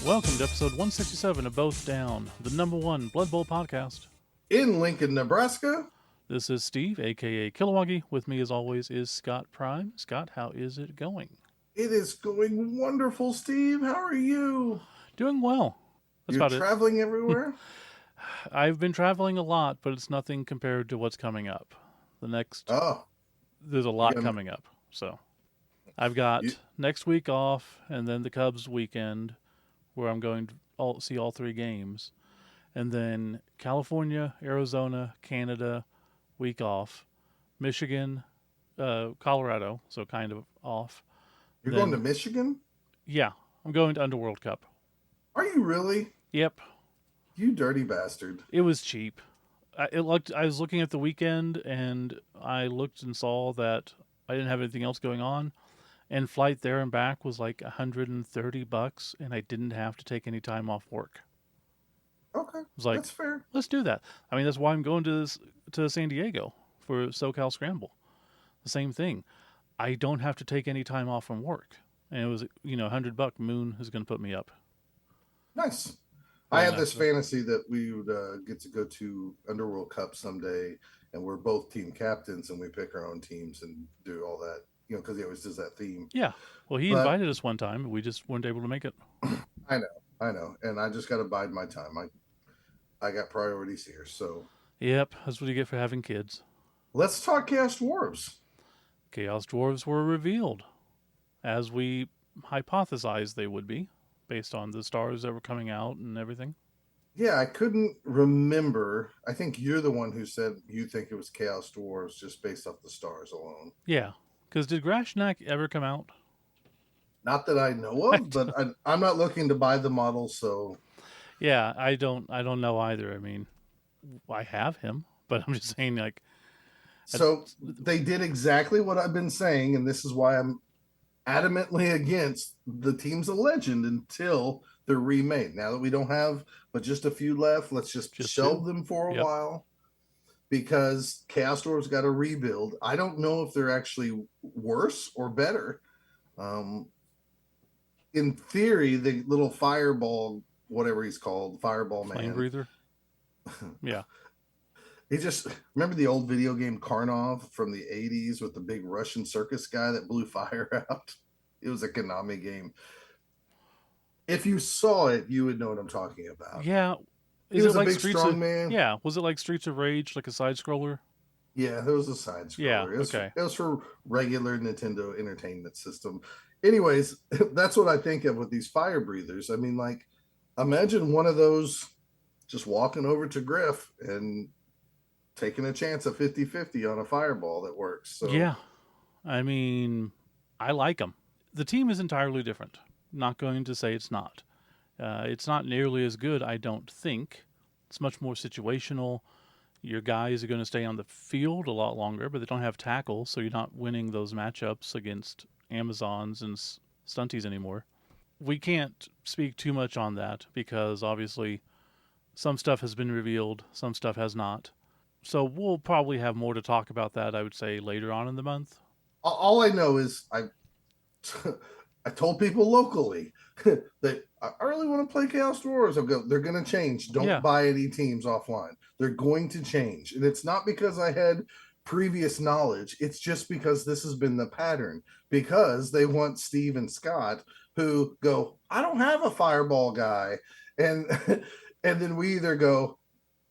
Welcome to episode 167 of Both Down, the #1 Blood Bowl podcast. In Lincoln, Nebraska. This is Steve, aka Kilowoggy. With me, as always, is Scott Prime. Scott, how is it going? It is going wonderful, Steve. How are you? Doing well. That's You're about traveling everywhere? it. I've been traveling a lot, but it's nothing compared to what's coming up. There's a lot coming up. So I've got next week off, and then the Cubs weekend, where I'm going to see all 3 games. And then California, Arizona, Canada, week off. Michigan, Colorado, so kind of off. You're going to Michigan? Yeah, I'm going to Underworld Cup. Are you really? Yep. You dirty bastard. It was cheap. I was looking at the weekend, and I looked and saw that I didn't have anything else going on. And flight there and back was like $130, and I didn't have to take any time off work. Okay, that's fair. Let's do that. I mean, that's why I'm going to San Diego for SoCal Scramble. The same thing. I don't have to take any time off from work, and it was $100. Moon is going to put me up. Nice. I have this fantasy that we would get to go to Underworld Cup someday, and we're both team captains, and we pick our own teams and do all that. Because he always does that theme. Yeah. Well, he invited us one time, but we just weren't able to make it. I know. And I just got to bide my time. I got priorities here, so. Yep, that's what you get for having kids. Let's talk Chaos Dwarves. Chaos Dwarves were revealed, as we hypothesized they would be, based on the stars that were coming out and everything. Yeah, I couldn't remember. I think you're the one who said you think it was Chaos Dwarves just based off the stars alone. Yeah. Because did Grashnak ever come out? Not that I know of, but I'm not looking to buy the model, so. Yeah, I don't know either. I mean, I have him, but I'm just saying, like. So they did exactly what I've been saying, and this is why I'm adamantly against the Teams of Legend until they're remade. Now that we don't have but just a few left, let's just shelve them for a while. Because Chaos Dwarves got a rebuild. I don't know if they're actually worse or better. In theory, the little fireball, whatever he's called, fireball man. Flame breather? Yeah. He just, remember the old video game Karnov from the 80s with the big Russian circus guy that blew fire out? It was a Konami game. If you saw it, you would know what I'm talking about. Yeah. He was a big, strong man. Yeah. Was it like Streets of Rage, like a side-scroller? Yeah, there was a side-scroller. Yeah, okay. It was for regular Nintendo Entertainment System. Anyways, that's what I think of with these fire breathers. I mean, like, imagine one of those just walking over to Griff and taking a chance of 50-50 on a fireball that works. So. Yeah. I mean, I like them. The team is entirely different. Not going to say it's not. It's not nearly as good, I don't think. It's much more situational. Your guys are going to stay on the field a lot longer, but they don't have tackles, so you're not winning those matchups against Amazons and Stunties anymore. We can't speak too much on that because obviously some stuff has been revealed, some stuff has not. So we'll probably have more to talk about that, I would say, later on in the month. All I know is I told people locally that I really want to play Chaos Dwarves. They're going to change. Don't buy any teams offline. They're going to change. And it's not because I had previous knowledge. It's just because this has been the pattern. Because they want Steve and Scott who go, I don't have a fireball guy. And then we either go,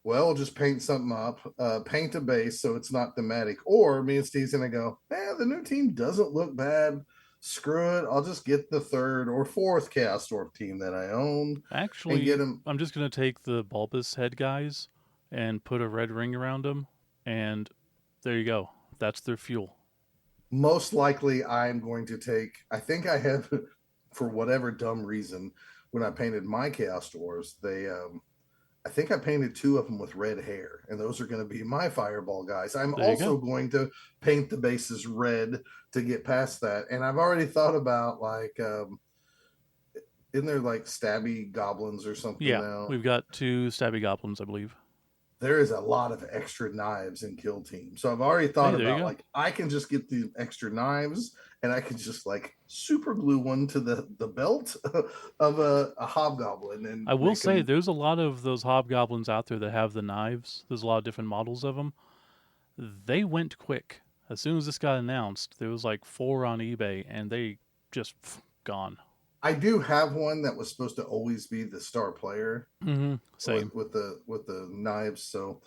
well, just paint something up, paint a base so it's not thematic. Or me and Steve's going to go, the new team doesn't look bad. Screw it. I'll just get the 3rd or 4th Chaos Dwarf team that I own. Actually, get them. I'm just going to take the bulbous head guys and put a red ring around them. And there you go. That's their fuel. Most likely I'm going to take, I think I have, for whatever dumb reason, when I painted my Chaos Dwarves, I think I painted 2 of them with red hair, and those are going to be my fireball guys. I'm also going to paint the bases red to get past that. And I've already thought about, like, isn't there like stabby goblins or something now? We've got 2 stabby goblins, I believe. there is a lot of extra knives in Kill Team. So I've already Hey, thought there you about go. like I can just get the extra knives and I could just like super glue one to the belt of a hobgoblin and I will make say them. there's a lot of those hobgoblins out there that have the knives. There's a lot of different models of them. They went quick. As soon as this got announced, there was like 4 on eBay, and they just gone. I do have one that was supposed to always be the star player Same. with the knives. So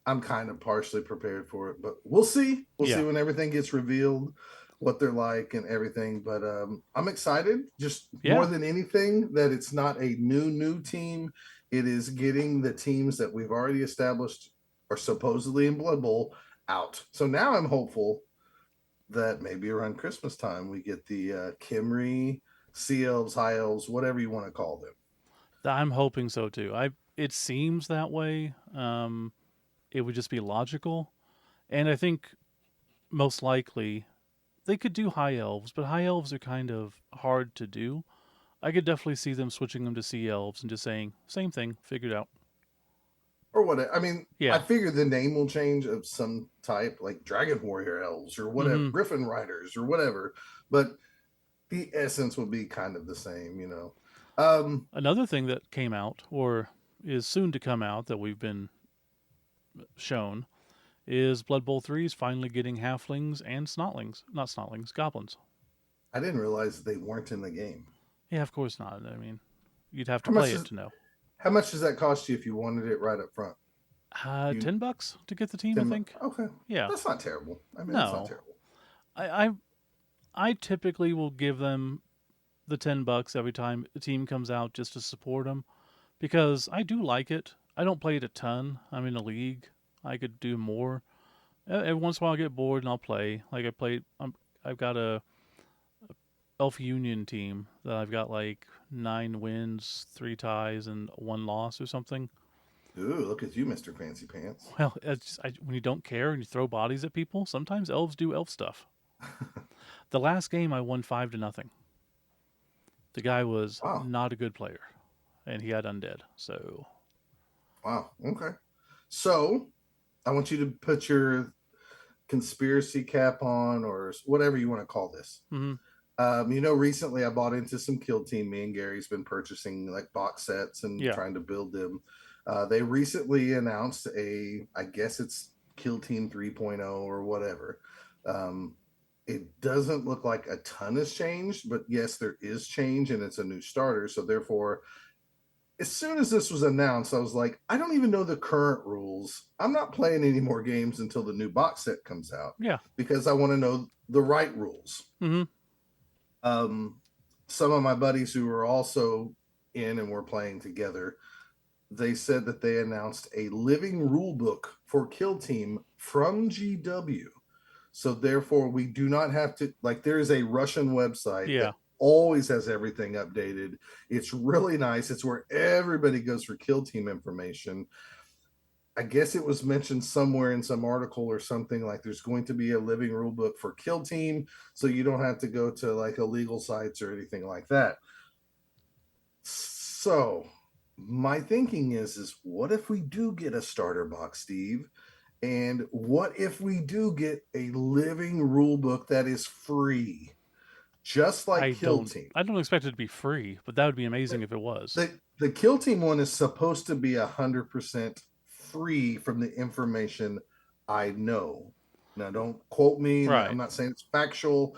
I'm kind of partially prepared for it, but we'll see. We'll see Yeah. when everything gets revealed, what they're like and everything. But I'm excited, just more Yeah. than anything, that it's not a new team. It is getting the teams that we've already established are supposedly in Blood Bowl out. So now I'm hopeful that maybe around Christmas time we get the Kimry, Sea Elves, High Elves, whatever you want to call them. I'm hoping so too. It seems that way. It would just be logical, and I think most likely they could do high elves, but high elves are kind of hard to do. I could definitely see them switching them to sea elves and just saying same thing, figured out. Or what I mean, I Yeah. figure the name will change of some type, like Dragon Warrior Elves or whatever, Mm-hmm. Griffin Riders or whatever, but the essence will be kind of the same, you know. Another thing that came out or is soon to come out that we've been shown is Blood Bowl 3 is finally getting halflings and snotlings. Not snotlings, goblins. I didn't realize they weren't in the game. Yeah, of course not. I mean, you'd have to How much play does it to know. how much does that cost you if you wanted it right up front? You $10 to get the team, I 10 think. okay. Yeah. That's not terrible. I mean, that's not No. terrible. I I, I typically will give them the $10 every time a team comes out just to support them because I do like it. I don't play it a ton. I'm in a league. I could do more. Every once in a while, I get bored and I'll play. Like I played. I've got a Elf Union team that I've got like 9 wins, 3 ties, and 1 loss or something. Ooh, look at you, Mr. Fancy Pants. Well, it's just, when you don't care and you throw bodies at people, sometimes elves do elf stuff. The last game I won 5-0. The guy was Wow. not a good player, and he had undead. So, Wow. Okay. So I want you to put your conspiracy cap on or whatever you want to call this. mm-hmm. Recently I bought into some Kill Team. Me and Gary's been purchasing like box sets and Yeah, trying to build them. They recently announced I guess it's Kill Team 3.0 or whatever. Um, it doesn't look like a ton has changed, but yes, there is change and it's a new starter. So therefore, as soon as this was announced, I was like, I don't even know the current rules. I'm not playing any more games until the new box set comes out yeah, because I want to know the right rules. mm-hmm. um, some of my buddies who were also in and were playing together, they said that they announced a living rule book for Kill Team from GW. So therefore, we do not have to like. There is a Russian website Yeah. that always has everything updated. It's really nice. It's where everybody goes for Kill Team information. I guess it was mentioned somewhere in some article or something like there's going to be a living rule book for Kill Team, so you don't have to go to like illegal sites or anything like that. So my thinking is what if we do get a starter box, Steve? And what if we do get a living rule book that is free, just like Kill Team? I don't expect it to be free, but that would be amazing if it was. The Kill Team one is supposed to be 100% free from the information I know. Now, don't quote me. I'm Right. not saying it's factual,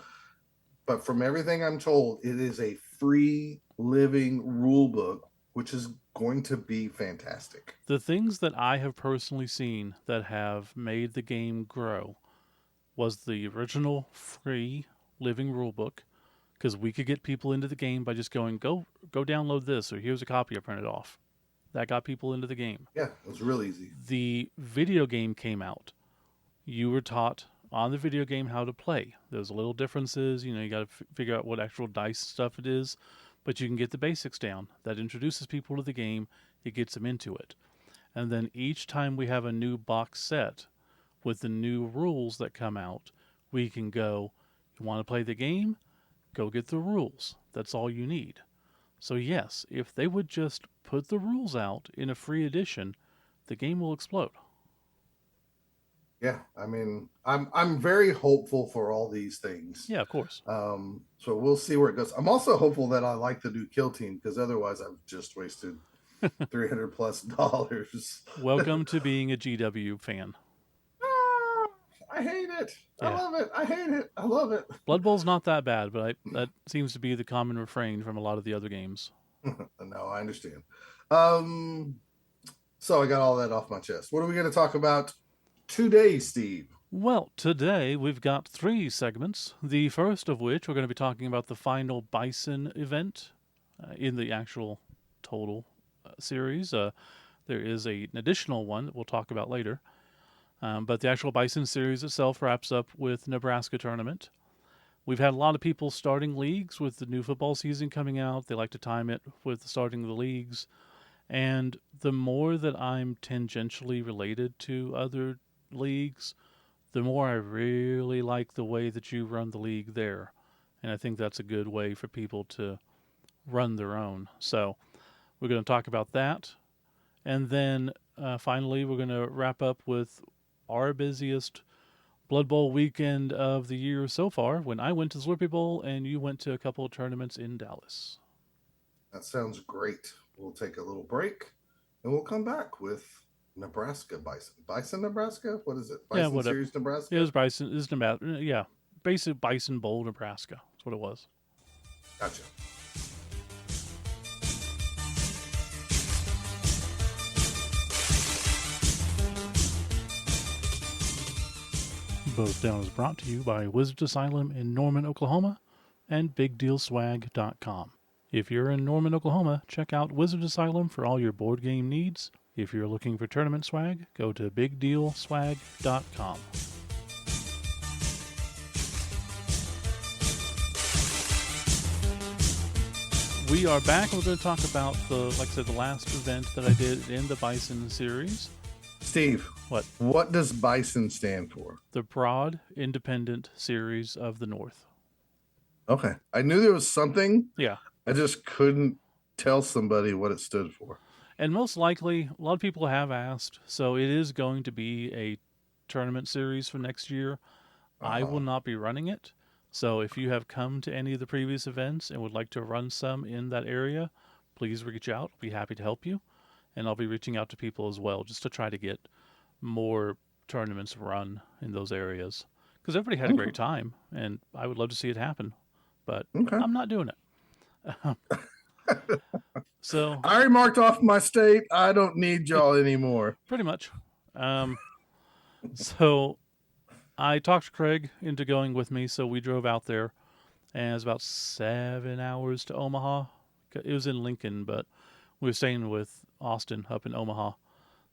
but from everything I'm told, it is a free living rule book, which is going to be fantastic. The things that I have personally seen that have made the game grow was the original free living rulebook because we could get people into the game by just going go download this or here's a copy I printed off. That got people into the game. Yeah, it was real easy. The video game came out. You were taught on the video game how to play. There's little differences. You got to figure out what actual dice stuff it is, but you can get the basics down. That introduces people to the game. It gets them into it. And then each time we have a new box set with the new rules that come out, we can go, you want to play the game? Go get the rules. That's all you need. So, yes, if they would just put the rules out in a free edition, the game will explode. Yeah, I mean, I'm very hopeful for all these things. Yeah, of course. So we'll see where it goes. I'm also hopeful that I like the new kill team, because otherwise I've just wasted $300+. Welcome to being a GW fan. I hate it. Yeah. I love it. I hate it. I love it. Blood Bowl's not that bad, but that seems to be the common refrain from a lot of the other games. No, I understand. So I got all that off my chest. What are we going to talk about today, Steve? Well, today we've got 3 segments. The first of which we're going to be talking about the final B.I.S.O.N event in the actual total series. There is an additional one that we'll talk about later. But the actual B.I.S.O.N series itself wraps up with Nebraska tournament. We've had a lot of people starting leagues with the new football season coming out. They like to time it with starting the leagues. And the more that I'm tangentially related to other leagues, the more I really like the way that you run the league there. And I think that's a good way for people to run their own. So we're going to talk about that. And then finally, we're going to wrap up with our busiest Blood Bowl weekend of the year so far, when I went to Zlurpee Bowl and you went to a couple of tournaments in Dallas. That sounds great. We'll take a little break and we'll come back with Nebraska B.I.S.O.N. B.I.S.O.N. Nebraska? What is it? B.I.S.O.N. Yeah, Series Nebraska? It was B.I.S.O.N. It was Nebraska. Yeah, basic B.I.S.O.N. Bowl, Nebraska. That's what it was. Gotcha. Both Down is brought to you by Wizard Asylum in Norman, Oklahoma, and BigDealSwag.com. If you're in Norman, Oklahoma, check out Wizard Asylum for all your board game needs. If you're looking for tournament swag, go to BigDealSwag.com. We are back. We're going to talk about the last event that I did in the B.I.S.O.N. series. Steve, what does B.I.S.O.N. stand for? The Broad Independent Series of the North. Okay. I knew there was something. Yeah. I just couldn't tell somebody what it stood for. And most likely, a lot of people have asked, so it is going to be a tournament series for next year. I will not be running it. So if you have come to any of the previous events and would like to run some in that area, please reach out. I'll be happy to help you. And I'll be reaching out to people as well just to try to get more tournaments run in those areas. Because everybody had a great time, and I would love to see it happen. But I'm not doing it. So I already marked off my state. I don't need y'all anymore. Pretty much. So I talked Craig into going with me, so we drove out there, and it was about 7 hours to Omaha. It was in Lincoln, but we were staying with Austin up in Omaha.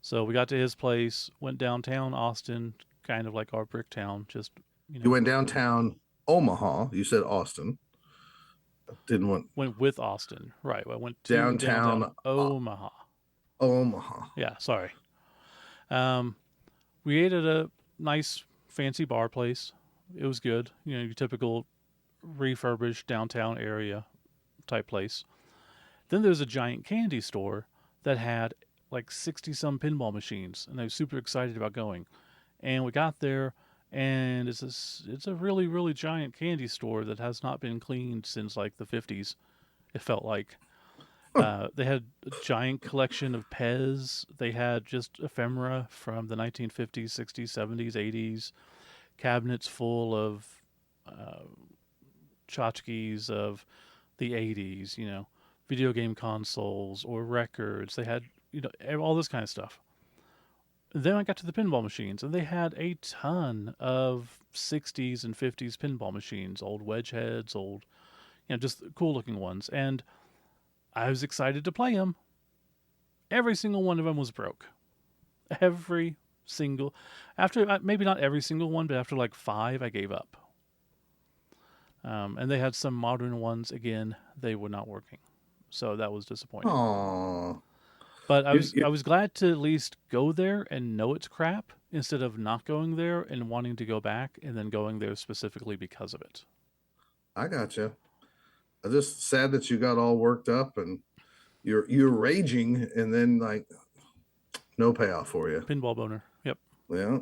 So we got to his place, went downtown Austin, kind of like our brick town. Just You went downtown Omaha. You said Austin. Went with Austin, right? I went to downtown Omaha. Omaha. Yeah, sorry. We ate at a nice fancy bar place. It was good. Your typical refurbished downtown area type place. Then there's a giant candy store that had like 60 some pinball machines, and I was super excited about going. And we got there, and it's a really, really giant candy store that has not been cleaned since like the 50s, it felt like. They had a giant collection of Pez. They had just ephemera from the 1950s, 60s, 70s, 80s, cabinets full of tchotchkes of the 80s, video game consoles or records. They had, all this kind of stuff. Then I got to the pinball machines, and they had a ton of 60s and 50s pinball machines, old wedge heads, old, just cool looking ones. And I was excited to play them. Every single one of them was broke. Every single, after maybe not every single one, but after like 5, I gave up. And they had some modern ones. Again, they were not working, so that was disappointing. Aww. But I was glad to at least go there and know it's crap instead of not going there and wanting to go back and then going there specifically because of it. I gotcha. I'm just sad that you got all worked up and you're raging, and then like No payoff for you. Pinball boner. Yep. Yeah.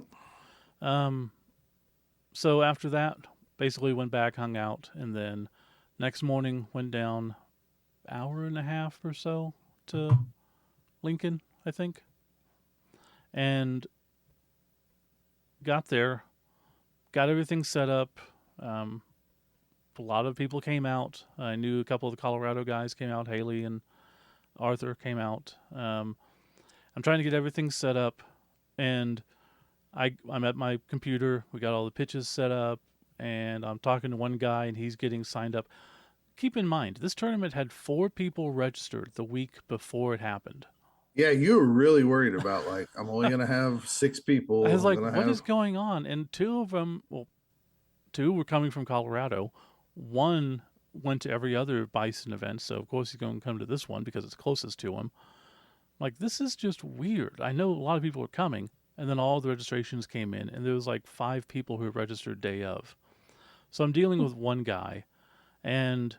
Um, so after that, basically went back, hung out, and then next morning went down hour and a half or so to Lincoln, I think, and got there, got everything set up. Um, a lot of people came out. I knew a couple of the Colorado guys came out. Haley and Arthur came out. I'm trying to get everything set up, and I'm at my computer. We got all the pitches set up, and I'm talking to one guy, and he's getting signed up. Keep in mind, this tournament had 4 people registered the week before it happened. Yeah, you were really worried about, like, I'm only going to have 6 people. I was like, what is going on? And 2 of them, well, 2 were coming from Colorado. 1 went to every other B.I.S.O.N event, so of course he's going to come to this one because it's closest to him. Like, this is just weird. I know a lot of people are coming, and then all the registrations came in, and there was like 5 people who registered day of. So I'm dealing with one guy, and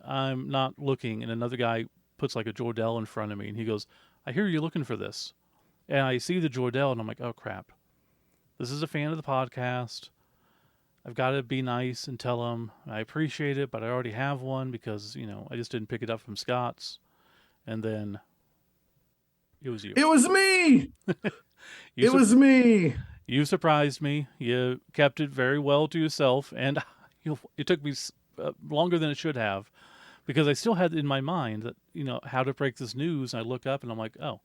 I'm not looking, and another guy puts like a Jordell in front of me, and he goes, I hear you're looking for this. And I see the Jordell, and I'm like, oh, crap. This is a fan of the podcast. I've got to be nice and tell him I appreciate it, but I already have one because, I just didn't pick it up from Scott's. And then it was you. It was me. It was me. You surprised me. You kept it very well to yourself, and it took me longer than it should have because I still had in my mind that, how to break this news. And I look up and I'm like, oh,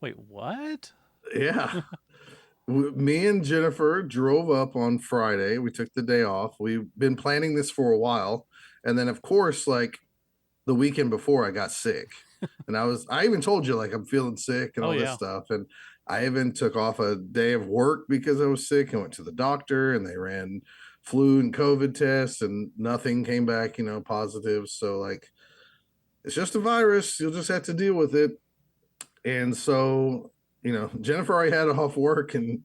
wait, what? Yeah. Me and Jennifer drove up on Friday. We took the day off. We've been planning this for a while. And then, of course, like the weekend before, I got sick. And I even told you, like, I'm feeling sick and all this stuff. And I even took off a day of work because I was sick and went to the doctor, and they ran flu and COVID tests and nothing came back, positive. So, like, it's just a virus. You'll just have to deal with it. And so, Jennifer already had off work, and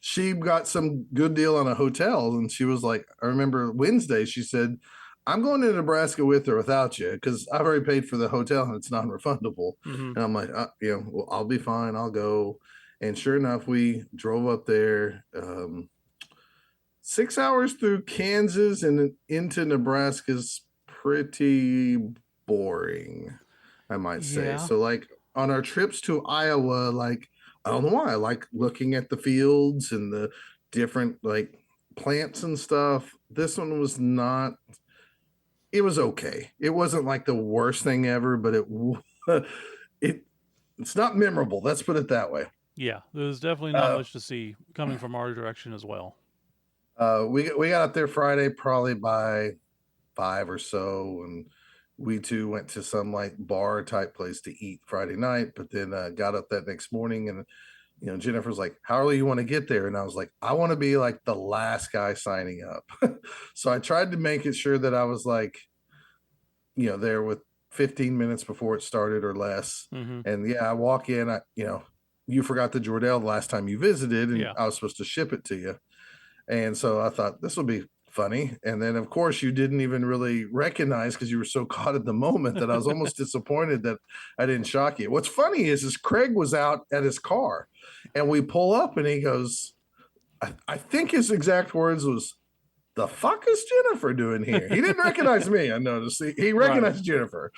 she got some good deal on a hotel. And she was like, I remember Wednesday, she said, I'm going to Nebraska with or without you because I've already paid for the hotel and it's non-refundable. Mm-hmm. And I'm like, well, I'll be fine. I'll go. And sure enough, we drove up there, 6 hours through Kansas and into Nebraska's pretty boring, I might say. Yeah. So, like, on our trips to Iowa, like, I don't know why I like looking at the fields and the different like plants and stuff. This one was not. It was okay. It wasn't like the worst thing ever, but it's not memorable. Let's put it that way. Yeah, there's definitely not much to see coming from our direction as well. We got up there Friday probably by 5 or so, and we too went to some like bar type place to eat Friday night, but then got up that next morning, and Jennifer's like, how early you want to get there? And I was like, I want to be like the last guy signing up. So I tried to make it sure that I was like, there with 15 minutes before it started or less. Mm-hmm. And I walk in, you forgot the Jordell the last time you visited, and I was supposed to ship it to you. And so I thought this will be funny. And then, of course, you didn't even really recognize because you were so caught in the moment that I was almost disappointed that I didn't shock you. What's funny is Craig was out at his car, and we pull up, and he goes, I think his exact words was, the fuck is Jennifer doing here? He didn't recognize me, I noticed. He recognized Jennifer,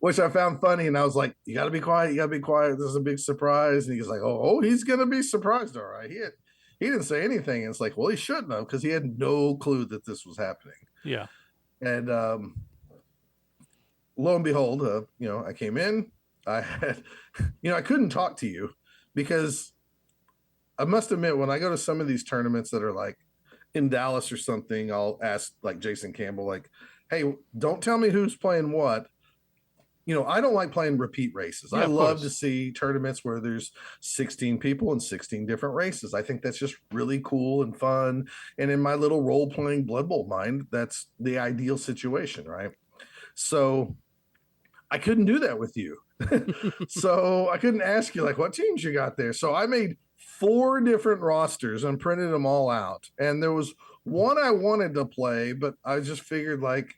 which I found funny. And I was like, you got to be quiet. You got to be quiet. This is a big surprise. And he's like, oh, he's going to be surprised. All right. He didn't say anything. And it's like, well, he shouldn't have because he had no clue that this was happening. Yeah. And lo and behold, I came in. I had, I couldn't talk to you because I must admit, when I go to some of these tournaments that are like in Dallas or something, I'll ask like Jason Campbell, like, hey, don't tell me who's playing what. I don't like playing repeat races. I love to see tournaments where there's 16 people and 16 different races. I think that's just really cool and fun. And in my little role-playing Blood Bowl mind, that's the ideal situation, right? So I couldn't do that with you. So I couldn't ask you, like, what teams you got there. So I made 4 different rosters and printed them all out. And there was one I wanted to play, but I just figured, like,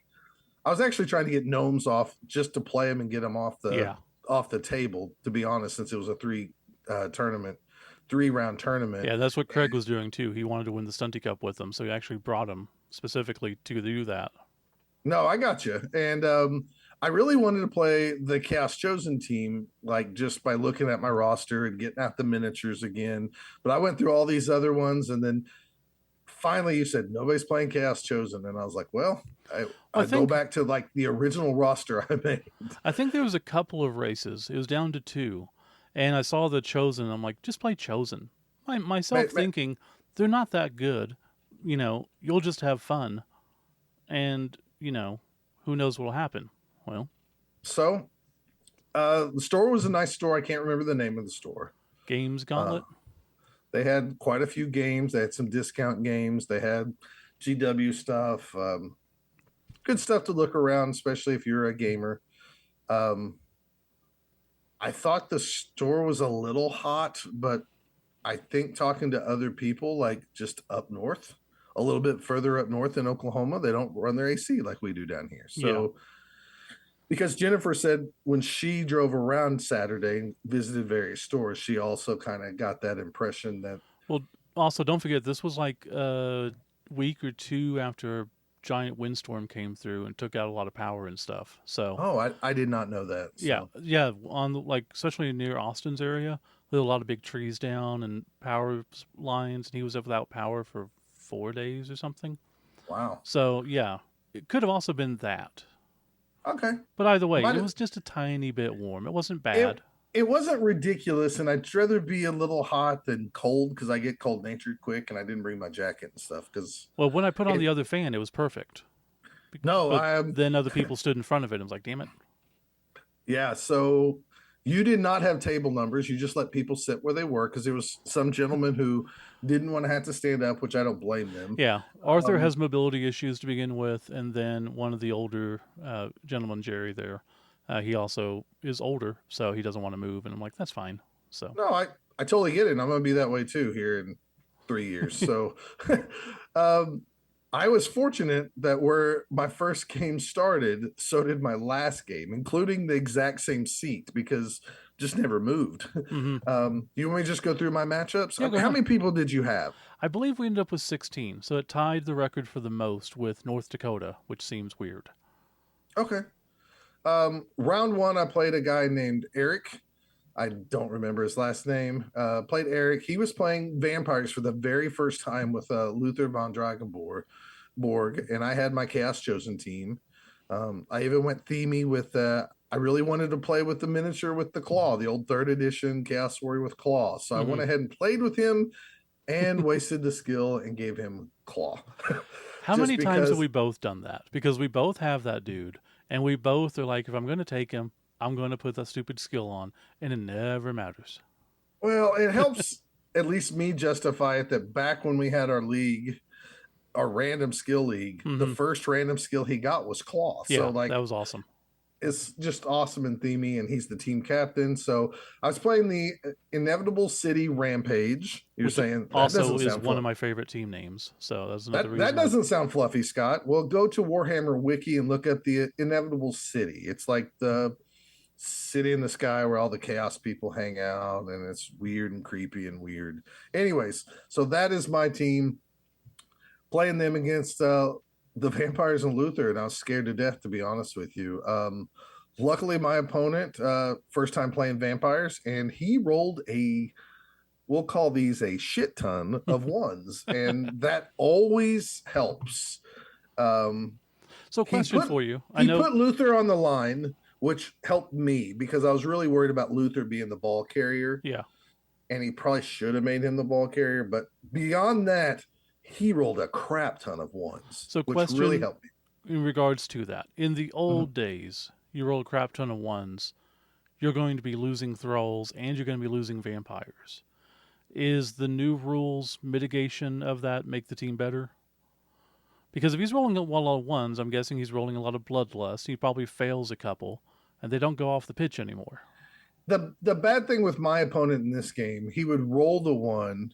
I was actually trying to get gnomes off just to play them and get them off the off the table, to be honest, since it was a three-round tournament. Yeah, that's what Craig was doing too. He wanted to win the Stunty Cup with them, so he actually brought him specifically to do that. No, I got you. And I really wanted to play the Chaos Chosen team, like just by looking at my roster and getting out the miniatures again. But I went through all these other ones, and then finally you said nobody's playing Chaos Chosen, and I was like, well, I go back to like the original roster I made. I think there was a couple of races. It was down to 2, and I saw the Chosen. I'm like, just play Chosen. Myself thinking they're not that good. You'll just have fun, and who knows what'll happen. Well, so the store was a nice store. I can't remember the name of the store. Games Gauntlet. They had quite a few games. They had some discount games. They had GW stuff. Good stuff to look around, especially if you're a gamer. I thought the store was a little hot, but I think talking to other people, like just up north, a little bit further up north in Oklahoma, they don't run their AC like we do down here. So, because Jennifer said when she drove around Saturday and visited various stores, she also kind of got that impression that. Well, also don't forget this was like a week or 2 after a giant windstorm came through and took out a lot of power and stuff. So, I did not know that. So. Yeah, on like especially near Austin's area, there were a lot of big trees down and power lines, and he was without power for 4 days or something. Wow. So yeah, it could have also been that. Okay. But either way, it was just a tiny bit warm. It wasn't bad. It wasn't ridiculous, and I'd rather be a little hot than cold because I get cold natured quick, and I didn't bring my jacket and stuff. Well, when I put on the other fan, it was perfect. No, then other people stood in front of it and was like, damn it. Yeah, so you did not have table numbers. You just let people sit where they were because there was some gentleman who didn't want to have to stand up, which I don't blame them. Yeah, Arthur has mobility issues to begin with, and then one of the older gentlemen, Jerry, there, he also is older, so he doesn't want to move, and I'm like, that's fine. So no, I totally get it. And I'm going to be that way too here in 3 years. So I was fortunate that where my first game started, so did my last game, including the exact same seat because just never moved. Mm-hmm. You want me to just go through my matchups? Yeah, how many people did you have? I believe we ended up with 16, so it tied the record for the most with North Dakota, which seems weird. Okay. Round 1, I played a guy named Eric. I don't remember his last name. Played Eric. He was playing vampires for the very first time with Luther von Dragonborg, and I had my Chaos Chosen team. I even went themey with. I really wanted to play with the miniature with the claw, the old 3rd edition Chaos Warrior with claw. So I went ahead and played with him, and wasted the skill and gave him claw. How many times have we both done that? Because we both have that dude, and we both are like, if I'm going to take him, I'm going to put that stupid skill on, and it never matters. Well, it helps at least me justify it that back when we had our league, our random skill league, the first random skill he got was claw. Yeah, so like that was awesome. It's just awesome and themey, and he's the team captain. So I was playing the Inevitable City Rampage. You're saying also is one of my favorite team names. So that's another reason. That doesn't sound fluffy, Scott. Well, go to Warhammer Wiki and look up the Inevitable City. It's like the city in the sky where all the chaos people hang out, and it's weird and creepy and weird. Anyways, so that is my team. Playing them against the vampires and Luther, and I was scared to death, to be honest with you. Luckily, my opponent, first time playing vampires, and he rolled we'll call these a shit ton of ones, and that always helps. So question for you. He put Luther on the line, which helped me because I was really worried about Luther being the ball carrier. Yeah. And he probably should have made him the ball carrier, but beyond that, he rolled a crap ton of ones, so which really helped me. In regards to that, in the old days, you roll a crap ton of ones, you're going to be losing thralls and you're going to be losing vampires. Is the new rules mitigation of that make the team better? Because if he's rolling a lot of ones, I'm guessing he's rolling a lot of bloodlust. He probably fails a couple, and they don't go off the pitch anymore. The bad thing with my opponent in this game, he would roll the one,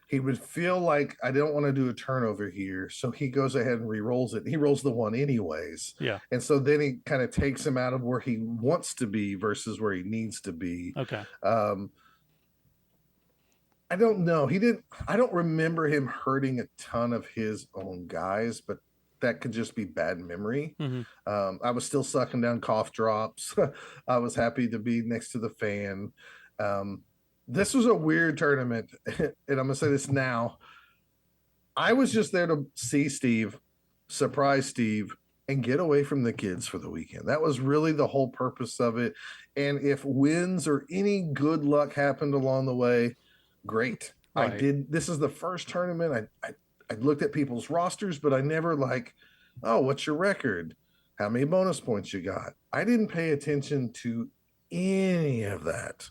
he would feel like I don't want to do a turnover here, so he goes ahead and re-rolls it. He rolls the one anyways, Yeah. and so then he kind of takes him out of where he wants to be versus where he needs to be. Okay. I don't know. He didn't. I don't remember him hurting a ton of his own guys, but that could just be bad memory. Mm-hmm. I was still sucking down cough drops. I was happy to be next to the fan. Um, this was a weird tournament, and I'm gonna say this now. I was just there to see Steve, surprise Steve, and get away from the kids for the weekend. That was really the whole purpose of it. And if wins or any good luck happened along the way, great. Right. I did. This is the first tournament I looked at people's rosters, but I never like, oh, what's your record? How many bonus points you got? I didn't pay attention to any of that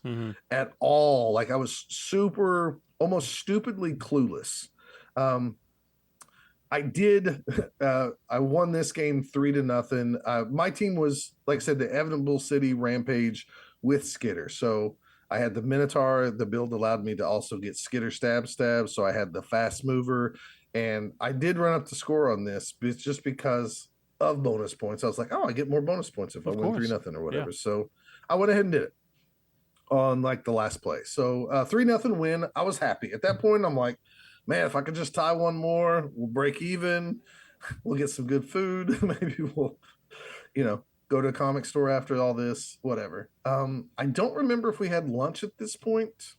at all. Like I was super, almost stupidly clueless. I did. I won this game 3-0. My team was, like I said, the Inevitable City Rampage with Skitter. So I had the Minotaur. The build allowed me to also get Skitter stab. So I had the fast mover, and I did run up the score on this, but just because of bonus points. I was like, oh, I get more bonus points if I win 3-0 or whatever. Yeah. So I went ahead and did it on like the last play. So 3-0 win. I was happy at that point. I'm like, man, if I could just tie one more, we'll break even. We'll get some good food. Maybe we'll, go to a comic store after all this, whatever. I don't remember if we had lunch at this point.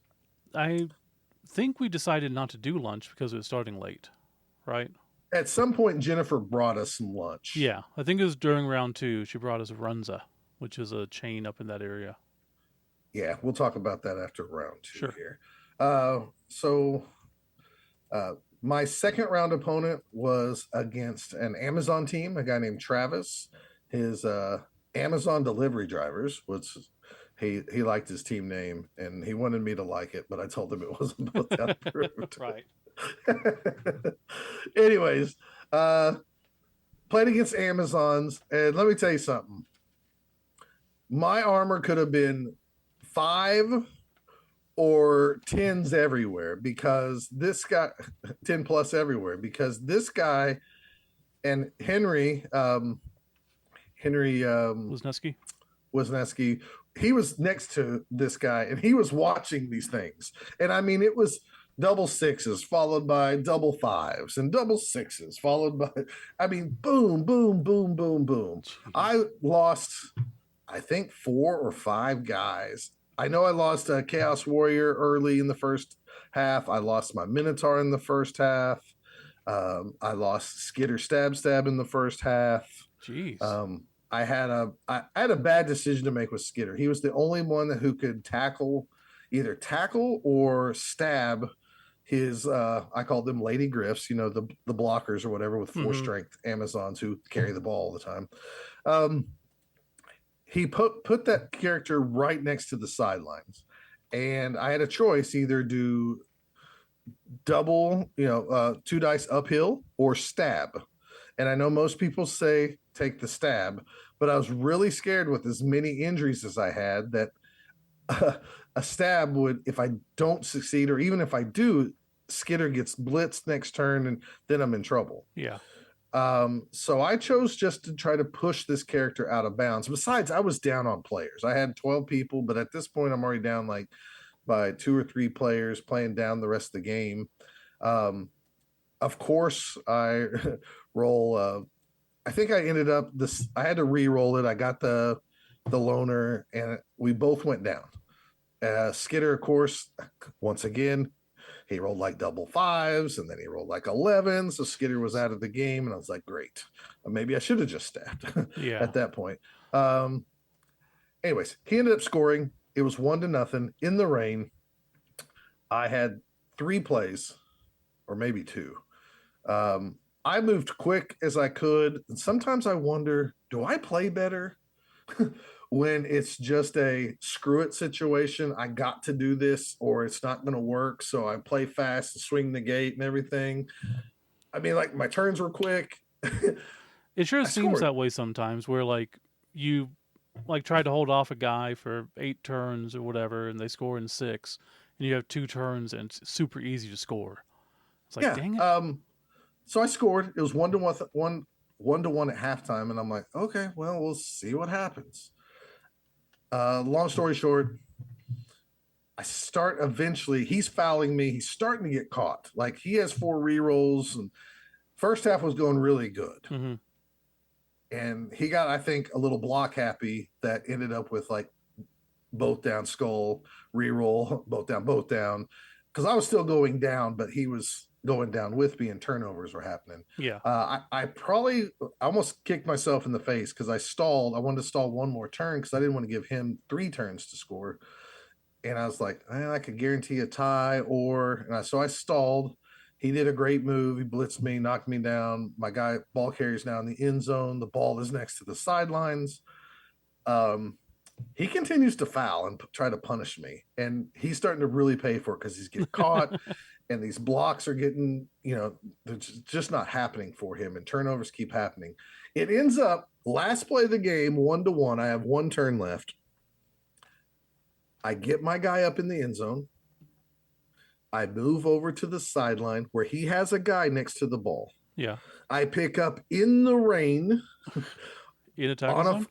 I think we decided not to do lunch because it was starting late, right? At some point, Jennifer brought us some lunch. Yeah, I think it was during round 2. She brought us Runza, which is a chain up in that area. Yeah, we'll talk about that after round 2 Sure. here. My second round opponent was against an Amazon team, a guy named Travis. His Amazon delivery drivers, which he liked his team name and he wanted me to like it, but I told him it wasn't both approved. Right. Anyways, played against Amazons, and let me tell you something. My armor could have been 5 or 10s everywhere because this guy 10 plus everywhere because this guy and Henry Wisniewski, he was next to this guy and he was watching these things, and I mean it was double 6s followed by double 5s and double 6s followed by, I mean, boom boom boom boom boom. Jeez. I lost, I think 4 or 5 guys. I know I lost a Chaos Warrior early in the first half. I lost my Minotaur in the first half. I lost Skitter Stab in the first half. Jeez. I had a bad decision to make with Skitter. He was the only one who could either tackle or stab his I called them Lady Griffs, the blockers or whatever with 4 strength Amazons who carry the ball all the time. He put that character right next to the sidelines, and I had a choice: either do double, 2 dice uphill or stab. And I know most people say take the stab, but I was really scared with as many injuries as I had that a stab would, if I don't succeed, or even if I do, Skitter gets blitzed next turn, and then I'm in trouble. Yeah. So I chose just to try to push this character out of bounds. Besides, I was down on players. I had 12 people, but at this point, I'm already down like by 2 or 3 players, playing down the rest of the game. Of course, I roll. I think I ended up this. I had to re-roll it. I got the loner, and we both went down. Skitter, of course, once again, he rolled like double 5s, and then he rolled like 11. So Skitter was out of the game, and I was like, great. Maybe I should have just stabbed at that point. Anyways, he ended up scoring. It was 1-0 in the rain. I had 3 plays, or maybe 2. I moved quick as I could. And sometimes I wonder, do I play better when it's just a screw it situation? I got to do this or it's not going to work. So I play fast and swing the gate and everything. I mean, like my turns were quick. It sure seems that way sometimes where like you like try to hold off a guy for 8 turns or whatever and they score in 6 and you have 2 turns, and it's super easy to score. It's like, Yeah. dang it. So I scored. It was 1-1 at halftime, and I'm like, okay, well, we'll see what happens. Long story short, I start eventually. He's fouling me. He's starting to get caught. Like he has 4 rerolls, and first half was going really good. Mm-hmm. And he got, I think, a little block happy that ended up with like both down skull, reroll, both down. Because I was still going down, but he was going down with me, and turnovers were happening. Yeah. I almost kicked myself in the face because I stalled. I wanted to stall one more turn because I didn't want to give him 3 turns to score. And I was like, I could guarantee a tie, so I stalled. He did a great move. He blitzed me, knocked me down. My guy ball carries now in the end zone. The ball is next to the sidelines. He continues to foul and try to punish me, and he's starting to really pay for it because he's getting caught, and these blocks are getting, they're just not happening for him, and turnovers keep happening. It ends up last play of the game, 1-1. I have 1 turn left. I get my guy up in the end zone. I move over to the sideline where he has a guy next to the ball. Yeah. I pick up in the rain in a tackle zone?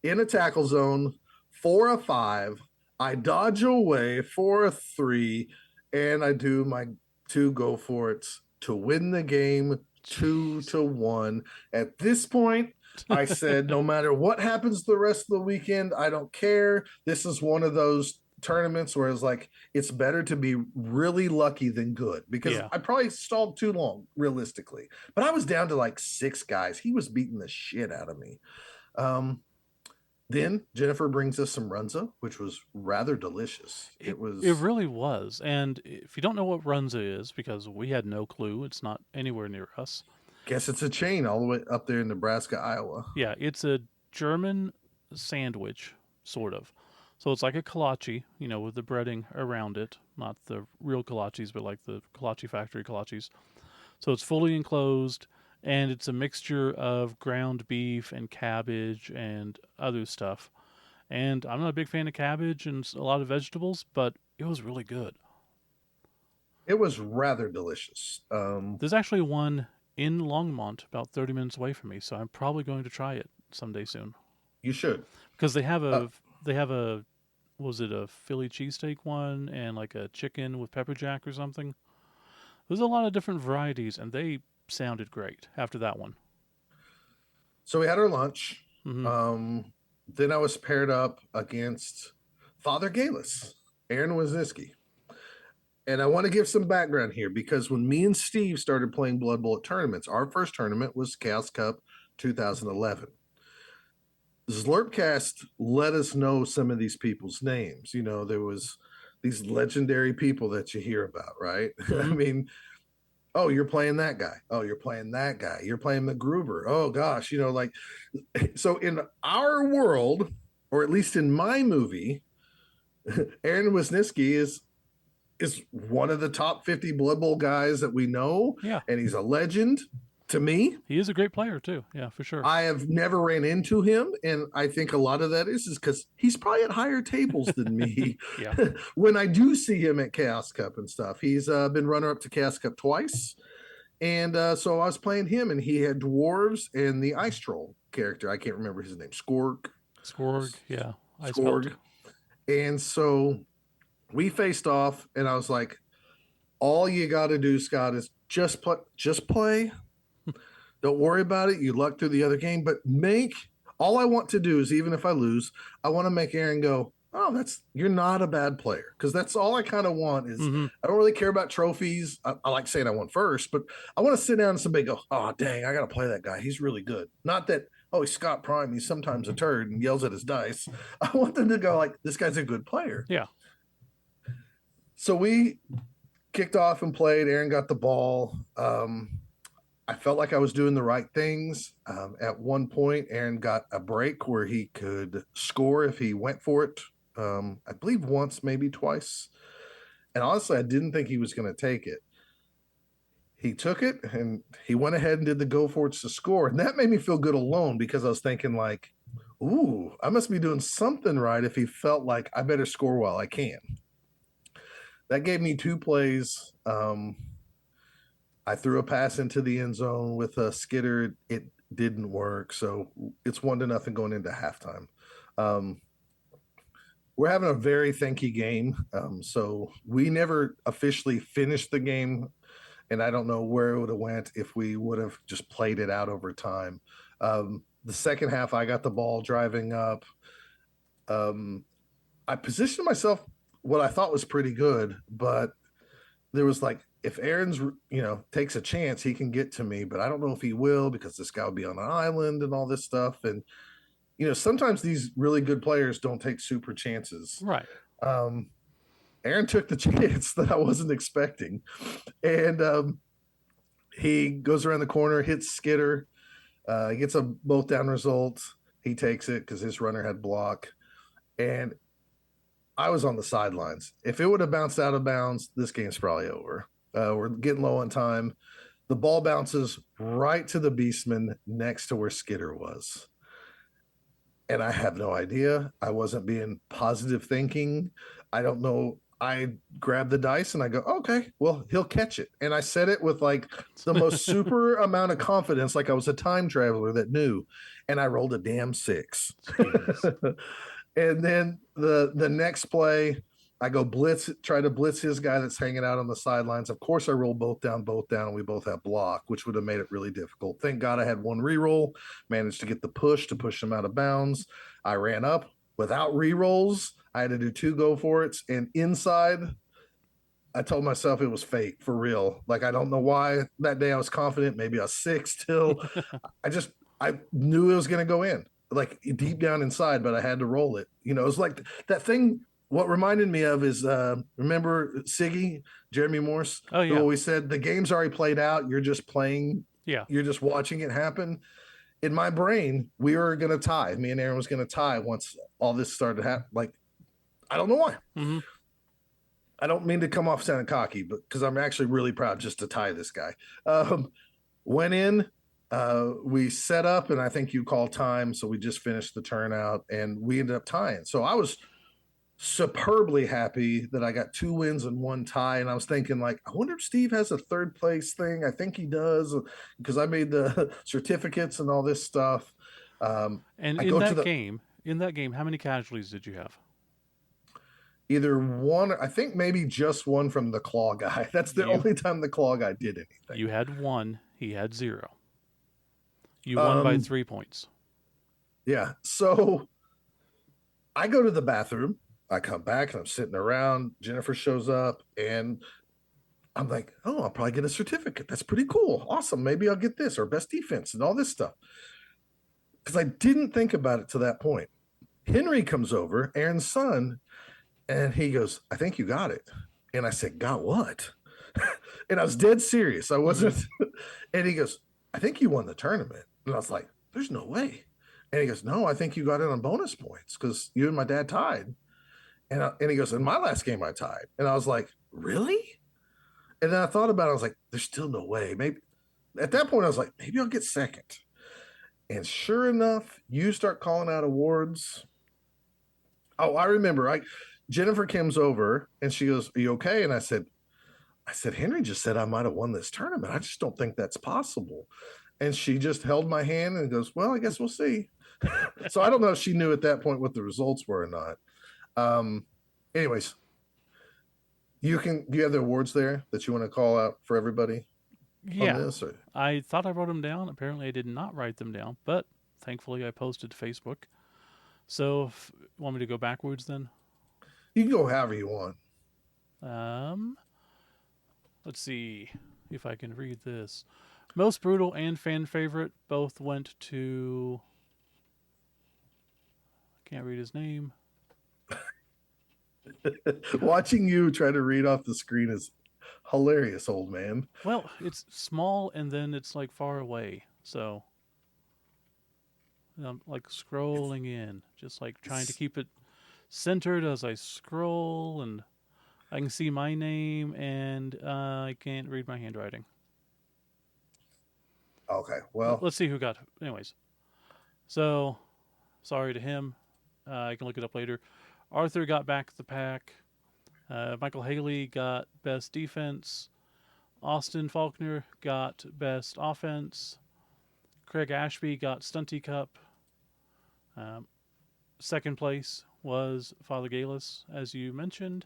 In a tackle zone for a 5. I dodge away for a 3, and I do my 2 go for it to win the game 2-1. At this point, I said, no matter what happens the rest of the weekend, I don't care. This is one of those tournaments where it's like, it's better to be really lucky than good, because I probably stalled too long, realistically. But I was down to like 6 guys. He was beating the shit out of me. Then Jennifer brings us some runza, which was rather delicious. It really was. And if you don't know what runza is, because we had no clue, it's not anywhere near us. Guess it's a chain all the way up there in Nebraska, Iowa. Yeah, it's a German sandwich, sort of. So it's like a kolache, with the breading around it. Not the real kolaches, but like the kolache factory kolaches. So it's fully enclosed, and it's a mixture of ground beef and cabbage and other stuff. And I'm not a big fan of cabbage and a lot of vegetables, but it was really good. It was rather delicious. There's actually one in Longmont, about 30 minutes away from me, so I'm probably going to try it someday soon. You should, because they have was it a Philly cheesesteak one and like a chicken with pepper jack or something? There's a lot of different varieties, and they sounded great after that one. So we had our lunch. Mm-hmm. Then I was paired up against Father Galis, Aaron Wisniewski. And I want to give some background here, because when me and Steve started playing Blood Bullet tournaments, our first tournament was Chaos Cup 2011. Zlurpcast let us know some of these people's names. There was these legendary people that you hear about, right? Mm-hmm. I mean, oh, you're playing that guy. Oh, you're playing that guy. You're playing McGruber. Oh, gosh. So in our world, or at least in my movie, Aaron Wisniewski is one of the top 50 Blood Bowl guys that we know. Yeah. And he's a legend to me. He is a great player too. Yeah, for sure. I have never ran into him. And I think a lot of that is because he's probably at higher tables than me. Yeah. When I do see him at Chaos Cup and stuff, he's been runner up to Chaos Cup twice. And so I was playing him, and he had dwarves and the ice troll character. I can't remember his name. Skorg, yeah. Skorg. And so we faced off, and I was like, all you got to do, Scott, is just play. Don't worry about it. You luck through the other game, but all I want to do is, even if I lose, I want to make Aaron go, oh, you're not a bad player. Because that's all I kind of want is, I don't really care about trophies. I like saying I won first, but I want to sit down and somebody go, oh, dang, I got to play that guy. He's really good. Not that, oh, he's Scott Prime. He's sometimes a turd and yells at his dice. I want them to go like, this guy's a good player. Yeah. So we kicked off and played. Aaron got the ball. I felt like I was doing the right things. At one point, Aaron got a break where he could score if he went for it. I believe once, maybe twice. And honestly, I didn't think he was going to take it. He took it, and he went ahead and did the go for it to score. And that made me feel good alone, because I was thinking like, ooh, I must be doing something right if he felt like I better score while I can. that gave me 2 plays. I threw a pass into the end zone with a skitter. It didn't work, so it's 1-0 going into halftime. Um, we're having a very thanky game, so we never officially finished the game, and I don't know where it would have went if we would have just played it out over time. The second half, I got the ball driving up. Um, I positioned myself what I thought was pretty good, but there was like, if Aaron's takes a chance, he can get to me, but I don't know if he will because this guy will be on an island and all this stuff. And sometimes these really good players don't take super chances. Right. Um, Aaron took the chance that I wasn't expecting, and he goes around the corner, hits Skitter, gets a both down result. He takes it because his runner had block, and I was on the sidelines. If it would have bounced out of bounds, this game's probably over. We're getting low on time. The ball bounces right to the beastman next to where Skitter was. And I have no idea. I wasn't being positive thinking. I don't know. I grab the dice and I go, okay, well, he'll catch it. And I said it with like the most super amount of confidence, like I was a time traveler that knew. And I rolled a damn 6. And then the next play, I go blitz, try to blitz his guy that's hanging out on the sidelines. Of course, I roll both down, and we both have block, which would have made it really difficult. Thank God I had one reroll, managed to get the push to push him out of bounds. I ran up without rerolls. I had to do 2 go for it. And inside, I told myself it was fake for real. Like, I don't know why that day I was confident. Maybe I was 6 still. I knew it was going to go in, like deep down inside, but I had to roll it. It was like that thing. What reminded me of is, remember Siggy, Jeremy Morse, who always said, the game's already played out. You're just playing. Yeah. You're just watching it happen. In my brain, we were going to tie. Me and Aaron was going to tie once all this started to happen. Like, I don't know why. Mm-hmm. I don't mean to come off sounding cocky, but because I'm actually really proud just to tie this guy. Went in, we set up, and I think you called time, so we just finished the turnout, and we ended up tying. So I was superbly happy that I got 2 wins and 1 tie, and I was thinking, like, I wonder if Steve has a third place thing. I think he does, because I made the certificates and all this stuff. And in that game, how many casualties did you have? Either one, I think maybe just one from the claw guy. That's the only time the claw guy did anything. You had 1, he had 0. You won by 3 points. Yeah. So I go to the bathroom. I come back and I'm sitting around. Jennifer shows up and I'm like, oh, I'll probably get a certificate. That's pretty cool. Awesome. Maybe I'll get this or best defense and all this stuff. Because I didn't think about it to that point. Henry comes over, Aaron's son, and he goes, I think you got it. And I said, got what? And I was dead serious. I wasn't. And he goes, I think you won the tournament. And I was like, there's no way. And he goes, no, I think you got it on bonus points because you and my dad tied. And he goes, in my last game, I tied. And I was like, really? And then I thought about it. I was like, there's still no way. Maybe at that point, I was like, maybe I'll get second. And sure enough, you start calling out awards. Oh, I remember. Jennifer comes over and she goes, are you okay? And I said, Henry just said I might have won this tournament. I just don't think that's possible. And she just held my hand and goes, well, I guess we'll see. So I don't know if she knew at that point what the results were or not. Anyways, do you have the awards there that you want to call out for everybody? Yeah. On this, or? I thought I wrote them down. Apparently I did not write them down, but thankfully I posted to Facebook. So want me to go backwards then? You can go however you want. Let's see if I can read this. Most brutal and fan favorite both went to... I can't read his name. Watching you try to read off the screen is hilarious, old man. Well, it's small and then it's like far away. So I'm like scrolling in, just like trying to keep it centered as I scroll, and I can see my name and I can't read my handwriting. Okay, well, let's see who got. Anyways, so sorry to him. I can look it up later. Arthur got back the pack. Michael Haley got best defense. Austin Faulkner got best offense. Craig Ashby got Stunty Cup. Um, Second place was Father Galis, as you mentioned.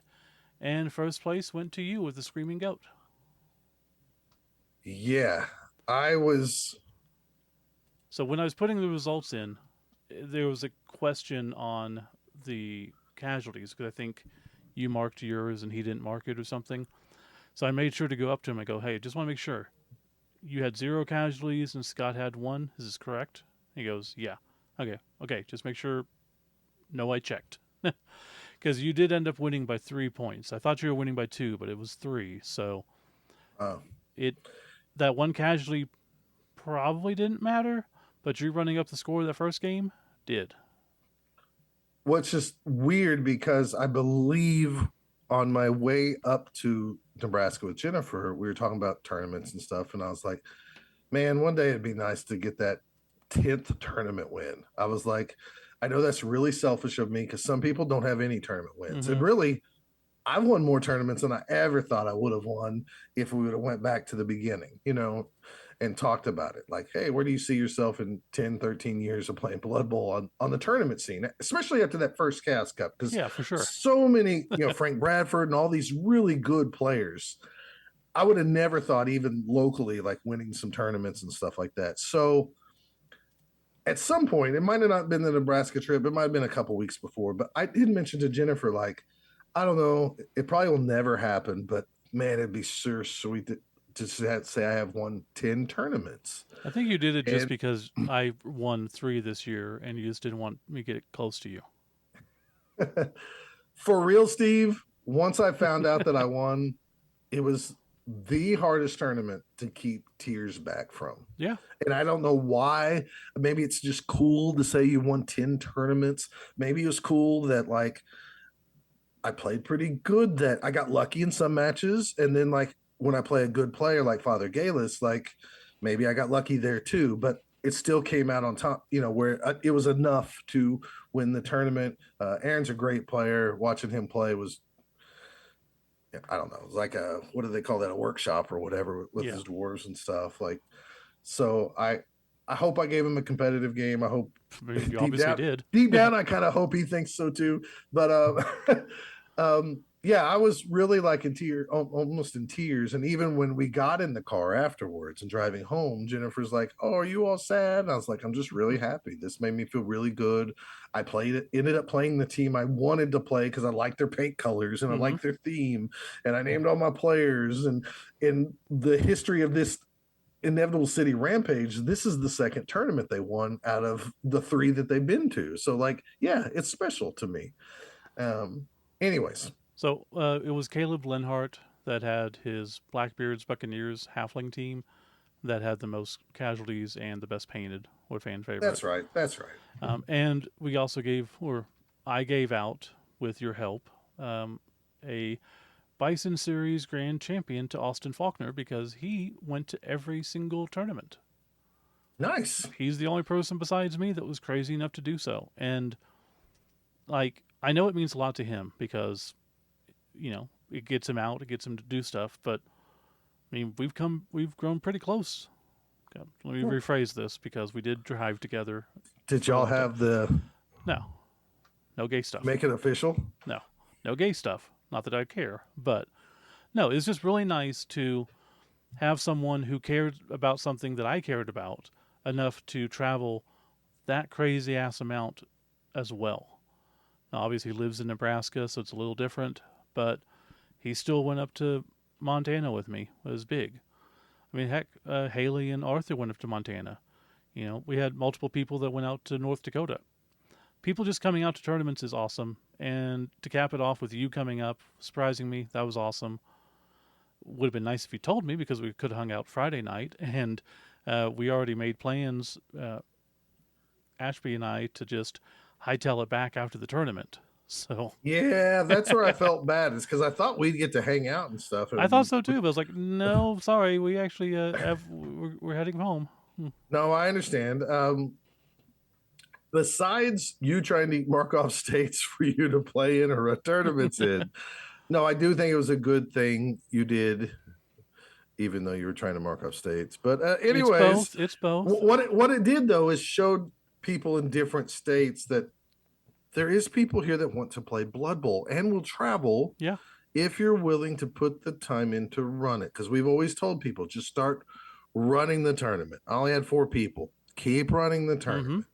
And first place went to you with the Screaming Goat. Yeah, I was. So when I was putting the results in, there was a question on the casualties because I think you marked yours and he didn't mark it or something. So I made sure to go up to him and go, "Hey, just want to make sure you had 0 casualties and Scott had 1. Is this correct?" He goes, "Yeah." Okay, just make sure. No, I checked. Because you did end up winning by 3 points. I thought you were winning by 2, but it was 3. So Uh, it that one casualty probably didn't matter, but you running up the score of the first game did. what's just weird because I believe on my way up to Nebraska with Jennifer, we were talking about tournaments and stuff, and I was like, man, one day it'd be nice to get that 10th tournament win. I was like, I know that's really selfish of me because some people don't have any tournament wins. Mm-hmm. And really, I've won more tournaments than I ever thought I would have won if we would have went back to the beginning, and talked about it. Like, hey, where do you see yourself in 10, 13 years of playing Blood Bowl on the tournament scene, especially after that first Chaos Cup? Because Yeah, for sure. so many, Frank Bradford and all these really good players, I would have never thought even locally, like winning some tournaments and stuff like that. So at some point, it might have not been the Nebraska trip. It might have been a couple weeks before, but I did mention to Jennifer, like, I don't know, it probably will never happen, but man, it'd be sure sweet to say I have won 10 tournaments. I think you did it just And because I won 3 this year and you just didn't want me to get close to you. for real, Steve, once I found out that I won, it was the hardest tournament to keep tears back from. Yeah. And I don't know why. Maybe it's just cool to say you won 10 tournaments. Maybe it was cool that, like, I played pretty good, that I got lucky in some matches. And then, like, when I play a good player like Father Galis, like, maybe I got lucky there too. But it still came out on top, where it was enough to win the tournament. Aaron's a great player. Watching him play was, I don't know, it was like what do they call that? A workshop or whatever with his dwarves and stuff. Like, so I hope I gave him a competitive game. I hope you obviously did. Deep down, I kind of hope he thinks so too. But yeah, I was really like in tears, almost in tears. And even when we got in the car afterwards and driving home, Jennifer's like, "Oh, are you all sad?" And I was like, "I'm just really happy. This made me feel really good. I played it, ended up playing the team I wanted to play because I liked their paint colors and I liked their theme, and I named all my players. And in the history of this Inevitable City Rampage, this is the second tournament they won out of the 3 that they've been to. So, like, yeah, it's special to me. Anyways. So it was Caleb Lenhart that had his Blackbeards Buccaneers halfling team that had the most casualties and the best painted or fan favorite. That's right. And we also I gave out, with your help, a B.I.S.O.N Series Grand Champion to Austin Faulkner because he went to every single tournament. Nice. He's the only person besides me that was crazy enough to do so. And, like, I know it means a lot to him because, it gets him out, it gets him to do stuff. But, I mean, we've grown pretty close. Okay, let me rephrase this because we did drive together. Did y'all have No gay stuff. Make it official? No gay stuff. Not that I care, but no, it's just really nice to have someone who cared about something that I cared about enough to travel that crazy ass amount as well. Now, obviously, he lives in Nebraska, so it's a little different, but he still went up to Montana with me. It was big. I mean, heck, Haley and Arthur went up to Montana. We had multiple people that went out to North Dakota. People just coming out to tournaments is awesome. And to cap it off with you coming up, surprising me, that was awesome. Would have been nice if you told me because we could have hung out Friday night. And we already made plans, Ashby and I, to just hightail it back after the tournament. So yeah, that's where I felt bad. Is because I thought we'd get to hang out and stuff. I thought so too, but I was like, no, sorry, we actually we're heading home. No, I understand. Besides you trying to mark off states for you to play in or tournaments in, No, I do think it was a good thing you did, even though you were trying to mark up states. But It's anyways, both. It's both. what it did though is showed people in different states that there is people here that want to play Blood Bowl and will travel Yeah. if you're willing to put the time in to run it. Because we've always told people just start running the tournament. I only had 4 people. Keep running the tournament.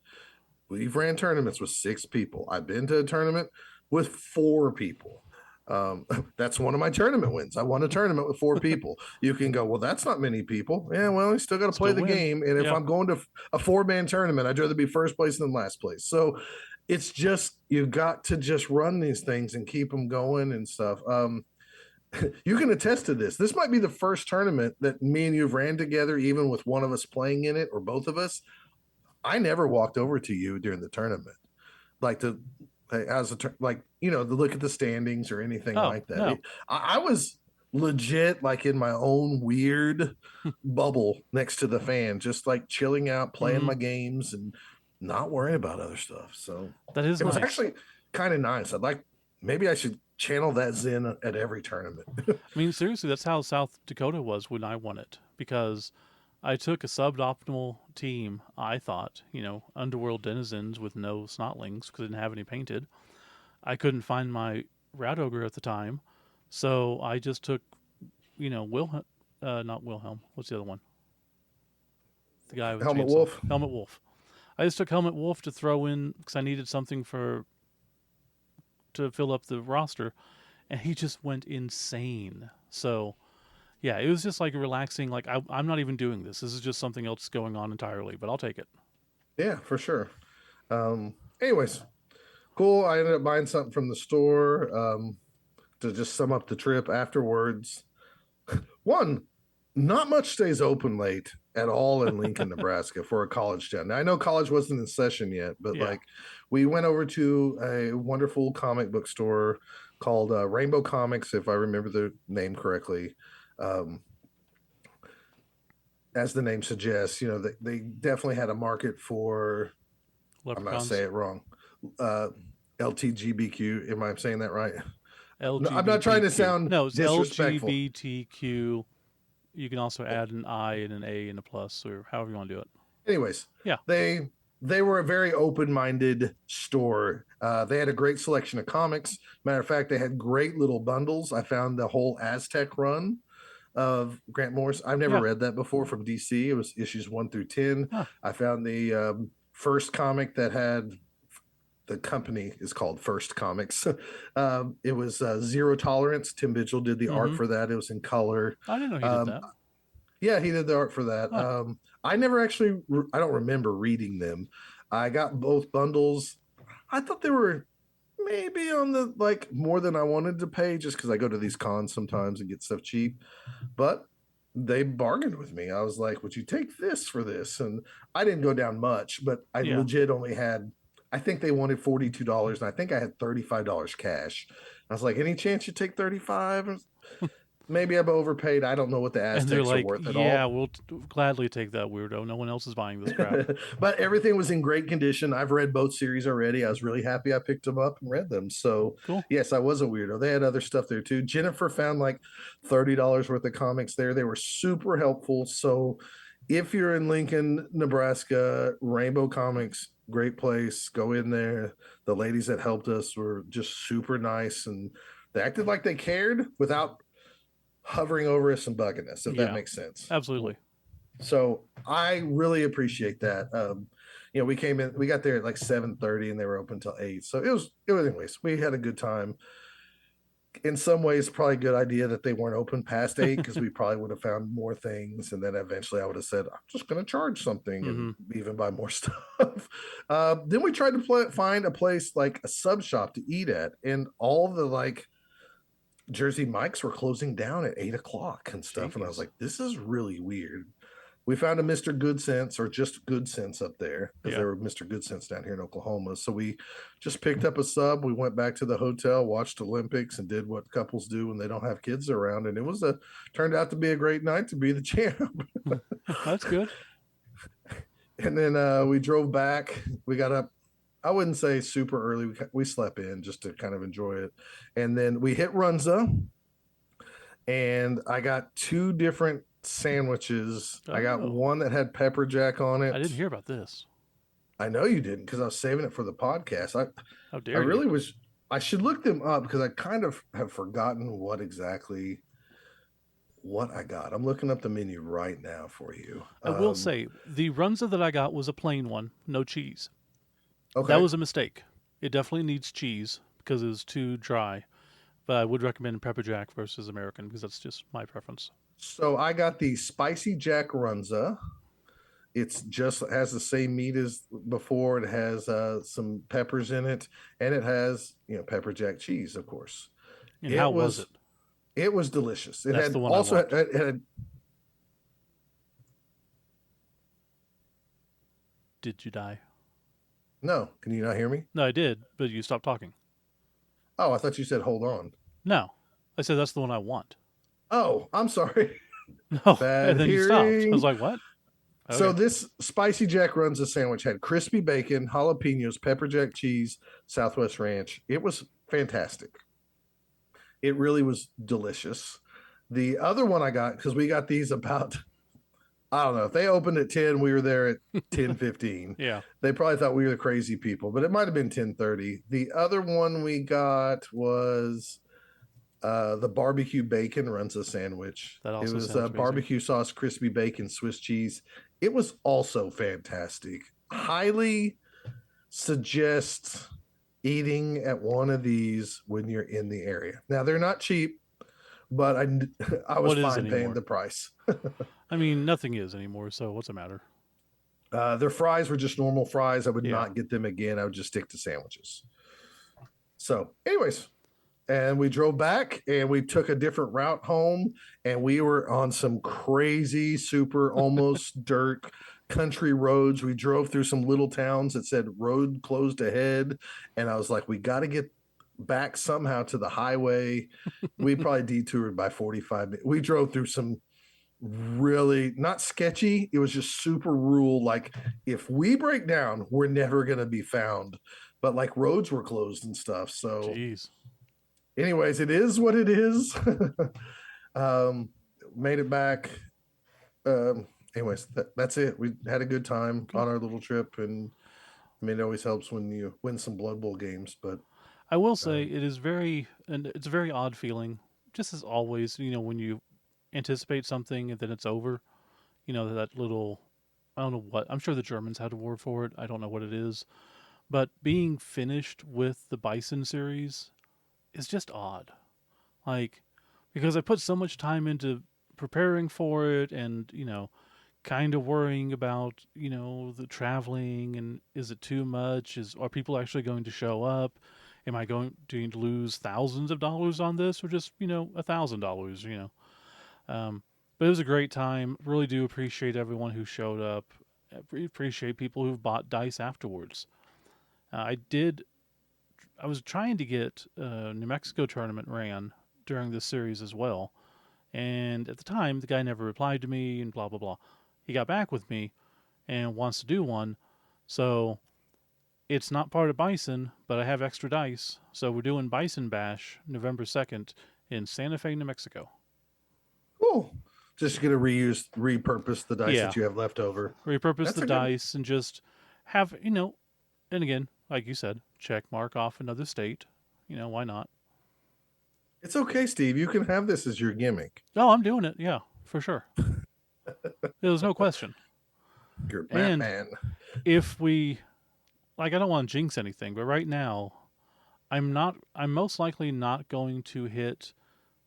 We've ran tournaments with 6 people. I've been to a tournament with 4 people. That's one of my tournament wins. I won a tournament with 4 people. You can go, well, that's not many people. Yeah, well, you still got to play the game. And if I'm going to a 4-man tournament, I'd rather be first place than last place. So it's just, you got to just run these things and keep them going and stuff. You can attest to this. This might be the first tournament that me and you've ran together, even with one of us playing in it or both of us. I never walked over to you during the tournament, like to as a like to look at the standings or anything like that. No. I was legit like in my own weird bubble next to the fan, just like chilling out, playing my games, and not worrying about other stuff. So that is it was nice. actually kind of nice. Maybe I should channel that zen at every tournament. I mean, seriously, that's how South Dakota was when I won it, because I took a suboptimal team, I thought, underworld denizens with no snotlings because I didn't have any painted. I couldn't find my rat ogre at the time, so I just took, Wilhelm, not Wilhelm. What's the other one? The guy with Helmet chainsaw. Wolf. Helmet Wolf. I just took Helmet Wolf to throw in because I needed something to fill up the roster, and he just went insane. So yeah, it was just like relaxing. Like I'm not even doing this. This is just something else going on entirely, but I'll take it. Yeah, for sure. Anyways, cool. I ended up buying something from the store to just sum up the trip afterwards. One, not much stays open late at all in Lincoln, Nebraska for a college town. Now, I know college wasn't in session yet, but we went over to a wonderful comic book store called Rainbow Comics, if I remember the name correctly. As the name suggests, they definitely had a market for, Leprechauns. I'm not saying it wrong, LTGBQ. Am I saying that right? LGBTQ. No, I'm not trying to sound no, it's disrespectful. LGBTQ. You can also add an I and an A and a plus, or however you want to do it. Anyways, they were a very open-minded store. They had a great selection of comics. Matter of fact, they had great little bundles. I found the whole Aztec run of Grant Morrison. I've never read that before from DC. It was issues 1 through 10. I found the first comic that had, the company is called First Comics. It was Zero Tolerance. Tim Vigil did the art for that. It was in color. I didn't know he did that. Yeah, he did the art for that. I never actually, I don't remember reading them. I got both bundles. I thought they were maybe on the more than I wanted to pay, just because I go to these cons sometimes and get stuff cheap. But they bargained with me. I was like, would you take this for this? And I didn't go down much, but I legit only had, I think they wanted $42, and I think I had $35 cash. I was like, any chance you take 35? Maybe I've overpaid. I don't know what the Aztecs are worth at all. Yeah, we'll gladly take that, weirdo. No one else is buying this crap. But everything was in great condition. I've read both series already. I was really happy I picked them up and read them. So cool. Yes, I was a weirdo. They had other stuff there too. Jennifer found like $30 worth of comics there. They were super helpful. So if you're in Lincoln, Nebraska, Rainbow Comics, great place. Go in there. The ladies that helped us were just super nice, and they acted like they cared without hovering over us and bugging us, if that makes sense. Absolutely. So I really appreciate that. We got there at like 7:30 and they were open till 8. So it was anyways, we had a good time. In some ways, probably a good idea that they weren't open past 8, because we probably would have found more things. And then eventually I would have said, I'm just going to charge something and even buy more stuff. Then we tried to find a place like a sub shop to eat at, and all the Jersey Mike's were closing down at 8:00 and stuff. Jeez. And I was like, this is really weird. We found a Mr. Good Sense, or just Good Sense up there, because there were Mr. Good Sense down here in Oklahoma. So we just picked up a sub. We went back to the hotel, watched Olympics, and did what couples do when they don't have kids around. And it was turned out to be a great night to be the champ. That's good. And then we drove back. We got up. I wouldn't say super early. We slept in just to kind of enjoy it, and then we hit Runza, and I got two different sandwiches. I got Oh, one that had pepper jack on I it. didn't hear about this. I know you didn't because I was saving it for the podcast. How I dare you? really was. I should look them up because I kind of have forgotten what I got. I'm looking up the menu right now for you. I will say the runza that I got was a plain one, no cheese. That Okay. was a mistake. It definitely needs cheese because it was too dry. But I would recommend pepper jack versus American because that's just my preference. So I got the spicy Jack Runza. It's just has the same meat as before. It has some peppers in it, and it has pepper jack cheese, of course. And how It was was it? it was delicious. It That's had the one I also want. it had. Did you die? No, can you not hear me? No, I did, but you stopped talking. Oh, I thought you said hold on. No, I said that's the one I want. Oh, I'm sorry. No, and Bad then you stopped. I was hearing. like, what? So Okay. this spicy Jack Runza sandwich had crispy bacon, jalapenos, pepper jack cheese, Southwest Ranch. It was fantastic. It really was delicious. The other one I got because we got these about I don't know if they opened at 10, we were there at 10:15. Yeah, They probably thought we were the crazy people, but it might have been 10:30. The other one we got was the barbecue bacon runza sandwich. that It also was sounds amazing. barbecue sauce, crispy bacon, Swiss cheese. It was also fantastic. Highly suggest eating at one of these when you're in the area. Now they're not cheap, but I was What is fine paying anymore? the price. I mean, nothing is anymore, so what's the matter? Their fries were just normal fries. I would Yeah. not get them again. I would just stick to sandwiches. So, anyways, and we drove back and we took a different route home, and we were on some crazy, super, almost dirt country roads. We drove through some little towns that said road closed ahead, and I was like, we got to get back somehow to the highway. We probably detoured by 45 minutes. We drove through some really not sketchy. It was just super rural. Like, if we break down, we're never going to be found. But like roads were closed and stuff. So, Jeez. anyways, it is what it is. um, Made it back. Anyways, that's it. We had a good time Okay. on our little trip, and I mean, it always helps when you win some Blood Bowl games. But I will say um, it is very, and it's a very odd feeling, just as always, when you anticipate something and then it's over, that little, I don't know what, I'm sure the Germans had a word for it. I don't know what it is. But being finished with the Bison series is just odd. Like, because I put so much time into preparing for it and, kind of worrying about, the traveling and is it too much? Are people actually going to show up? Am I going to lose thousands of dollars on this or just, $1,000, but it was a great time. Really do appreciate everyone who showed up. Appreciate people who've bought dice afterwards. I did. I was trying to get New Mexico tournament ran during this series as well, and at the time the guy never replied to me and blah blah blah. He got back with me and wants to do one, so it's not part of Bison, but I have extra dice, so we're doing Bison Bash November 2nd in Santa Fe, New Mexico. cool. Just gonna repurpose the dice Yeah, that you have left over. repurpose That's the a good. dice and just have and again, like you said, check mark off another state. Why not? It's okay, Steve. You can have this as your gimmick. Oh, I'm doing it. Yeah, for sure. There's no question. Your map And man. if we I don't want to jinx anything, but right now I'm most likely not going to hit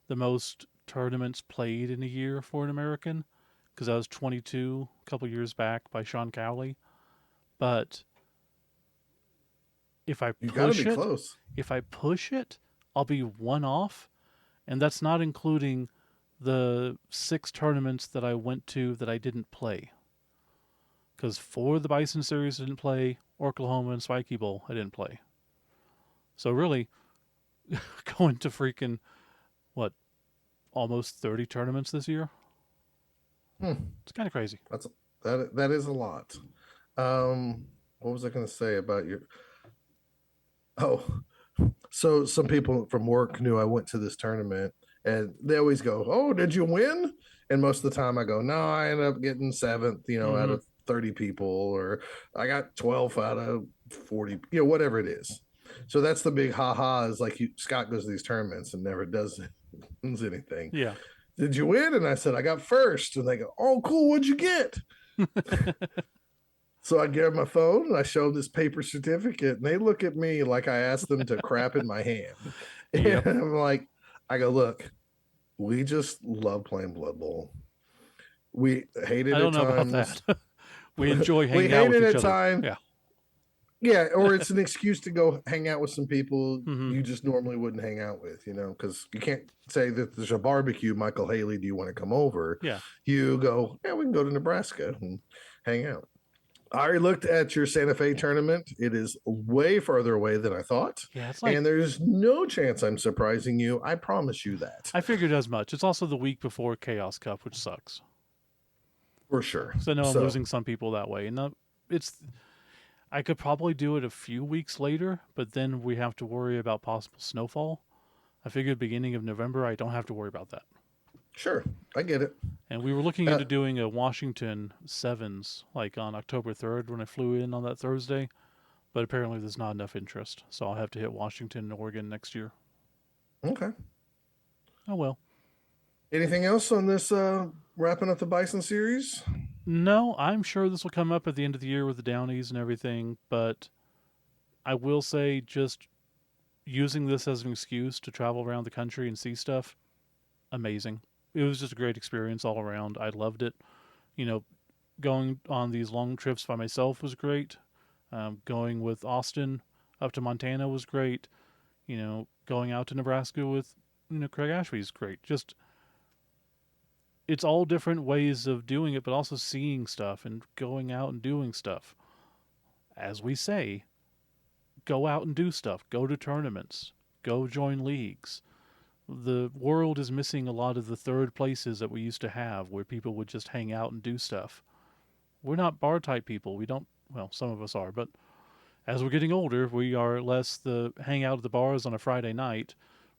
the most tournaments played in a year for an American because I was 22 a couple years back by Sean Cowley. But if I You got to push be it, close. I'll be one off, and that's not including the 6 tournaments that I went to that I didn't play. Because 4 of the Bison series I didn't play, Oklahoma and Spikey Bowl I didn't play. So really, going to freaking what, almost 30 tournaments this year? Hmm. It's kind of crazy. That's that is a lot. What was I going to say about your? Oh, so some people from work knew I went to this tournament, and they always go, "Oh, did you win?" And most of the time, I go, "No, I ended up getting seventh, out Mm-hmm. of 30 people, or I got 12th out of 40, whatever it is." So that's the big ha is like Scott goes to these tournaments and never does anything. Yeah. Did you win? And I said, I got first. And they go, oh, cool. What'd you get? So I give them my phone and I show them this paper certificate, and they look at me like I asked them to crap in my hand. Yep. And I'm like, I go, look, we just love playing Blood Bowl. We hate I it don't at know about times. that. We enjoy We hanging out hate with it each at other. times. Yeah. Yeah, or it's an excuse to go hang out with some people Mm-hmm. you just normally wouldn't hang out with, because you can't say that there's a barbecue, Michael Haley, do you want to come over? Yeah. You go, yeah, we can go to Nebraska and hang out. I already looked at your Santa Fe tournament. It is way farther away than I thought. Yeah. It's like, And there's no chance I'm surprising you. I promise you that. I figured as much. It's also the week before Chaos Cup, which sucks. For sure. So I know I'm So, losing some people that way. And it's, I could probably do it a few weeks later, but then we have to worry about possible snowfall. I figured beginning of November, I don't have to worry about that. sure, I get it. And we were looking Uh, into doing a Washington Sevens like on October 3rd when I flew in on that Thursday, but apparently there's not enough interest, so I'll have to hit Washington and Oregon next year. okay. Oh well. Anything else on this wrapping up the Bison series? No, I'm sure this will come up at the end of the year with the Downies and everything, but I will say just using this as an excuse to travel around the country and see stuff, amazing. It was just a great experience all around. I loved it. You know, going on these long trips by myself was great. Going with Austin up to Montana was great. Going out to Nebraska with Craig Ashby is great. Just it's all different ways of doing it, but also seeing stuff and going out and doing stuff. As we say, go out and do stuff. Go to tournaments. Go join leagues. The world is missing a lot of the third places that we used to have where people would just hang out and do stuff. We're not bar type people. We don't, well, some of us are, but as we're getting older, we are less the hang out at the bars on a Friday night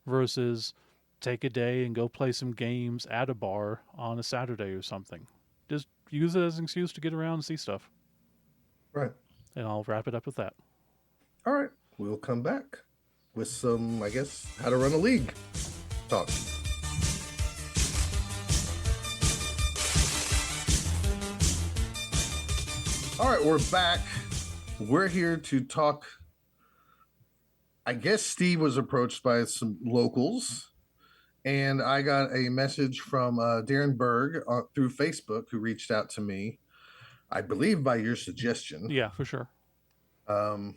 versus take a day and go play some games at a bar on a Saturday or something. Just use it as an excuse to get around and see stuff. Right. And I'll wrap it up with that. All right. We'll come back with some, I guess, how to run a league talk. All right, we're back. We're here to talk. I guess Steve was approached by some locals, and I got a message from Darren Berg through Facebook, who reached out to me, I believe by your suggestion. Yeah, for sure. I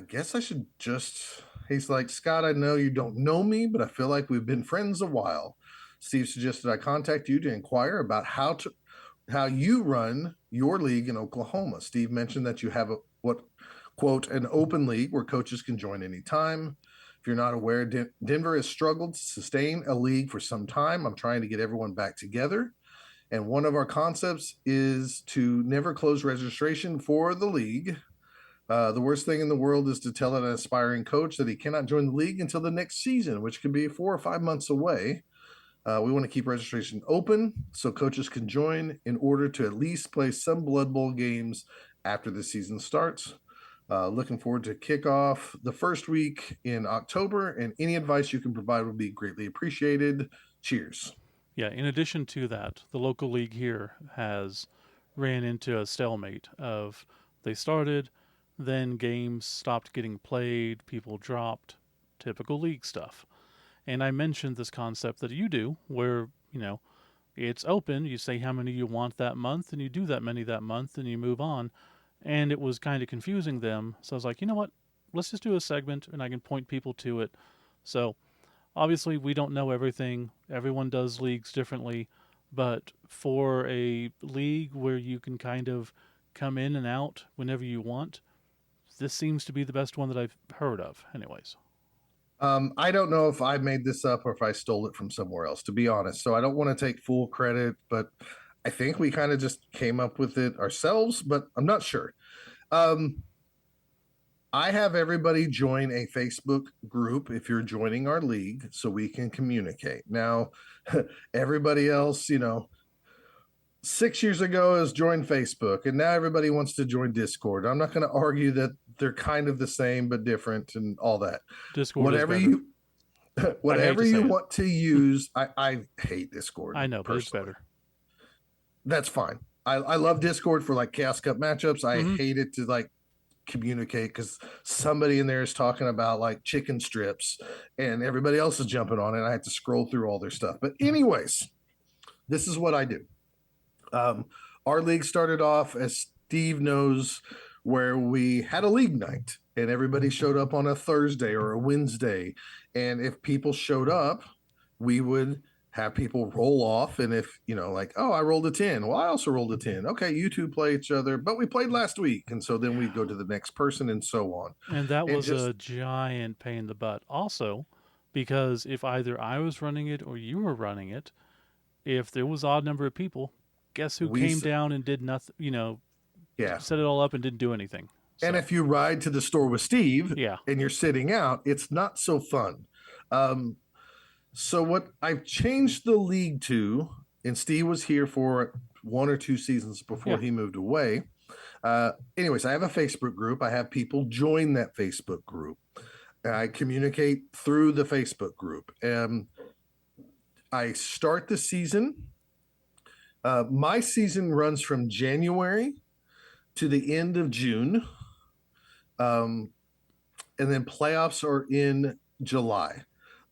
guess I should just. He's like, Scott, I know you don't know me, but I feel like we've been friends a while. Steve suggested I contact you to inquire about how you run your league in Oklahoma. Steve mentioned that you have quote, an open league where coaches can join anytime. If you're not aware, Denver has struggled to sustain a league for some time. I'm trying to get everyone back together. And one of our concepts is to never close registration for the league. The worst thing in the world is to tell an aspiring coach that he cannot join the league until the next season, which could be 4 or 5 months away. We want to keep registration open so coaches can join in order to at least play some Blood Bowl games after the season starts. Looking forward to kickoff the first week in October, and any advice you can provide would be greatly appreciated. Cheers. Yeah, in addition to that, the local league here has ran into a stalemate of they started, then games stopped getting played, people dropped, typical league stuff. And I mentioned this concept that you do where, it's open, you say how many you want that month and you do that many that month and you move on. And it was kind of confusing them. So I was like, you know what? Let's just do a segment and I can point people to it. So obviously we don't know everything. Everyone does leagues differently, but for a league where you can kind of come in and out whenever you want, this seems to be the best one that I've heard of anyways. I don't know if I made this up or if I stole it from somewhere else, to be honest. So I don't want to take full credit, but I think we kind of just came up with it ourselves, but I'm not sure. Um, I have everybody join a Facebook group if you're joining our league so we can communicate. Now, everybody else, 6 years ago has joined Facebook, and now everybody wants to join Discord. I'm not going to argue that they're kind of the same but different and all that. Discord is Whatever better. you whatever you it. want to use, I hate Discord. I know, but it's personally. better. That's fine. I love Discord for like Chaos Cup matchups. I Mhm. hate it to like communicate because somebody in there is talking about like chicken strips and everybody else is jumping on it. I have to scroll through all their stuff. But anyways, this is what I do. Our league started off, as Steve knows, where we had a league night and everybody showed up on a Thursday or a Wednesday. And if people showed up, we would have people roll off. And if, like, oh, I rolled a 10. Well, I also rolled a 10. Okay, you two play each other, but we played last week. And so then we'd go to the next person and so on. And that And was just, a giant pain in the butt. Also, because if either I was running it or you were running it, if there was odd number of people, guess who we, came down and did nothing? yeah. Set it all up and didn't do anything. And if you ride to the store with Steve yeah, and you're sitting out, it's not so fun. So what I've changed the league to, and Steve was here for 1 or 2 seasons before he moved away. Anyways, I have a Facebook group. I have people join that Facebook group. I communicate through the Facebook group. I start the season. My season runs from January to the end of June. And then playoffs are in July.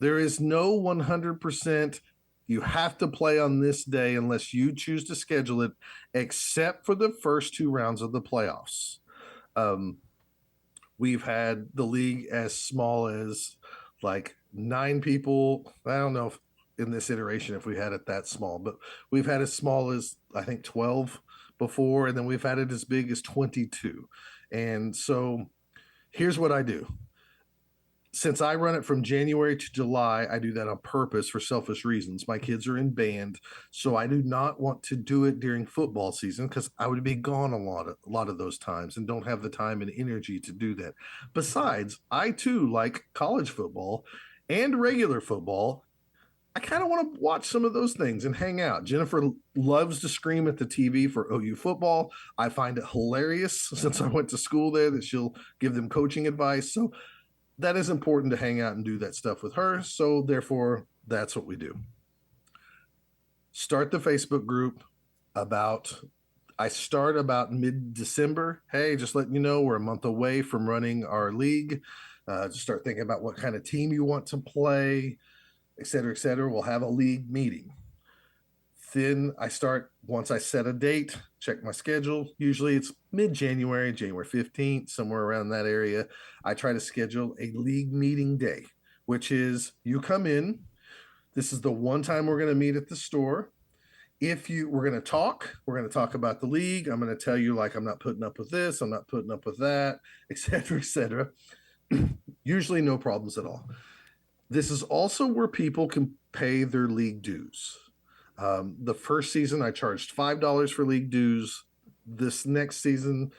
There is no 100%. You have to play on this day unless you choose to schedule it, except for the first 2 rounds of the playoffs. We've had the league as small as like 9 people. I don't know if in this iteration if we had it that small, but we've had as small as I think 12 before, and then we've had it as big as 22. And so here's what I do. Since I run it from January to July, I do that on purpose for selfish reasons. My kids are in band, so I do not want to do it during football season because I would be gone a lot of those times and don't have the time and energy to do that. Besides, I too like college football and regular football. I kind of want to watch some of those things and hang out. Jennifer loves to scream at the TV for OU football. I find it hilarious since I went to school there that she'll give them coaching advice. So that is important to hang out and do that stuff with her. So therefore, that's what we do. Start the Facebook group I start about mid-December. Hey, just letting you know we're a month away from running our league. Just start thinking about what kind of team you want to play, et cetera, et cetera. We'll have a league meeting. Then once I set a date, check my schedule. Usually it's mid-January, January 15th, somewhere around that area. I try to schedule a league meeting day, which is you come in. This is the one time we're going to meet at the store. We're going to talk about the league. I'm going to tell you, like, I'm not putting up with this, I'm not putting up with that, et cetera, et cetera. Usually no problems at all. This is also where people can pay their league dues. The first season I charged $5 for league dues. This last season,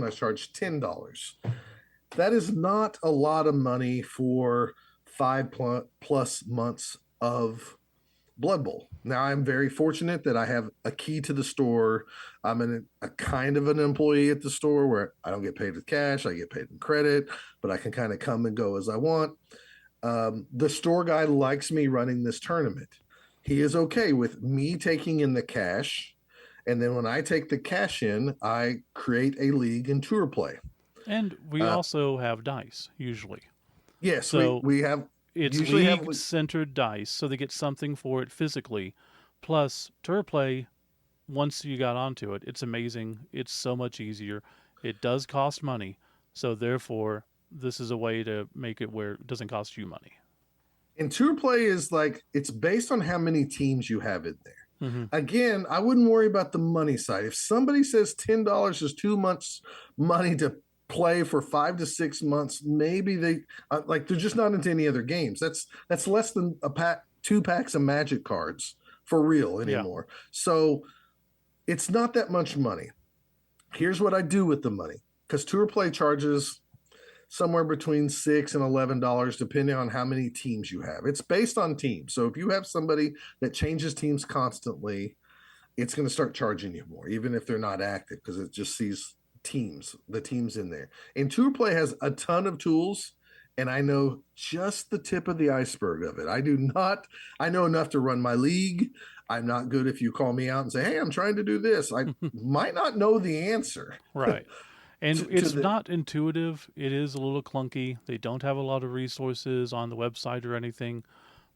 I charged $10. That is not a lot of money for 5+ months of Blood Bowl. Now, I'm very fortunate that I have a key to the store. I'm a kind of an employee at the store where I don't get paid with cash. I get paid in credit, but I can kind of come and go as I want. The store guy likes me running this tournament. He is okay with me taking in the cash. And then when I take the cash in, I create a league and tour play. And we also have dice, usually. Yes, so we have. It's league-centered dice, so they get something for it physically. Plus, tour play, once you got onto it, it's amazing. It's so much easier. It does cost money, so therefore, this is a way to make it where it doesn't cost you money. And tour play is like, it's based on how many teams you have in there. Mm-hmm. Again, I wouldn't worry about the money side. If somebody says $10 is too much money to play for 5 to 6 months, maybe they're just not into any other games. That's less than 2 packs of Magic cards for real anymore. Yeah. So it's not that much money. Here's what I do with the money, because tour play charges somewhere between $6 and $11, depending on how many teams you have. It's based on teams. So if you have somebody that changes teams constantly, it's going to start charging you more, even if they're not active, because it just sees the teams in there. And Tour Play has a ton of tools, and I know just the tip of the iceberg of it. I know enough to run my league. I'm not good if you call me out and say, hey, I'm trying to do this. I might not know the answer. Right. And it's the not intuitive. It is a little clunky. They don't have a lot of resources on the website or anything,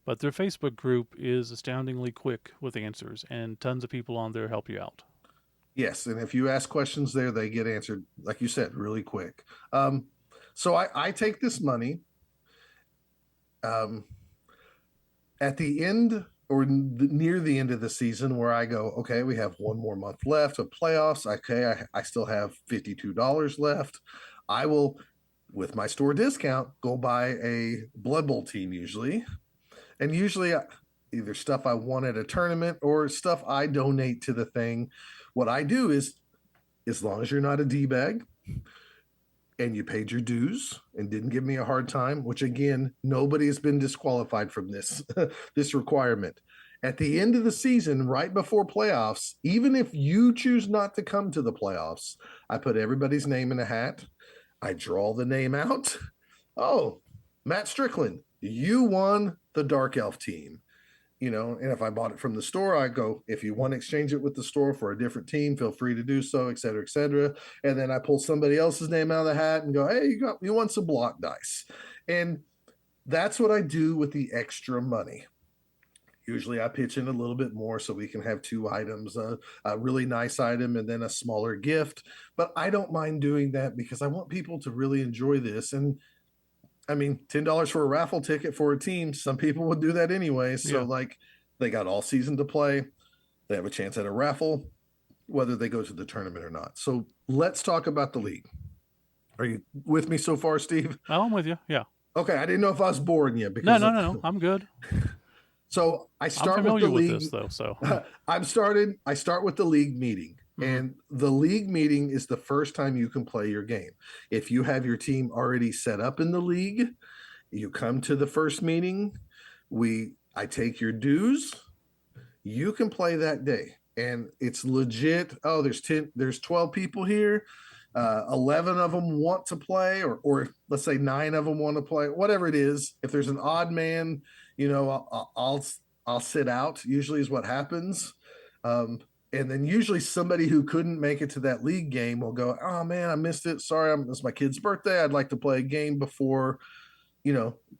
but their Facebook group is astoundingly quick with answers, and tons of people on there help you out. Yes, and if you ask questions there, they get answered, like you said, really quick. So I take this money at the end or near the end of the season, where I go, okay, we have one more month left of playoffs. Okay, I still have $52 left. I will, with my store discount, go buy a Blood Bowl team usually. And usually either stuff I won at a tournament or stuff I donate to the thing. What I do is, as long as you're not a D-bag and you paid your dues and didn't give me a hard time, which again, nobody has been disqualified from this, this requirement. At the end of the season, right before playoffs, even if you choose not to come to the playoffs, I put everybody's name in a hat. I draw the name out. Oh, Matt Strickland, you won the Dark Elf team. And if I bought it from the store, I go, if you want to exchange it with the store for a different team, feel free to do so, et cetera, et cetera. And then I pull somebody else's name out of the hat and go, hey, you won some block dice. And that's what I do with the extra money. Usually I pitch in a little bit more so we can have two items, a really nice item and then a smaller gift. But I don't mind doing that because I want people to really enjoy this. And I mean, $10 for a raffle ticket for a team. Some people would do that anyway. So, like, they got all season to play. They have a chance at a raffle, whether they go to the tournament or not. So, let's talk about the league. Are you with me so far, Steve? Oh, I'm with you. Yeah. Okay. I didn't know if I was boring you. Because No. I'm good. So, I start I'm familiar with the league. This, though. So, I start with the league meeting. And the league meeting is the first time you can play your game. If you have your team already set up in the league, you come to the first meeting. I take your dues. You can play that day, and it's legit. Oh, there's 12 people here. 11 of them want to play, or let's say 9 of them want to play. Whatever it is, if there's an odd man, I'll sit out. Usually is what happens. And then usually somebody who couldn't make it to that league game will go, oh man, I missed it. Sorry, it's my kid's birthday. I'd like to play a game before,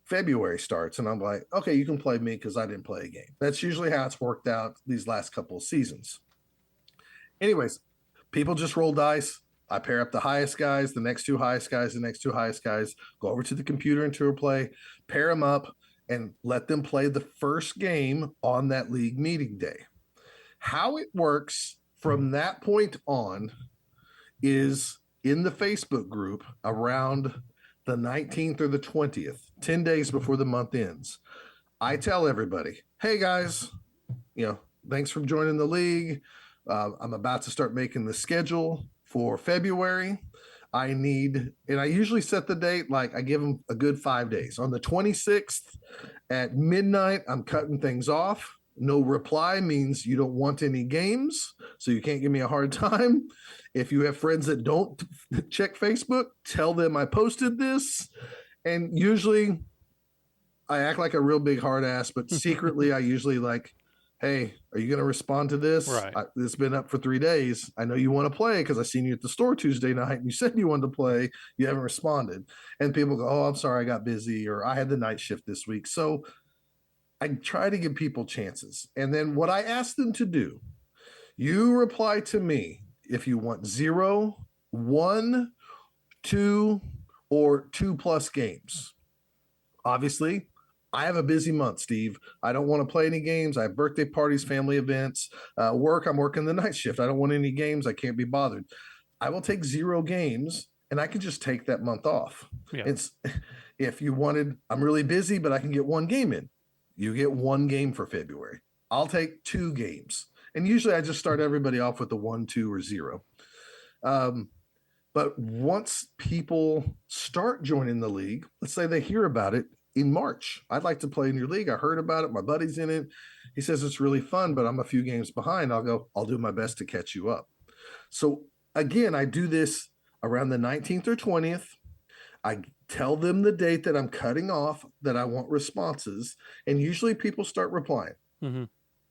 February starts. And I'm like, okay, you can play me because I didn't play a game. That's usually how it's worked out these last couple of seasons. Anyways, people just roll dice. I pair up the highest guys, the next two highest guys, the next two highest guys, go over to the computer and Tour Play, pair them up, and let them play the first game on that league meeting day. How it works from that point on is in the Facebook group around the 19th or the 20th, 10 days before the month ends. I tell everybody, hey guys, thanks for joining the league. I'm about to start making the schedule for February. I usually set the date, like I give them a good 5 days. On the 26th at midnight, I'm cutting things off. No reply means you don't want any games, so you can't give me a hard time. If you have friends that don't check Facebook, tell them I posted this. And usually I act like a real big hard ass, but secretly I usually like, hey, are you going to respond to this? Right. It's been up for 3 days. I know you want to play because I seen you at the store Tuesday night and you said you wanted to play. You haven't responded. And people go, oh, I'm sorry, I got busy, or I had the night shift this week. So I try to give people chances. And then what I ask them to do, you reply to me if you want 0, 1, 2, or 2+ games. Obviously, I have a busy month, Steve. I don't want to play any games. I have birthday parties, family events, work. I'm working the night shift. I don't want any games. I can't be bothered. I will take 0 games, and I can just take that month off. Yeah. If you wanted, I'm really busy, but I can get 1 game in. You get 1 game for February. I'll take 2 games. And usually I just start everybody off with a 1, 2, or 0. But once people start joining the league, let's say they hear about it in March. I'd like to play in your league. I heard about it. My buddy's in it. He says it's really fun, but I'm a few games behind. I'll do my best to catch you up. So again, I do this around the 19th or 20th. I tell them the date that I'm cutting off, that I want responses, and usually people start replying. Mm-hmm.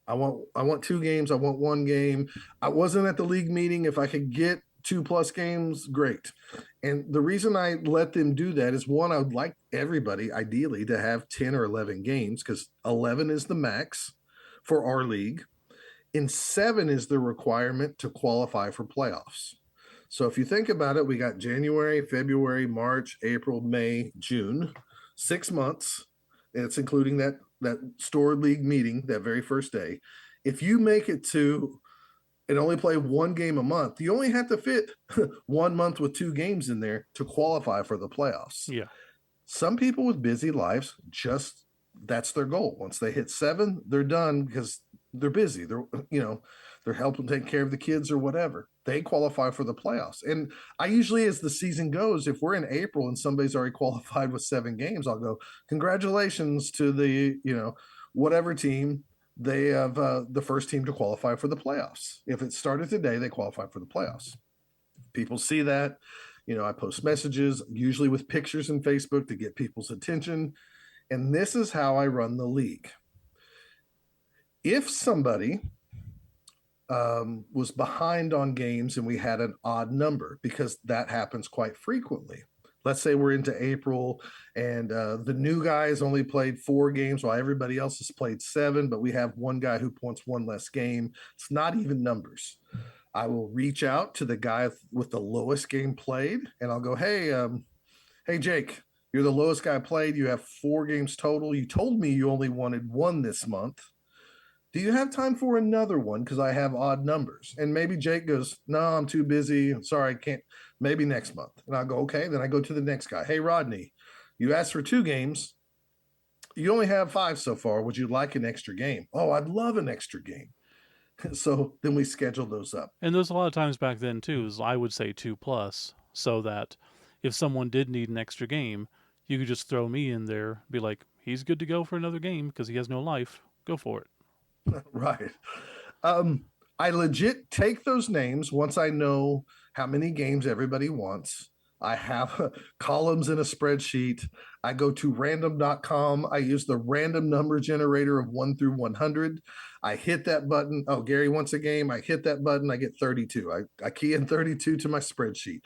I want 2 games. I want 1 game. I wasn't at the league meeting. If I could get 2+ games, great. And the reason I let them do that is, one, I would like everybody ideally to have 10 or 11 games, because 11 is the max for our league, and 7 is the requirement to qualify for playoffs. So if you think about it, we got January, February, March, April, May, June, 6 months. And it's including that store league meeting that very first day. If you make it to and only play 1 game a month, you only have to fit 1 month with 2 games in there to qualify for the playoffs. Yeah. Some people with busy lives, just that's their goal. Once they hit 7, they're done because they're busy. They're helping take care of the kids or whatever. They qualify for the playoffs. And I usually, as the season goes, if we're in April and somebody's already qualified with 7 games, I'll go, congratulations to the, whatever team. They have the first team to qualify for the playoffs. If it started today, they qualify for the playoffs. People see that. I post messages, usually with pictures in Facebook, to get people's attention. And this is how I run the league. If somebody was behind on games and we had an odd number, because that happens quite frequently. Let's say we're into April and the new guy has only played 4 games while everybody else has played 7, but we have one guy who wants 1 less game. It's not even numbers. I will reach out to the guy with the lowest game played, and I'll go, hey, Jake, you're the lowest guy played. You have 4 games total. You told me you only wanted 1 this month. Do you have time for another one? Because I have odd numbers. And maybe Jake goes, no, I'm too busy. Sorry, I can't. Maybe next month. And I'll go, okay. Then I go to the next guy. Hey, Rodney, you asked for 2 games. You only have 5 so far. Would you like an extra game? Oh, I'd love an extra game. So then we schedule those up. And there's a lot of times back then too, is I would say 2+, so that if someone did need an extra game, you could just throw me in there, be like, he's good to go for another game because he has no life. Go for it. Right. I legit take those names once I know how many games everybody wants. I have columns in a spreadsheet. I go to random.com. I use the random number generator of 1 through 100. I hit that button. Oh, Gary wants a game. I hit that button. I get 32. I key in 32 to my spreadsheet.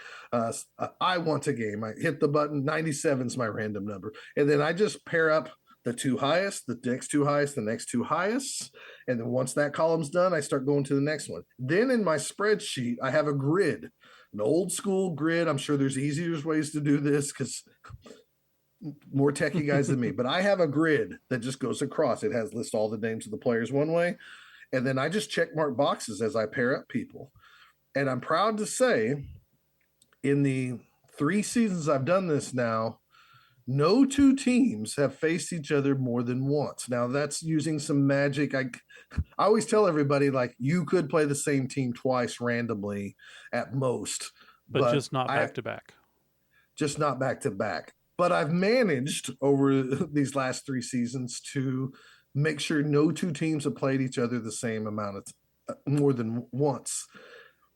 I want a game. I hit the button. 97 is my random number. And then I just pair up the 2 highest, the next 2 highest, the next 2 highest. And then once that column's done, I start going to the next one. Then in my spreadsheet, I have a grid, an old school grid. I'm sure there's easier ways to do this because more techie guys than me, but I have a grid that just goes across. It has lists all the names of the players one way. And then I just check mark boxes as I pair up people. And I'm proud to say, in the 3 seasons I've done this now, no 2 teams have faced each other more than once. Now that's using some magic. I always tell everybody, like, you could play the same team twice randomly at most, but just not back to back. Just not back to back. But I've managed over these last 3 seasons to make sure no 2 teams have played each other the same amount of more than once.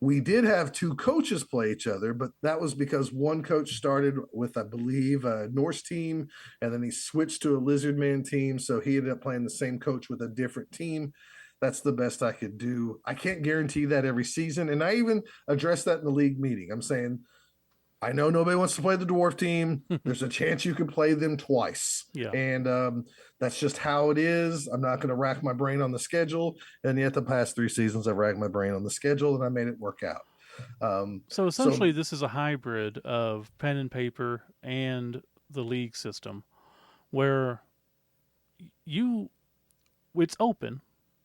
We did have 2 coaches play each other, but that was because one coach started with, I believe, a Norse team, and then he switched to a Lizardman team. So he ended up playing the same coach with a different team. That's the best I could do. I can't guarantee that every season. And I even addressed that in the league meeting. I'm saying, I know nobody wants to play the dwarf team. There's a chance you could play them twice. Yeah. And that's just how it is. I'm not going to rack my brain on the schedule. And yet the past 3 seasons, I've racked my brain on the schedule and I made it work out. So essentially, this is a hybrid of pen and paper and the league system where it's open.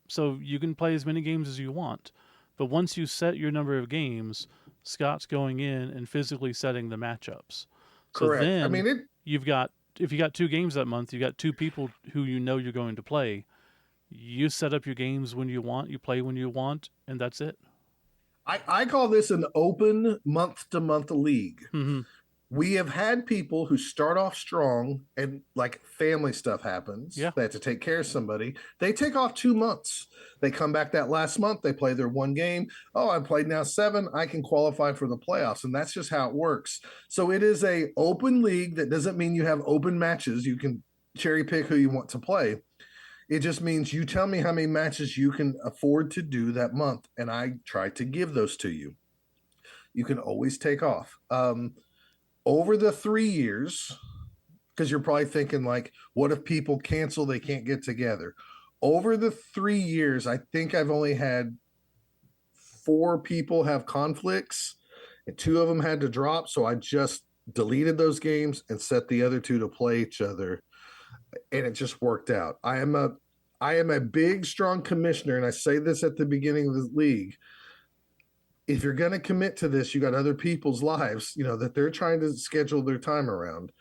So you can play as many games as you want. But once you set your number of games, Scott's going in and physically setting the matchups. So correct. then I mean, if you got 2 games that month, you got 2 people who you know you're going to play. You set up your games when you want, you play when you want, and that's it. I call this an open month-to-month league. Mm-hmm. We have had people who start off strong and like family stuff happens. Yeah. They have to take care of somebody. They take off 2 months. They come back that last month. They play their one game. Oh, I played now 7. I can qualify for the playoffs. And that's just how it works. So it is a open league. That doesn't mean you have open matches. You can cherry pick who you want to play. It just means you tell me how many matches you can afford to do that month. And I try to give those to you. You can always take off. Over the 3 years, because you're probably thinking like, what if people cancel, they can't get together? Over the 3 years, I think I've only had 4 people have conflicts and 2 of them had to drop. So I just deleted those games and set the other 2 to play each other. And it just worked out. I am a big, strong commissioner. And I say this at the beginning of the league. If you're going to commit to this, you got other people's lives, that they're trying to schedule their time around.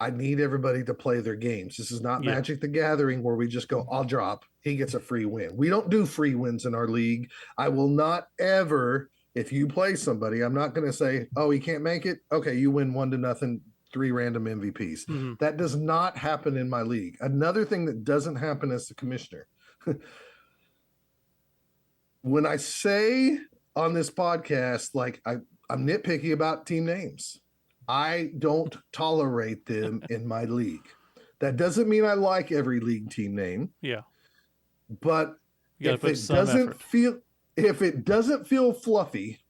I need everybody to play their games. This is not Magic the Gathering where we just go, I'll drop, he gets a free win. We don't do free wins in our league. I will not ever, if you play somebody, I'm not going to say, oh, he can't make it. Okay, you win 1-0, 3 random MVPs. Mm-hmm. That does not happen in my league. Another thing that doesn't happen as the commissioner, when I say on this podcast, like I'm nitpicky about team names. I don't tolerate them in my league. That doesn't mean I like every league team name. Yeah. But if it doesn't feel fluffy,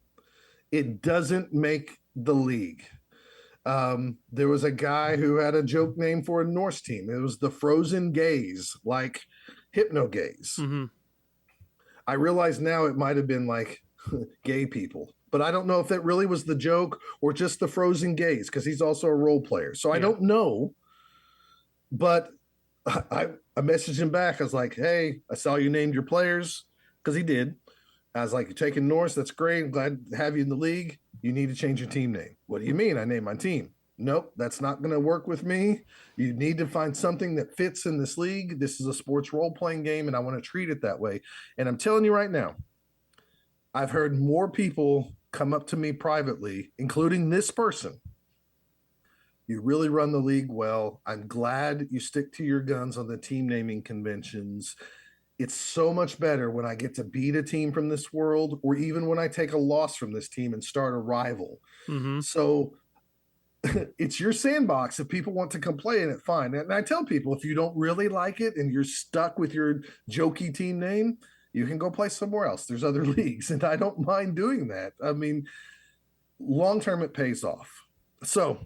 it doesn't make the league. There was a guy who had a joke name for a Norse team. It was the Frozen Gaze, like Hypno Gaze. Mm-hmm. I realize now it might have been like gay people, but I don't know if that really was the joke or just the Frozen Gaze, because he's also a role player. So I don't know, but I messaged him back. I was like, hey, I saw you named your players, because he did. I was like, you're taking Norse. That's great. I'm glad to have you in the league. You need to change your team name. What do you mean? I named my team. Nope, that's not going to work with me. You need to find something that fits in this league. This is a sports role-playing game, and I want to treat it that way. And I'm telling you right now, I've heard more people come up to me privately, including this person. You really run the league well. I'm glad you stick to your guns on the team naming conventions. It's so much better when I get to beat a team from this world, or even when I take a loss from this team and start a rival. Mm-hmm. So it's your sandbox. If people want to come play in it, fine. And I tell people, if you don't really like it and you're stuck with your jokey team name, you can go play somewhere else. There's other leagues, and I don't mind doing that. I mean, long term, it pays off. So,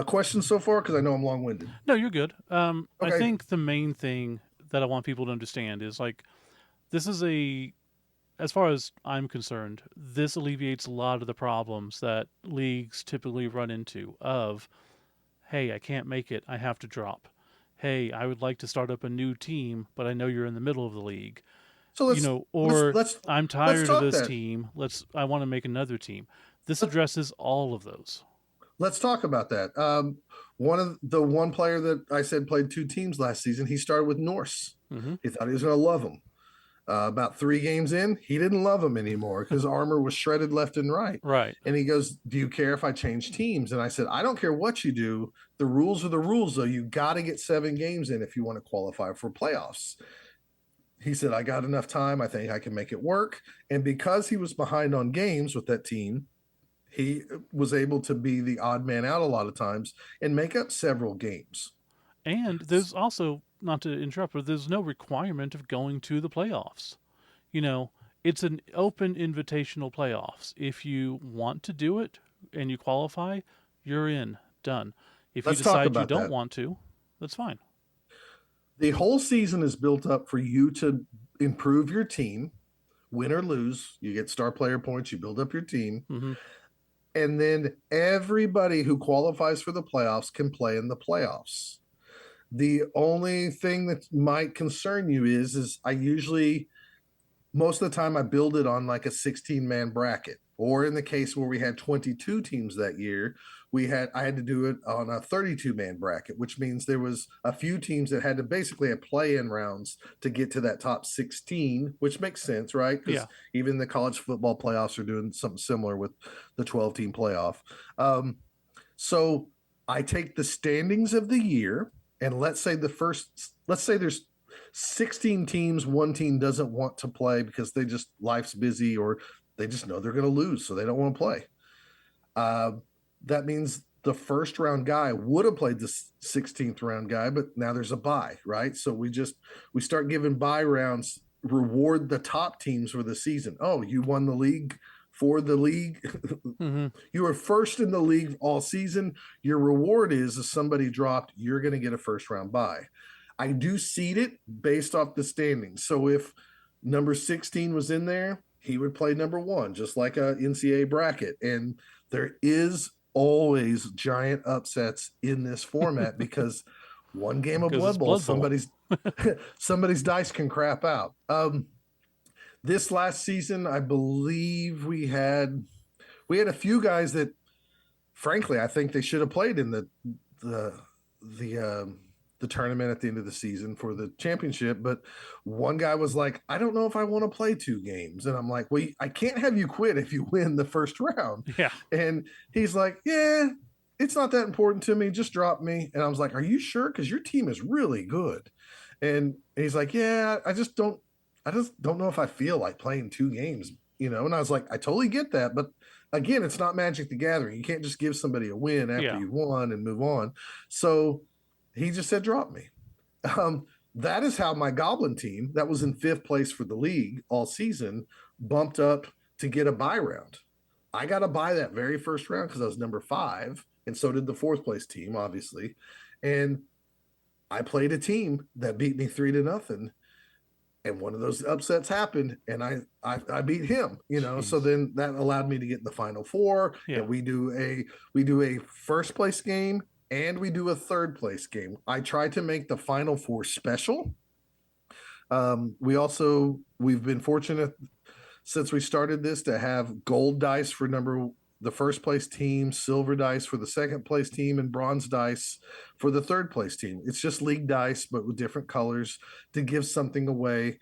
questions so far? Because I know I'm long winded. No, you're good. Okay. I think the main thing that I want people to understand is like, this is as far as I'm concerned, this alleviates a lot of the problems that leagues typically run into of, hey, I can't make it, I have to drop. Hey, I would like to start up a new team, but I know you're in the middle of the league. So I'm tired of this that. team. I want to make another team. This addresses all of those. Let's talk about that. One player that I said played 2 teams last season, he started with Norse. Mm-hmm. He thought he was going to love them. About 3 games in, he didn't love them anymore because armor was shredded left and right. Right. And he goes, do you care if I change teams? And I said, I don't care what you do. The rules are the rules, though. You got to get 7 games in if you want to qualify for playoffs. He said, I got enough time. I think I can make it work. And because he was behind on games with that team, he was able to be the odd man out a lot of times and make up several games. And there's also, not to interrupt, but there's no requirement of going to the playoffs. It's an open invitational playoffs. If you want to do it and you qualify, you're in. Done. If you decide you don't want to, that's fine. The whole season is built up for you to improve your team, win or lose. You get star player points, you build up your team. Mm-hmm. And then everybody who qualifies for the playoffs can play in the playoffs. The only thing that might concern you is I usually most of the time I build it on like a 16-man bracket. Or in the case where we had 22 teams that year, I had to do it on a 32-man bracket, which means there was a few teams that had to basically have play-in rounds to get to that top 16, which makes sense, right? Because Yeah. even the college football playoffs are doing something similar with the 12-team playoff. So I take the standings of the year, and let's say there's 16 teams, one team doesn't want to play because life's busy, or they just know they're going to lose, so they don't want to play. That means the first round guy would have played the 16th round guy, but now there's a bye, right? So we start giving bye rounds, reward the top teams for the season. Oh, you won the league for the league. Mm-hmm. You were first in the league all season. Your reward is if somebody dropped, you're going to get a first round bye. I do seed it based off the standings. So if number 16 was in there, he would play number 1, just like a NCAA bracket. And there is always giant upsets in this format because one game of Blood Bowl, somebody's dice can crap out. This last season, I believe we had a few guys that, frankly, I think they should have played in the tournament at the end of the season for the championship. But one guy was like, I don't know if I want to play 2 games. And I'm like, well, I can't have you quit if you win the first round. Yeah. And he's like, yeah, it's not that important to me. Just drop me. And I was like, are you sure? Because your team is really good. And he's like, yeah, I just don't know if I feel like playing 2 games, And I was like, I totally get that. But again, it's not Magic the Gathering. You can't just give somebody a win after you won and move on. So he just said, drop me. That is how my Goblin team, that was in 5th place for the league all season, bumped up to get a bye round. I got a bye that very first round because I was number 5, and so did the 4th place team, obviously. And I played a team that beat me 3-0. And one of those upsets happened, and I beat him, Jeez. So then that allowed me to get in the Final 4. Yeah. And we do a first place game and we do a 3rd place game. I tried to make the Final 4 special. We've been fortunate since we started this to have gold dice for the first place team, silver dice for the second place team, and bronze dice for the 3rd place team. It's just league dice, but with different colors to give something away.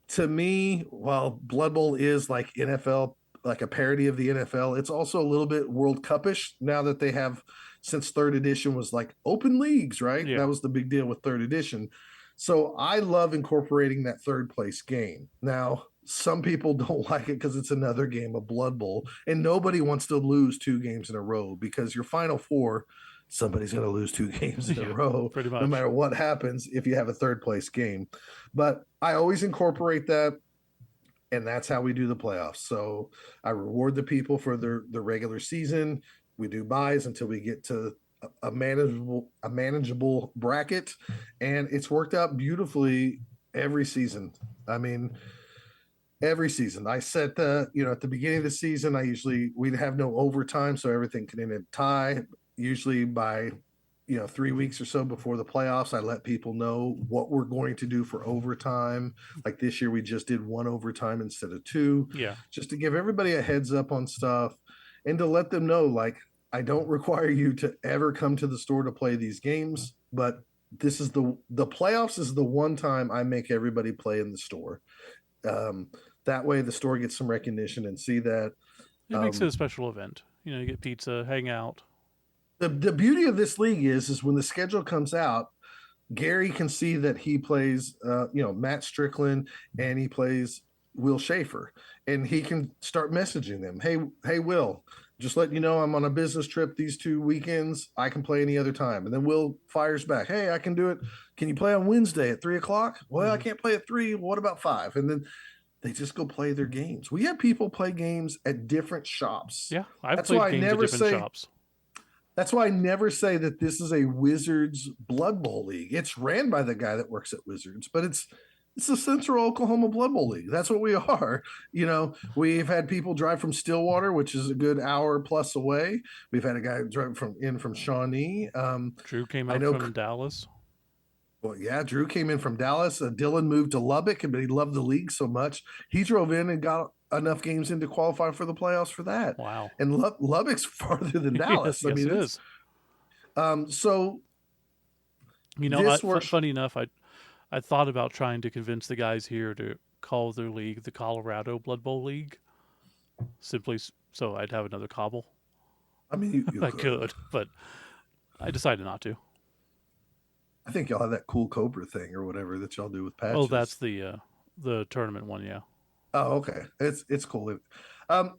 To me, while Blood Bowl is like NFL, like a parody of the NFL, it's also a little bit World Cup-ish now that they have, since 3rd edition was like open leagues, right? Yeah. That was the big deal with 3rd edition. So I love incorporating that 3rd place game. Now, some people don't like it because it's another game of Blood Bowl, and nobody wants to lose 2 games in a row because your Final 4, somebody's going to lose 2 games in a row, pretty much, no matter what happens if you have a 3rd place game. But I always incorporate that, and that's how we do the playoffs. So I reward the people for the regular season. We do buys until we get to a manageable bracket, and it's worked out beautifully every season. I mean, every season. I set at the beginning of the season, we'd have no overtime, so everything can end in tie. Usually by 3 weeks or so before the playoffs, I let people know what we're going to do for overtime. Like this year, we just did 1 overtime instead of 2. Yeah. Just to give everybody a heads up on stuff and to let them know, like, I don't require you to ever come to the store to play these games, but this is the playoffs is the one time I make everybody play in the store. That way the store gets some recognition and see that. It makes it a special event. You get pizza, hang out. The beauty of this league is when the schedule comes out, Gary can see that he plays, Matt Strickland, and he plays Will Schaefer, and he can start messaging them. Hey, Will, just letting you know I'm on a business trip these 2 weekends. I can play any other time. And then Will fires back, hey, I can do it. Can you play on Wednesday at 3:00? Well, I can't play at 3. What about 5? And then they just go play their games. We have people play games at different shops. Yeah, I've played games at different shops. That's why I never say that this is a Wizards Blood Bowl league. It's ran by the guy that works at Wizards, but it's the Central Oklahoma Blood Bowl League. That's what we are. We've had people drive from Stillwater, which is a good hour plus away. We've had a guy drive from Shawnee. Drew came out from Dallas. Well, yeah, Drew came in from Dallas. Dylan moved to Lubbock, but he loved the league so much he drove in and got enough games in to qualify for the playoffs for that. Wow. And Lubbock's farther than yes, Dallas. I yes, mean, it it's is. so this works. Funny enough, I thought about trying to convince the guys here to call their league the Colorado Blood Bowl League, simply so I'd have another cobble. I mean, you I could. could, but I decided not to. I think y'all have that cool Cobra thing or whatever that y'all do with Oh, that's patches. the tournament one, yeah. Oh, okay. It's cool. Um,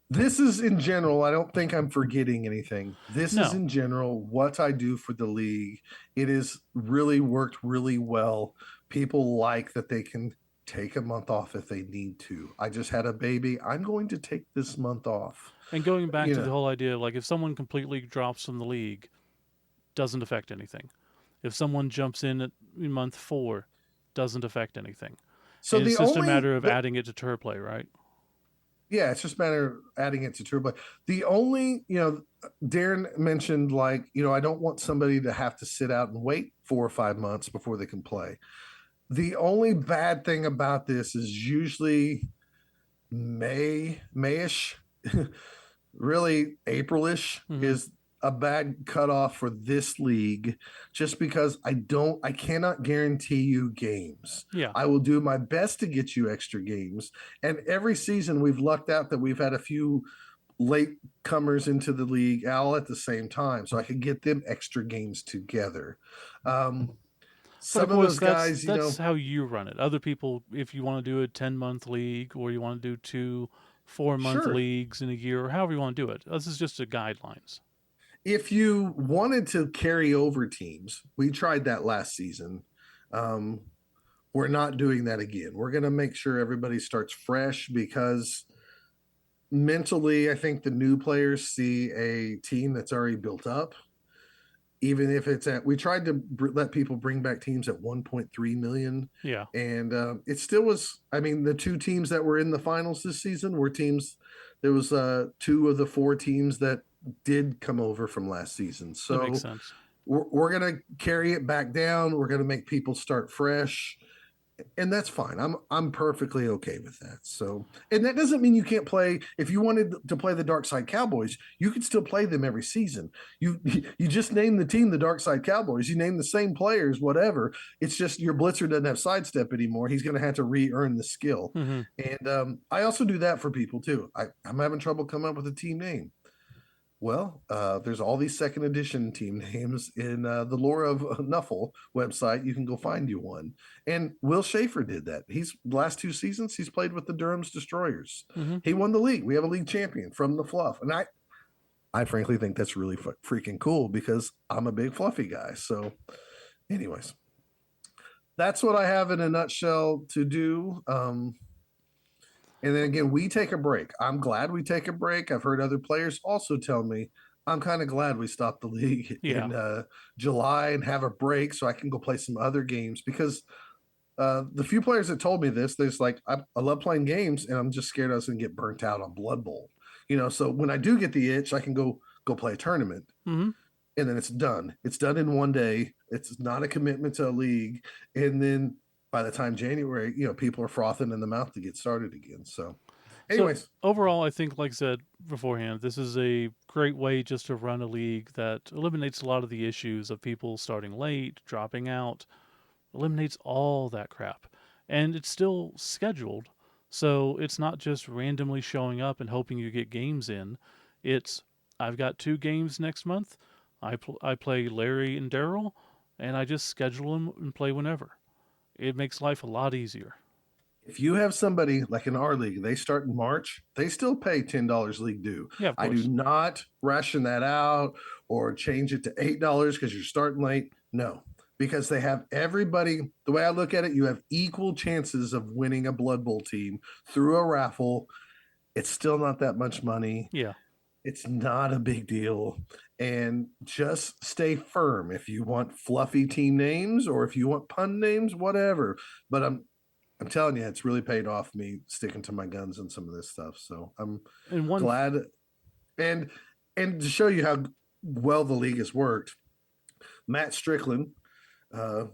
this is in general. I don't think I'm forgetting anything. This is No, in general what I do for the league. It has really worked really well. People like that they can take a month off if they need to. I just had a baby. I'm going to take this month off. and going back You to the know. whole idea, like if someone completely drops from the league, doesn't affect anything. If someone jumps in at month 4, doesn't affect anything. So And the it's just a only matter of the adding it to tour play, right? yeah, it's just a matter of adding it to turbo. The only, Darren mentioned like, I don't want somebody to have to sit out and wait 4 or 5 months before they can play. The only bad thing about this is usually Mayish, really Aprilish Mm-hmm. is a bad cutoff for this league just because I cannot guarantee you games. Yeah. I will do my best to get you extra games. And every season we've lucked out that we've had a few late comers into the league all at the same time. So I could get them extra games together. Um, But of some of course, those guys, that's how you run it. Other people, if you want to do a 10-month league or you want to do two 4-month sure. leagues in a year, or however you want to do it, this is just a guidelines. If you wanted to carry over teams, we tried that last season. Um, we're not doing that again. We're going to make sure everybody starts fresh because mentally, I think the new players see a team that's already built up. Even if it's we tried to let people bring back teams at 1.3 million. Yeah. And it still was, I mean, the two teams that were in the finals this season were teams, there was two of the four teams that did come over from last season. That makes So sense. we're going to carry it back down. We're going to make people start fresh, and that's fine. I'm perfectly okay with that. So, and that doesn't mean you can't play. If you wanted to play the Dark Side Cowboys, you could still play them every season. You just name the team the Dark Side Cowboys. You name the same players, whatever. It's just your blitzer doesn't have sidestep anymore. He's going to have to re-earn the skill. Mm-hmm. And I also do that for people too. I'm having trouble coming up with a team name. Well, there's all these second edition team names in the Lore of Nuffle website. You can go find you one. And Will Schaefer did that. He's last 2 seasons, he's played with the Durham's Destroyers. Mm-hmm. He won the league. We have a league champion from the Fluff. And I frankly think that's really freaking cool because I'm a big Fluffy guy. So, anyways, that's what I have in a nutshell to do. And then again, we take a break. I'm glad we take a break. I've heard other players also tell me I'm kind of glad we stopped the league Yeah. in July and have a break so I can go play some other games because the few players that told me this, there's like, I love playing games and I'm just scared I was going to get burnt out on Blood Bowl. So when I do get the itch, I can go play a tournament. Mm-hmm. And then it's done. It's done in one day. It's not a commitment to a league. And then by the time January, people are frothing in the mouth to get started again. So, So anyways, overall, I think, like I said beforehand, this is a great way just to run a league that eliminates a lot of the issues of people starting late, dropping out, eliminates all that crap. And it's still scheduled. So it's not just randomly showing up and hoping you get games in. It's, I've got 2 games next month. I play Larry and Daryl, and I just schedule them and play whenever. It makes life a lot easier. if you have somebody like in our league, they start in March, they still pay $10 league due. Yeah, of I do course. not ration that out or change it to $8 because you're starting late. No, because they have everybody. The way I look at it, you have equal chances of winning a Blood Bowl team through a raffle. It's still not that much money. Yeah. It's not a big deal. And just stay firm if you want fluffy team names or if you want pun names, whatever. But I'm telling you, it's really paid off me sticking to my guns and some of this stuff. So I'm And one, glad. And to show you how well the league has worked, Matt Strickland Uh,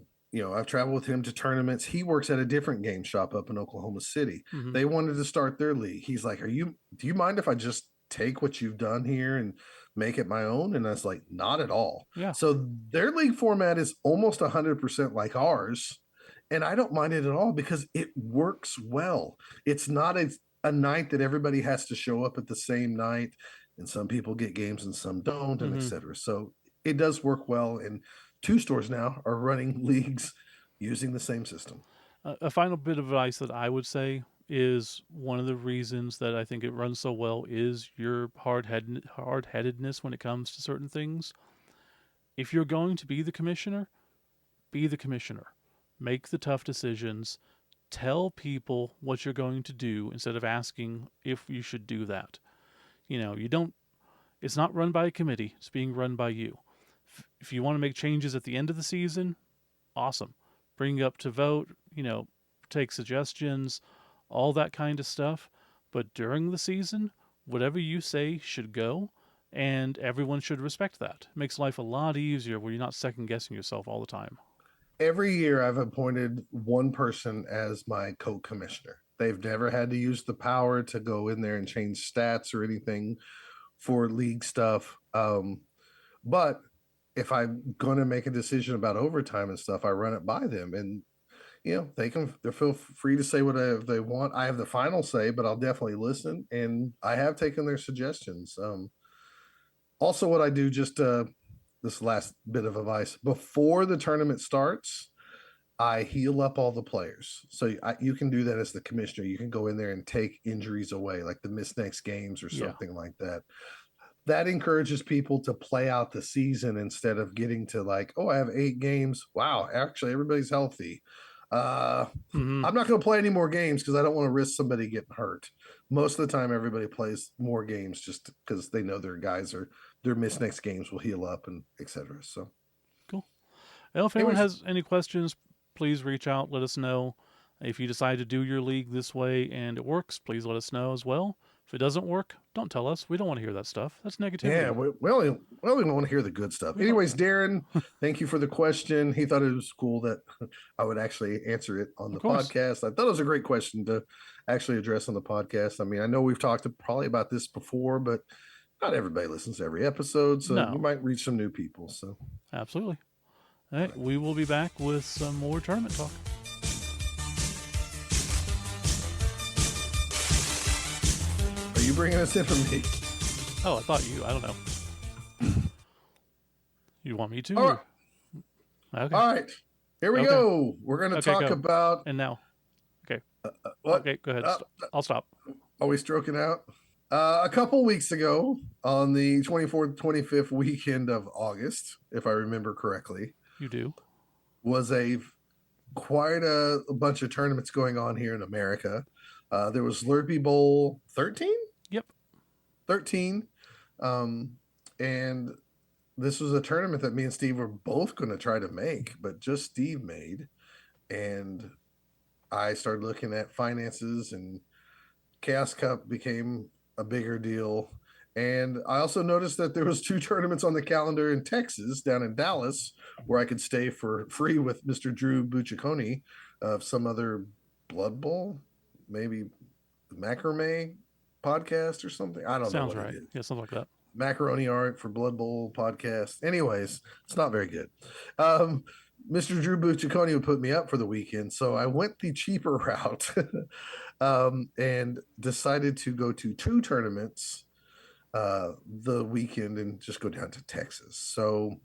I've traveled with him to tournaments. He works at a different game shop up in Oklahoma City. Mm-hmm. They wanted to start their league. He's like, do you mind if I just take what you've done here and make it my own? And I was like, not at all. Yeah. So their league format is almost 100% like ours. And I don't mind it at all because it works well. It's not a night that everybody has to show up at the same night. And some people get games and some don't, and Mm-hmm. etc. So it does work well. And 2 stores now are running leagues using the same system. A final bit of advice that I would say is one of the reasons that I think it runs so well is your hard-headedness when it comes to certain things. If you're going to be the commissioner, be the commissioner. Make the tough decisions. Tell people what you're going to do instead of asking if you should do that. You don't, it's not run by a committee, it's being run by you. If you want to make changes at the end of the season, awesome. Bring it up to vote, take suggestions, all that kind of stuff. But during the season, whatever you say should go, and everyone should respect that. It makes life a lot easier where you're not second guessing yourself all the time. Every year I've appointed one person as my co-commissioner. They've never had to use the power to go in there and change stats or anything for league stuff. But if I'm going to make a decision about overtime and stuff, I run it by them, and they feel free to say whatever they want. I have the final say, but I'll definitely listen, and I have taken their suggestions. Also, what I do, just this last bit of advice, before the tournament starts, I heal up all the players. So you can do that as the commissioner. You can go in there and take injuries away, like the missed next games or something like that. That encourages people to play out the season instead of getting to like, oh, I have 8 games. Wow, actually everybody's healthy. Mm-hmm. I'm not going to play any more games because I don't want to risk somebody getting hurt. Most of the time, everybody plays more games just because they know their missed next games will heal up and etc. So, Cool. Well, if anyone anyways, has any questions, please reach out. Let us know. If you decide to do your league this way and it works, please let us know as well. If it doesn't work, don't tell us. We don't want to hear that stuff. That's negativity. yeah, we only want to hear the good stuff. We don't. Anyways, Darren, thank you for the question. He thought it was cool that I would actually answer it on Of the course. podcast. I thought it was a great question to actually address on the podcast. I mean, I know we've talked probably about this before, but not everybody listens to every episode, so you No. might reach some new people. So, Absolutely. All right. We will be back with some more tournament talk. are you bringing us in for me? Oh, I thought you. I don't know. You want me to? All right. Okay. All right. Here we go. We're going to talk go. about. And now. Okay. What? Okay, go ahead. I'll stop. Are we stroking out? A couple weeks ago, on the 24th, 25th weekend of August, if I remember correctly, You do. was quite a bunch of tournaments going on here in America. There was Zlurpee Bowl 13? Yep. 13. And this was a tournament that me and Steve were both going to try to make, but just Steve made. And I started looking at finances, and Chaos Cup became a bigger deal. And I also noticed that there was 2 tournaments on the calendar in Texas, down in Dallas, where I could stay for free with Mr. Drew Bucciccone of some other Blood Bowl, maybe macrame podcast or something. I don't know. Sounds right. Yeah, something like that. Macaroni art for Blood Bowl podcast. Anyways, it's not very good. Mr. Drew Bucciccone would put me up for the weekend, so I went the cheaper route and decided to go to 2 tournaments the weekend and just go down to Texas. So,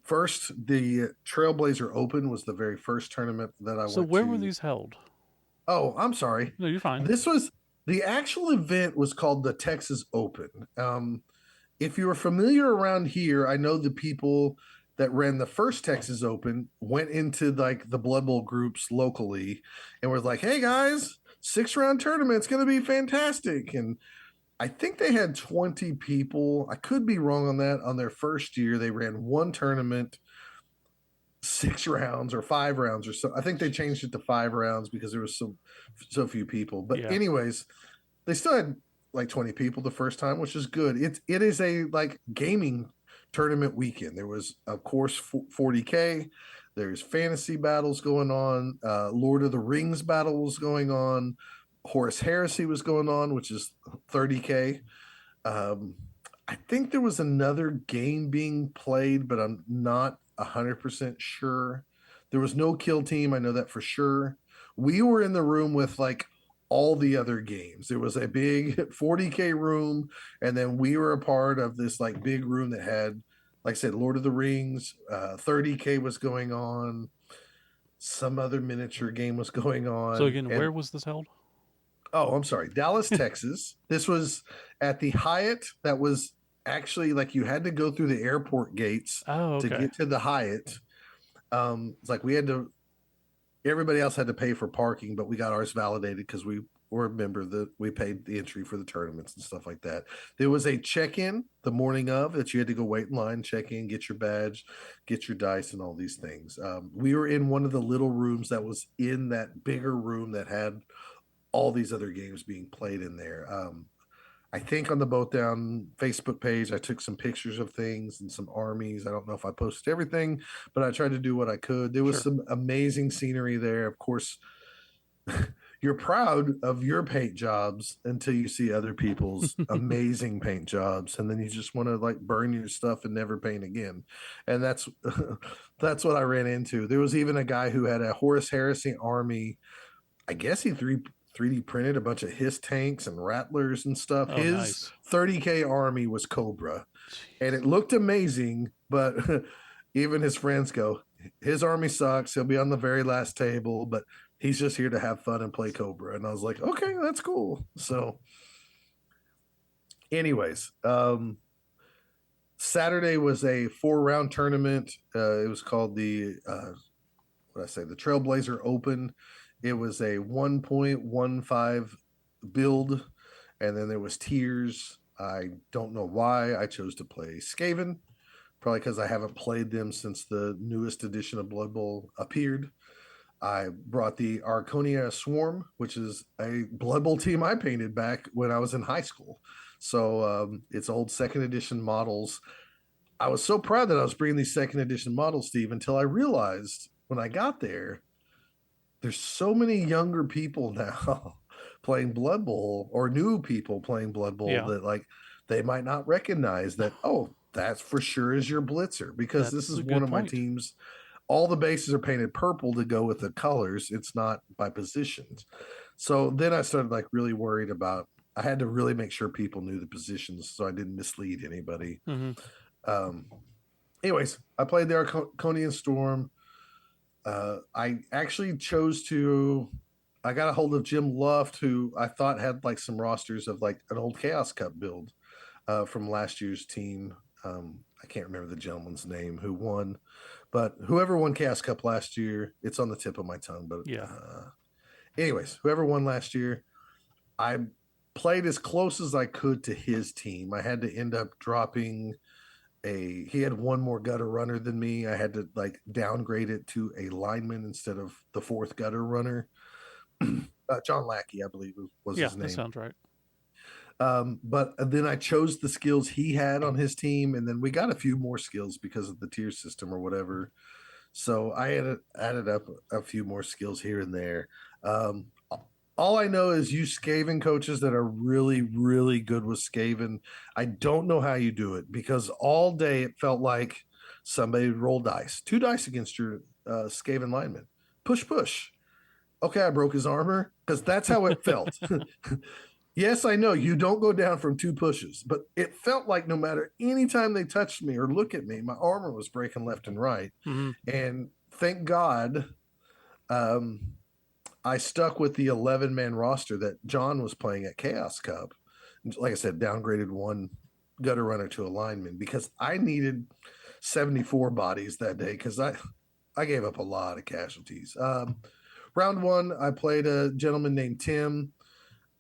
first, the Trailblazer Open was the very first tournament that I went to. So where were these held? Oh, I'm sorry. No, you're fine. This was the actual event was called the Texas Open. If you were familiar around here, I know the people that ran the first Texas Open went into like the Blood Bowl groups locally and was like, hey guys, 6-round tournament's going to be fantastic. And I think they had 20 people. I could be wrong on that. On their first year, they ran one tournament, 6 rounds or 5 rounds or so. I think they changed it to 5 rounds because there was so few people. But anyways, they still had like 20 people the first time, which is good. It is a like gaming tournament weekend. There was, of course, 40K. There's fantasy battles going on. Lord of the Rings battle was going on. Horus Heresy was going on, which is 30K. I think there was another game being played, but I'm not 100% sure. There was no kill team. I know that for sure. We were in the room with like all the other games. There was a big 40K room, and then we were a part of this like big room that had, like I said, Lord of the Rings. 30K was going on. Some other miniature game was going on. So again, where was this held? Oh, I'm sorry, Dallas, Texas. This was at the Hyatt. That was actually like you had to go through the airport gates to get to the Hyatt. It's like we had to. Everybody else had to pay for parking, but we got ours validated because we were a member that we paid the entry for the tournaments and stuff like that. There was a check-in the morning of that you had to go wait in line, check in, get your badge, get your dice, and all these things. We were in one of the little rooms that was in that bigger room that had all these other games being played in there. I think on the Boat Down Facebook page, I took some pictures of things and some armies. I don't know if I posted everything, but I tried to do what I could. There was some amazing scenery there. Of course, you're proud of your paint jobs until you see other people's amazing paint jobs, and then you just want to like burn your stuff and never paint again. And that's what I ran into. There was even a guy who had a Horus Heresy army. I guess he 3D printed a bunch of his tanks and rattlers and stuff. His 30K army was Cobra. And it looked amazing, but even his friends go, his army sucks. He'll be on the very last table, but he's just here to have fun and play Cobra. And I was like, okay, that's cool. So anyways, Saturday was a 4-round tournament. It was called the Trailblazer Open. It was a 1.15 build, and then there was tiers. I don't know why I chose to play Skaven, probably because I haven't played them since the newest edition of Blood Bowl appeared. I brought the Arconia Swarm, which is a Blood Bowl team I painted back when I was in high school. So it's old second edition models. I was so proud that I was bringing these second edition models, Steve, until I realized when I got there, there's so many younger people now playing Blood Bowl, or new people playing Blood Bowl, that like they might not recognize that, oh, that's for sure is your Blitzer, because this is one of my teams. All the bases are painted purple to go with the colors. It's not by positions. So then I started like really worried about, I had to really make sure people knew the positions so I didn't mislead anybody. Anyways, I played the Arconian Storm. I actually chose to, I got a hold of Jim Luft, who I thought had like some rosters of like an old Chaos Cup build from last year's team. I can't remember the gentleman's name who won, but whoever won Chaos Cup last year, it's on the tip of my tongue. But anyways, whoever won last year, I played as close as I could to his team. I had to end up dropping he had one more gutter runner than me. I had to like downgrade it to a lineman instead of the fourth gutter runner. John Lackey, I believe was his name. That sounds right. But then I chose the skills he had on his team, and then we got a few more skills because of the tier system or whatever. So I added up a few more skills here and there. All I know is you Skaven coaches that are really, really good with Skaven. I don't know how you do it, because all day it felt like somebody would roll dice. 2 dice against your Skaven lineman. Push, push. Okay, I broke his armor, because that's how it felt. Yes, I know you don't go down from 2 pushes, but it felt like no matter any time they touched me or look at me, my armor was breaking left and right. And thank God, I stuck with the 11-man roster that John was playing at Chaos Cup. Like I said, downgraded 1 gutter runner to a lineman because I needed 74 bodies that day, because I gave up a lot of casualties. Round 1, I played a gentleman named Tim.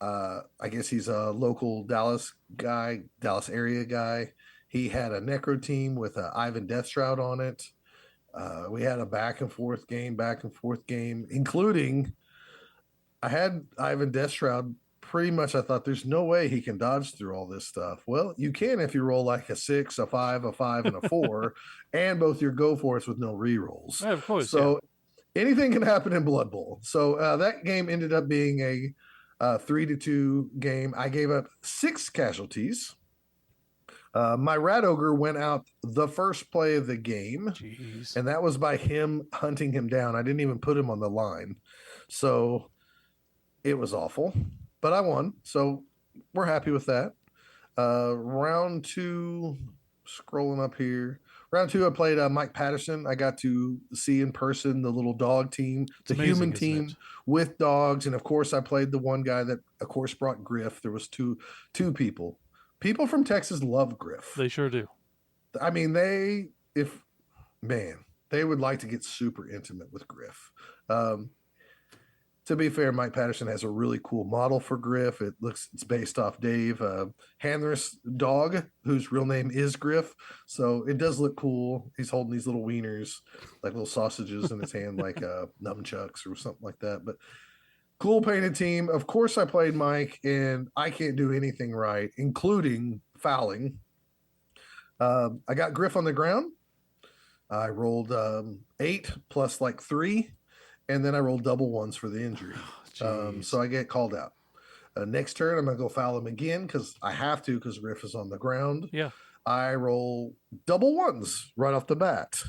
I guess he's a local Dallas area guy. He had a Necro team with Ivan Deathshroud on it. We had a back and forth game, including I had Ivan Deathshroud pretty much I thought there's no way he can dodge through all this stuff. Well, you can if you roll like a 6, a 5, a 5, and a 4, and both your go for it's with no rerolls. Yeah, of course. So anything can happen in Blood Bowl. So that game ended up being a 3-2 game. I gave up 6 casualties. My Rat Ogre went out the first play of the game. Jeez. And that was by him hunting him down. I didn't even put him on the line. So it was awful, but I won. So we're happy with that. Round 2, scrolling up here. Round 2, I played Mike Patterson. I got to see in person the little dog team, the human team with dogs. And of course, I played the one guy that, of course, brought Griff. There was two people. People from Texas love Griff. They sure do. I mean, they would like to get super intimate with Griff. To be fair, Mike Patterson has a really cool model for Griff. It's based off Dave Handler's dog, whose real name is Griff. So it does look cool. He's holding these little wieners, like little sausages in his hand, like nunchucks or something like that. But cool painted team. Of course, I played Mike, and I can't do anything right, including fouling. I got Griff on the ground. I rolled 8 plus like 3, and then I rolled double ones for the injury. So I get called out. Next turn, I'm going to go foul him again because I have to because Griff is on the ground. Yeah. I roll double ones right off the bat.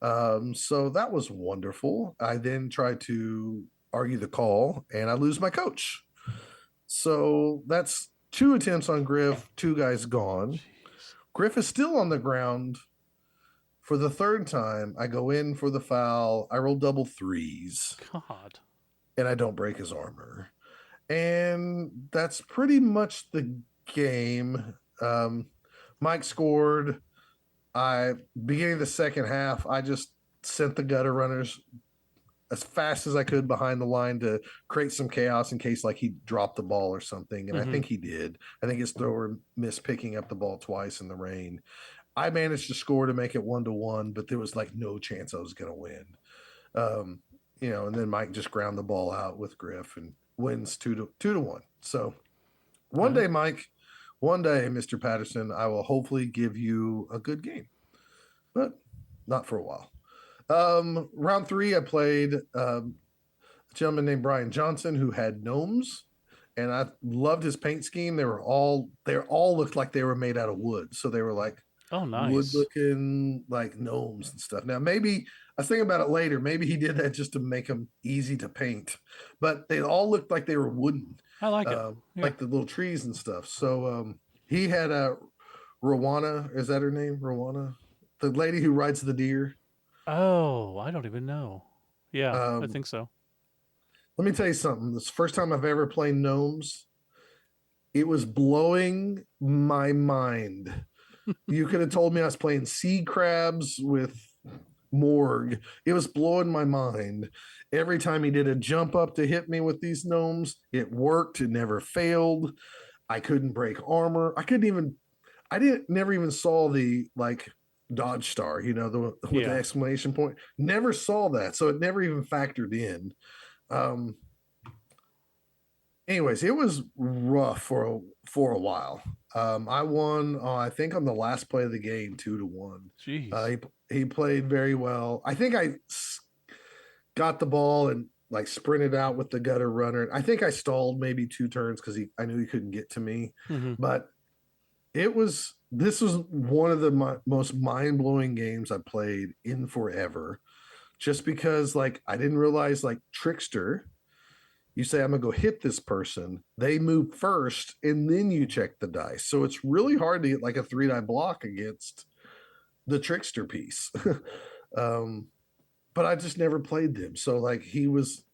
So that was wonderful. I then try to argue the call, and I lose my coach. So that's 2 attempts on Griff, 2 guys gone. Jeez. Griff is still on the ground. For the 3rd time, I go in for the foul. I roll double 3s. God. And I don't break his armor. And that's pretty much the game. Mike scored. Beginning of the second half, I just sent the gutter runners as fast as I could behind the line to create some chaos in case like he dropped the ball or something. And I think he did. I think his thrower missed picking up the ball twice in the rain. I managed to score to make it 1-1, but there was like no chance I was going to win. And then Mike just ground the ball out with Griff and wins 2-1. So one day, Mike, one day, Mr. Patterson, I will hopefully give you a good game, but not for a while. Round 3, I played a gentleman named Brian Johnson who had gnomes, and I loved his paint scheme. They all looked like they were made out of wood. So they were like, nice. Wood looking like gnomes and stuff. Now, maybe I was thinking about it later. Maybe he did that just to make them easy to paint, but they all looked like they were wooden. I like it. Like the little trees and stuff. So he had a Rowana. Is that her name? Rowana? The lady who rides the deer. Oh, I don't even know. Yeah, I think so. Let me tell you something. This is the first time I've ever played gnomes. It was blowing my mind. You could have told me I was playing sea crabs with Morg. It was blowing my mind. Every time he did a jump up to hit me with these gnomes, it worked. It never failed. I couldn't break armor. Never even saw the like dodge star, with the exclamation point. Never saw that. So it never even factored in. Anyways, it was rough for a while. I won, I think, on the last play of the game, 2-1. Jeez. He played very well. I think I got the ball and like sprinted out with the gutter runner. I think I stalled maybe 2 turns because I knew he couldn't get to me. But this was one of the most mind-blowing games I played in forever. Just because like I didn't realize like Trickster. You say, I'm going to go hit this person. They move first, and then you check the dice. So it's really hard to get like a 3-die block against the Trickster piece. But I just never played them. So like he was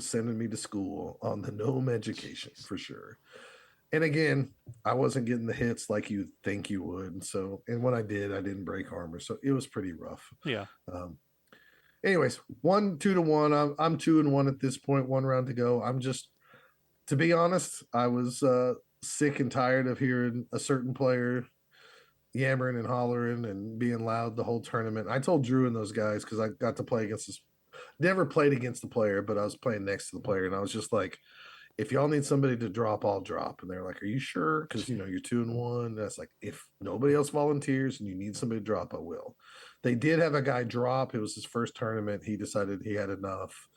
sending me to school on the gnome education for sure. And again, I wasn't getting the hits like you think you would. So, and when I did, I didn't break armor. So it was pretty rough. Yeah. Anyways, 2-1. I'm 2-1 at this point. 1 round to go. To be honest, I was sick and tired of hearing a certain player yammering and hollering and being loud the whole tournament. I told Drew and those guys because I got to play against never played against the player, but I was playing next to the player, and I was just like, if y'all need somebody to drop, I'll drop. And they're like, are you sure? Because, you're 2-1. That's like, if nobody else volunteers and you need somebody to drop, I will. They did have a guy drop. It was his first tournament. He decided he had enough.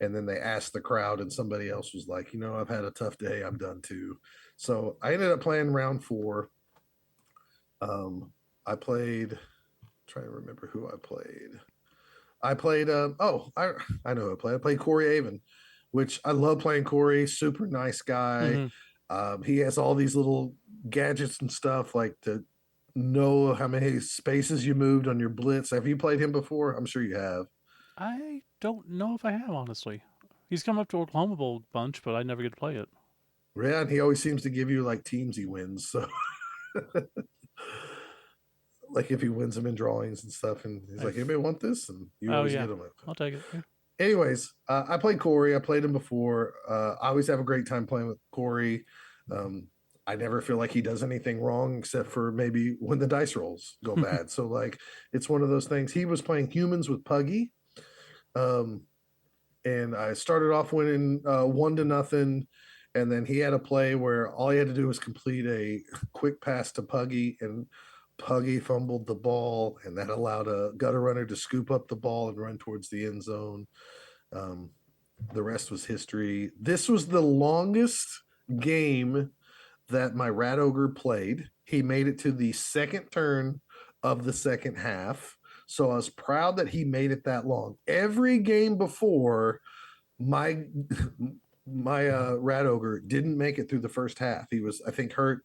And then they asked the crowd, and somebody else was like, I've had a tough day. I'm done too. So I ended up playing round 4. I played, trying to remember who I played. I played, I know who I played. I played Corey Avon, which I love playing Corey. Super nice guy. He has all these little gadgets and stuff, like to know how many spaces you moved on your blitz. Have you played him before? I'm sure you have. I don't know if I have, honestly. He's come up to Oklahoma Bowl a bunch, but I never get to play it. Yeah, and he always seems to give you like teams he wins. So, like if he wins them in drawings and stuff, and he's like, anybody want this? And you always get them. I'll take it. Yeah. Anyways, I played Corey. I played him before. I always have a great time playing with Corey. I never feel like he does anything wrong except for maybe when the dice rolls go bad. So like, it's one of those things. He was playing humans with Puggy. And I started off winning 1-0. And then he had a play where all he had to do was complete a quick pass to Puggy, and Puggy fumbled the ball, and that allowed a gutter runner to scoop up the ball and run towards the end zone. The rest was history. This was the longest game that my Rat Ogre played. He made it to the second turn of the second half. So I was proud that he made it that long. Every game before, my Rat Ogre didn't make it through the first half. He was, I think, hurt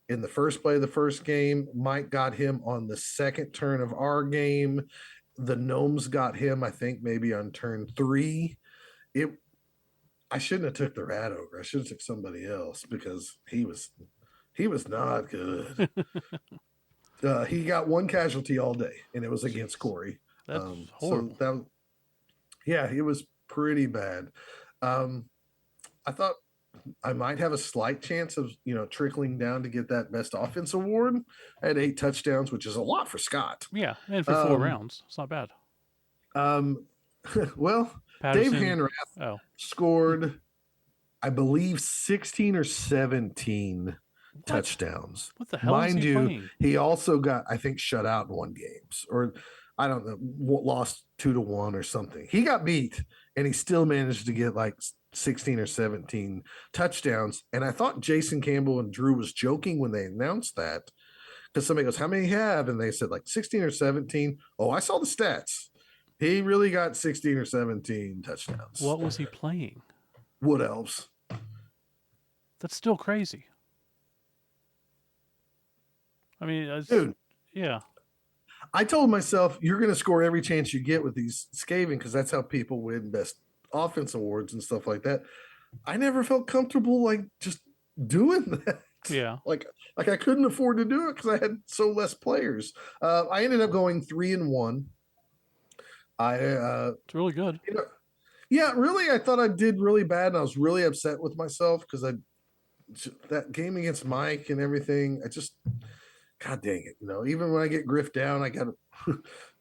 in the first play of the first game. Mike got him on the second turn of our game. The Gnomes got him, I think, maybe on turn 3. I shouldn't have took the Rat Ogre. I should have took somebody else because he was not good. He got one casualty all day, and it was against Corey. That's horrible. So it was pretty bad. I thought I might have a slight chance of trickling down to get that best offense award. I had 8 touchdowns, which is a lot for Scott. Yeah, and for 4 rounds, it's not bad. Well, Patterson, Dave Hanrath scored, I believe, 16 or 17 touchdowns. What the hell Mind is he playing? He also got, I think, shut out in 1 game, or I don't know, lost 2-1 or something. He got beat, and he still managed to get like 16 or 17 touchdowns. And I thought Jason Campbell and Drew was joking when they announced that, because somebody goes, how many you have? And they said like 16 or 17. Oh, I saw the stats. He really got 16 or 17 touchdowns. What was he playing? Wood Elves. That's still crazy. I mean, dude. Yeah. I told myself, you're going to score every chance you get with these Skaven, because that's how people win best offense awards and stuff like that. I never felt comfortable like just doing that. Yeah. Like I couldn't afford to do it because I had so less players. I ended up going 3-1. It's really good. Yeah, really. I thought I did really bad, and I was really upset with myself because that game against Mike and everything. God dang it! Even when I get griffed down, I got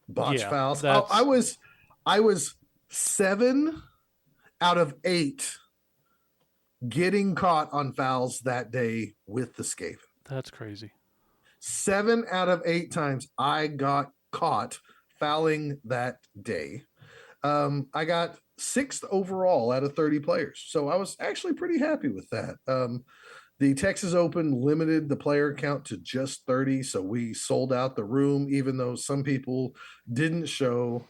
botch fouls. I was 7 out of 8 getting caught on fouls that day with the Skaven. That's crazy. 7 out of 8 times I got caught fouling that day. I got 6th overall out of 30 players. So I was actually pretty happy with that. The Texas Open limited the player count to just 30. So we sold out the room, even though some people didn't show.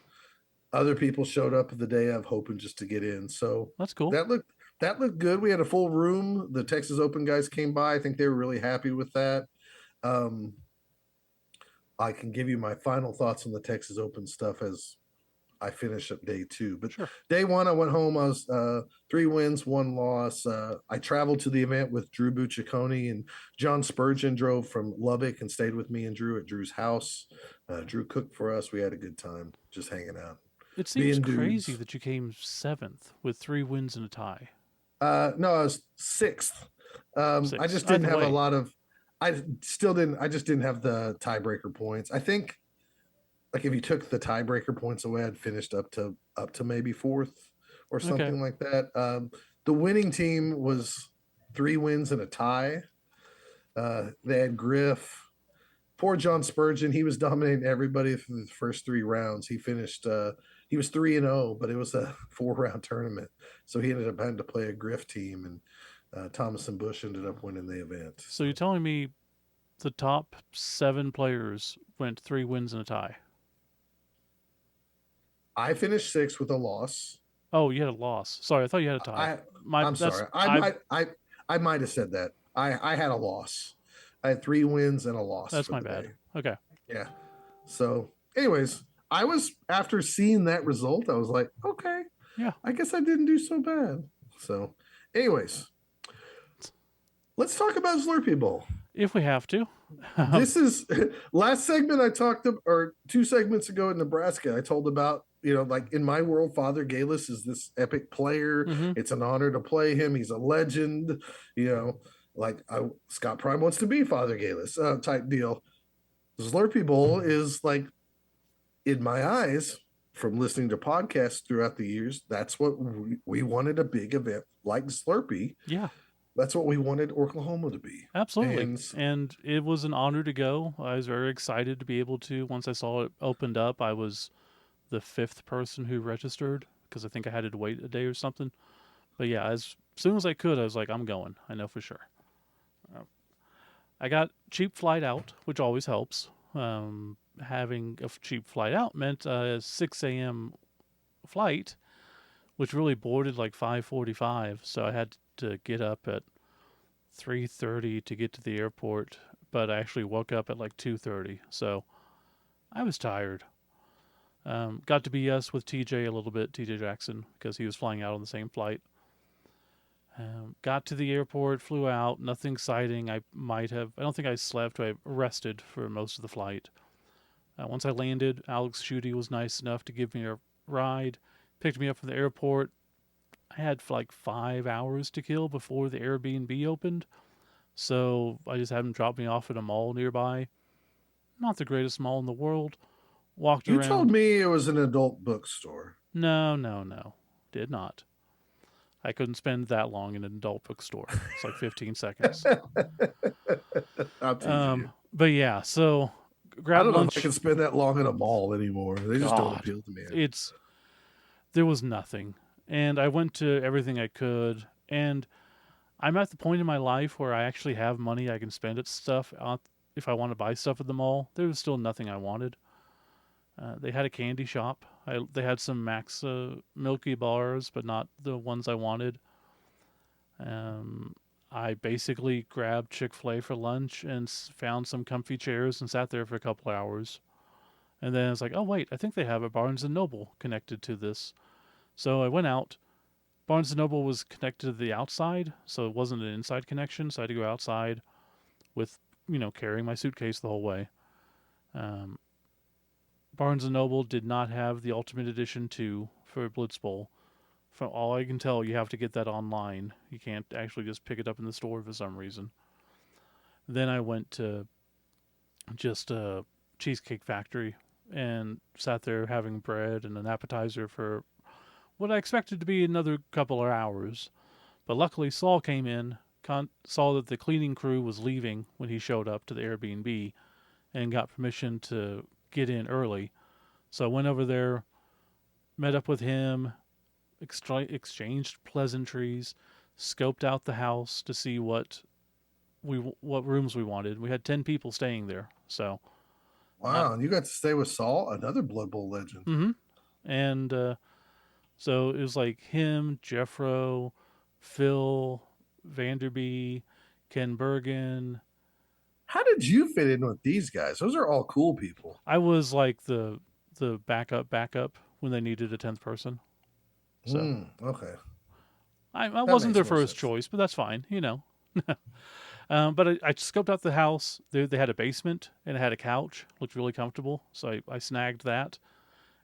Other people showed up the day of, hoping just to get in. So that's cool. That looked good. We had a full room. The Texas Open guys came by. I think they were really happy with that. I can give you my final thoughts on the Texas Open stuff as I finish up day 2. But sure. Day 1, I went home. I was 3 wins, 1 loss. I traveled to the event with Drew Bucciacone, and John Spurgeon drove from Lubbock and stayed with me and Drew at Drew's house. Drew cooked for us. We had a good time just hanging out. It seems crazy that you came 7th with 3 wins and a tie. No, I was 6th. I just didn't have a lot of. I just didn't have the tiebreaker points. I think, like, if you took the tiebreaker points away, I'd finished up to maybe 4th or something like that. The winning team was 3 wins and a tie. They had Griff. Poor John Spurgeon. He was dominating everybody through the first 3 rounds. He finished. He was 3-0, but it was a 4-round tournament, so he ended up having to play a Griff team, and Thomas and Bush ended up winning the event. So you're telling me the top 7 players went 3 wins and a tie? I finished 6th with a loss. Oh, you had a loss. Sorry, I thought you had a tie. I'm sorry. I might have said that. I had a loss. I had 3 wins and a loss. That's my bad. Day. Okay. Yeah. So, anyways, I was, after seeing that result, I was like, okay, yeah, I guess I didn't do so bad. So, anyways, let's talk about Zlurpee Bowl. If we have to. This is last segment I talked about, or 2 segments ago in Nebraska, I told about, like in my world, Father Galis is this epic player. Mm-hmm. It's an honor to play him. He's a legend, like Scott Prime wants to be Father Galis type deal. Zlurpee Bowl is like, in my eyes, from listening to podcasts throughout the years, that's what we wanted, a big event like Zlurpee. Yeah. That's what we wanted Oklahoma to be. Absolutely. And it was an honor to go. I was very excited to be able to. Once I saw it opened up, I was the 5th person who registered because I think I had to wait a day or something. But yeah, as soon as I could, I was like, I'm going. I know for sure. I got cheap flight out, which always helps. Having a cheap flight out meant a 6 a.m. flight, which really boarded like 5:45. So I had to get up at 3:30 to get to the airport, but I actually woke up at like 2:30. So I was tired. Got to BS with TJ a little bit, TJ Jackson, because he was flying out on the same flight. Got to the airport, flew out, nothing exciting. I don't think I slept, I rested for most of the flight. Once I landed, Alex Schutte was nice enough to give me a ride, picked me up from the airport. I had like 5 hours to kill before the Airbnb opened, so I just had him drop me off at a mall nearby. Not the greatest mall in the world. Walked around. You told me it was an adult bookstore. No. Did not. I couldn't spend that long in an adult bookstore. It's like 15 seconds. I'll tease you. But yeah, so grab lunch. I don't know if I can spend that long in a mall anymore. They just don't appeal to me. There was nothing. And I went to everything I could. And I'm at the point in my life where I actually have money I can spend at stuff. If I want to buy stuff at the mall, there was still nothing I wanted. They had a candy shop. They had some Max Milky bars, but not the ones I wanted. I basically grabbed Chick-fil-A for lunch and found some comfy chairs and sat there for a couple hours. And then I was like, oh, wait, I think they have a Barnes & Noble connected to this. So I went out. Barnes & Noble was connected to the outside, so it wasn't an inside connection, so I had to go outside with, carrying my suitcase the whole way. Barnes & Noble did not have the Ultimate Edition 2 for Blitz Bowl. From all I can tell, you have to get that online. You can't actually just pick it up in the store for some reason. Then I went to just a Cheesecake Factory and sat there having bread and an appetizer for what I expected to be another couple of hours. But luckily, Saul came in, saw that the cleaning crew was leaving when he showed up to the Airbnb, and got permission to get in early. So I went over there, met up with him, exchanged pleasantries, scoped out the house to see what rooms we wanted. We had 10 people staying there. So wow, and you got to stay with Saul, another Blood Bowl legend. Mm-hmm. And so it was like him, Jeffro, Phil, Vanderby, Ken Bergen. How did you fit in with these guys? Those are all cool people. I was like the backup when they needed a 10th person. So okay. I wasn't their first choice, but that's fine, But I scoped out the house. They had a basement and it had a couch. Looked really comfortable, so I snagged that.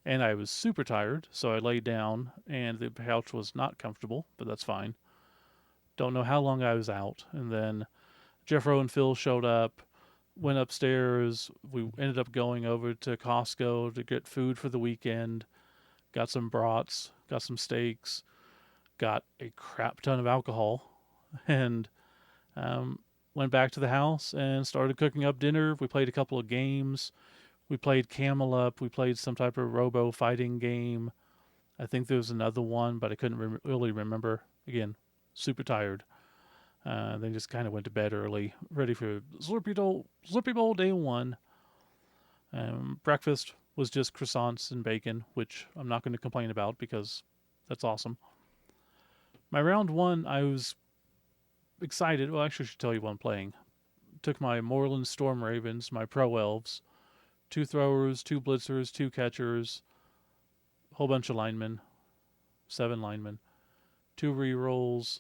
And I was super tired, so I laid down, and the couch was not comfortable, but that's fine. Don't know how long I was out. And then Jeffro and Phil showed up, went upstairs. We ended up going over to Costco to get food for the weekend. Got some brats, got some steaks, got a crap ton of alcohol, and um, went back to the house and started cooking up dinner. We played a couple of games. We played Camel Up. We played some type of robo fighting game. I think there was another one, but I couldn't really remember. Again, super tired. Then just kind of went to bed early, ready for Zlurpee Bowl day one. Breakfast was just croissants and bacon, which I'm not going to complain about because that's awesome. My round one, I was excited. Well, actually, I should tell you what I'm playing. Took my Moreland Storm Ravens, my Pro Elves, 2 throwers, 2 blitzers, 2 catchers, whole bunch of linemen, 7 linemen, 2 rerolls,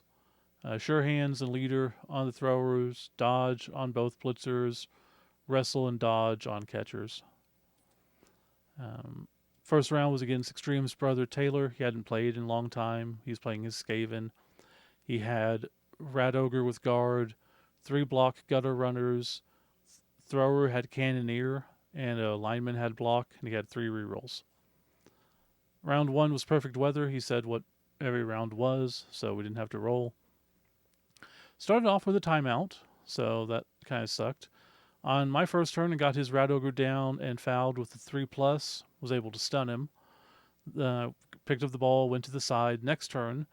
sure hands and leader on the throwers, dodge on both blitzers, wrestle and dodge on catchers. First round was against Extreme's brother Taylor. He hadn't played in a long time. He's playing his Skaven. He had Rat Ogre with guard, 3 block gutter runners, thrower had cannoneer, and a lineman had block, and he had 3 rerolls. Round one was perfect weather. He said what every round was, so we didn't have to roll. Started off with a timeout, so that kind of sucked. On my first turn, I got his Rat Ogre down and fouled with a 3+, was able to stun him. Picked up the ball, went to the side. Next turn,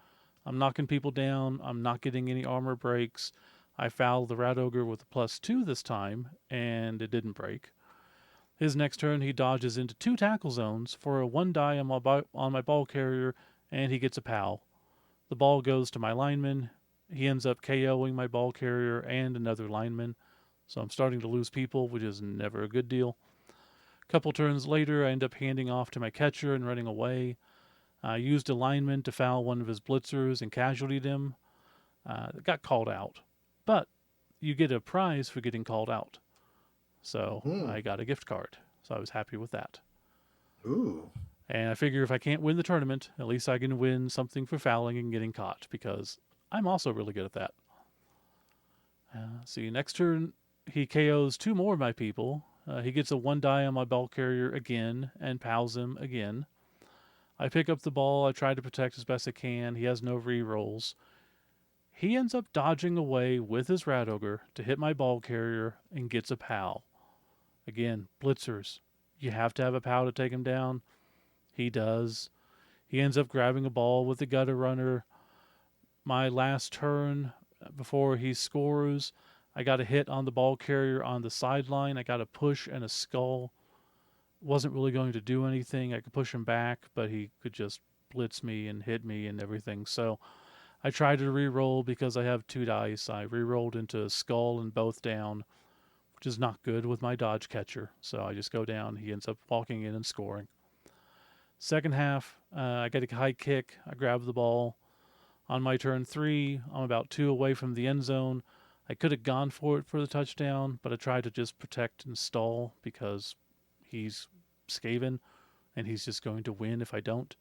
I'm knocking people down. I'm not getting any armor breaks. I fouled the Rat Ogre with a +2 this time, and it didn't break. His next turn, he dodges into 2 tackle zones for a 1 die on my ball carrier, and he gets a POW. The ball goes to my lineman. He ends up KOing my ball carrier and another lineman. So I'm starting to lose people, which is never a good deal. A couple turns later, I end up handing off to my catcher and running away. I used a lineman to foul one of his blitzers and casualtied him. Got called out. But you get a prize for getting called out. So I got a gift card. So I was happy with that. Ooh. And I figure if I can't win the tournament, at least I can win something for fouling and getting caught, because I'm also really good at that. See, next turn, he KOs 2 more of my people. He gets a 1 die on my ball carrier again and POWs him again. I pick up the ball. I try to protect as best I can. He has no rerolls. He ends up dodging away with his Rat Ogre to hit my ball carrier and gets a POW. Again, blitzers. You have to have a POW to take him down. He does. He ends up grabbing a ball with the gutter runner. My last turn, before he scores, I got a hit on the ball carrier on the sideline. I got a push and a skull. Wasn't really going to do anything. I could push him back, but he could just blitz me and hit me and everything. So I tried to re-roll because I have 2 dice. I re-rolled into a skull and both down, which is not good with my dodge catcher. So I just go down. He ends up walking in and scoring. Second half, I get a high kick. I grab the ball. On my turn 3, I'm about 2 away from the end zone. I could have gone for it for the touchdown, but I tried to just protect and stall because he's Skaven and he's just going to win if I don't.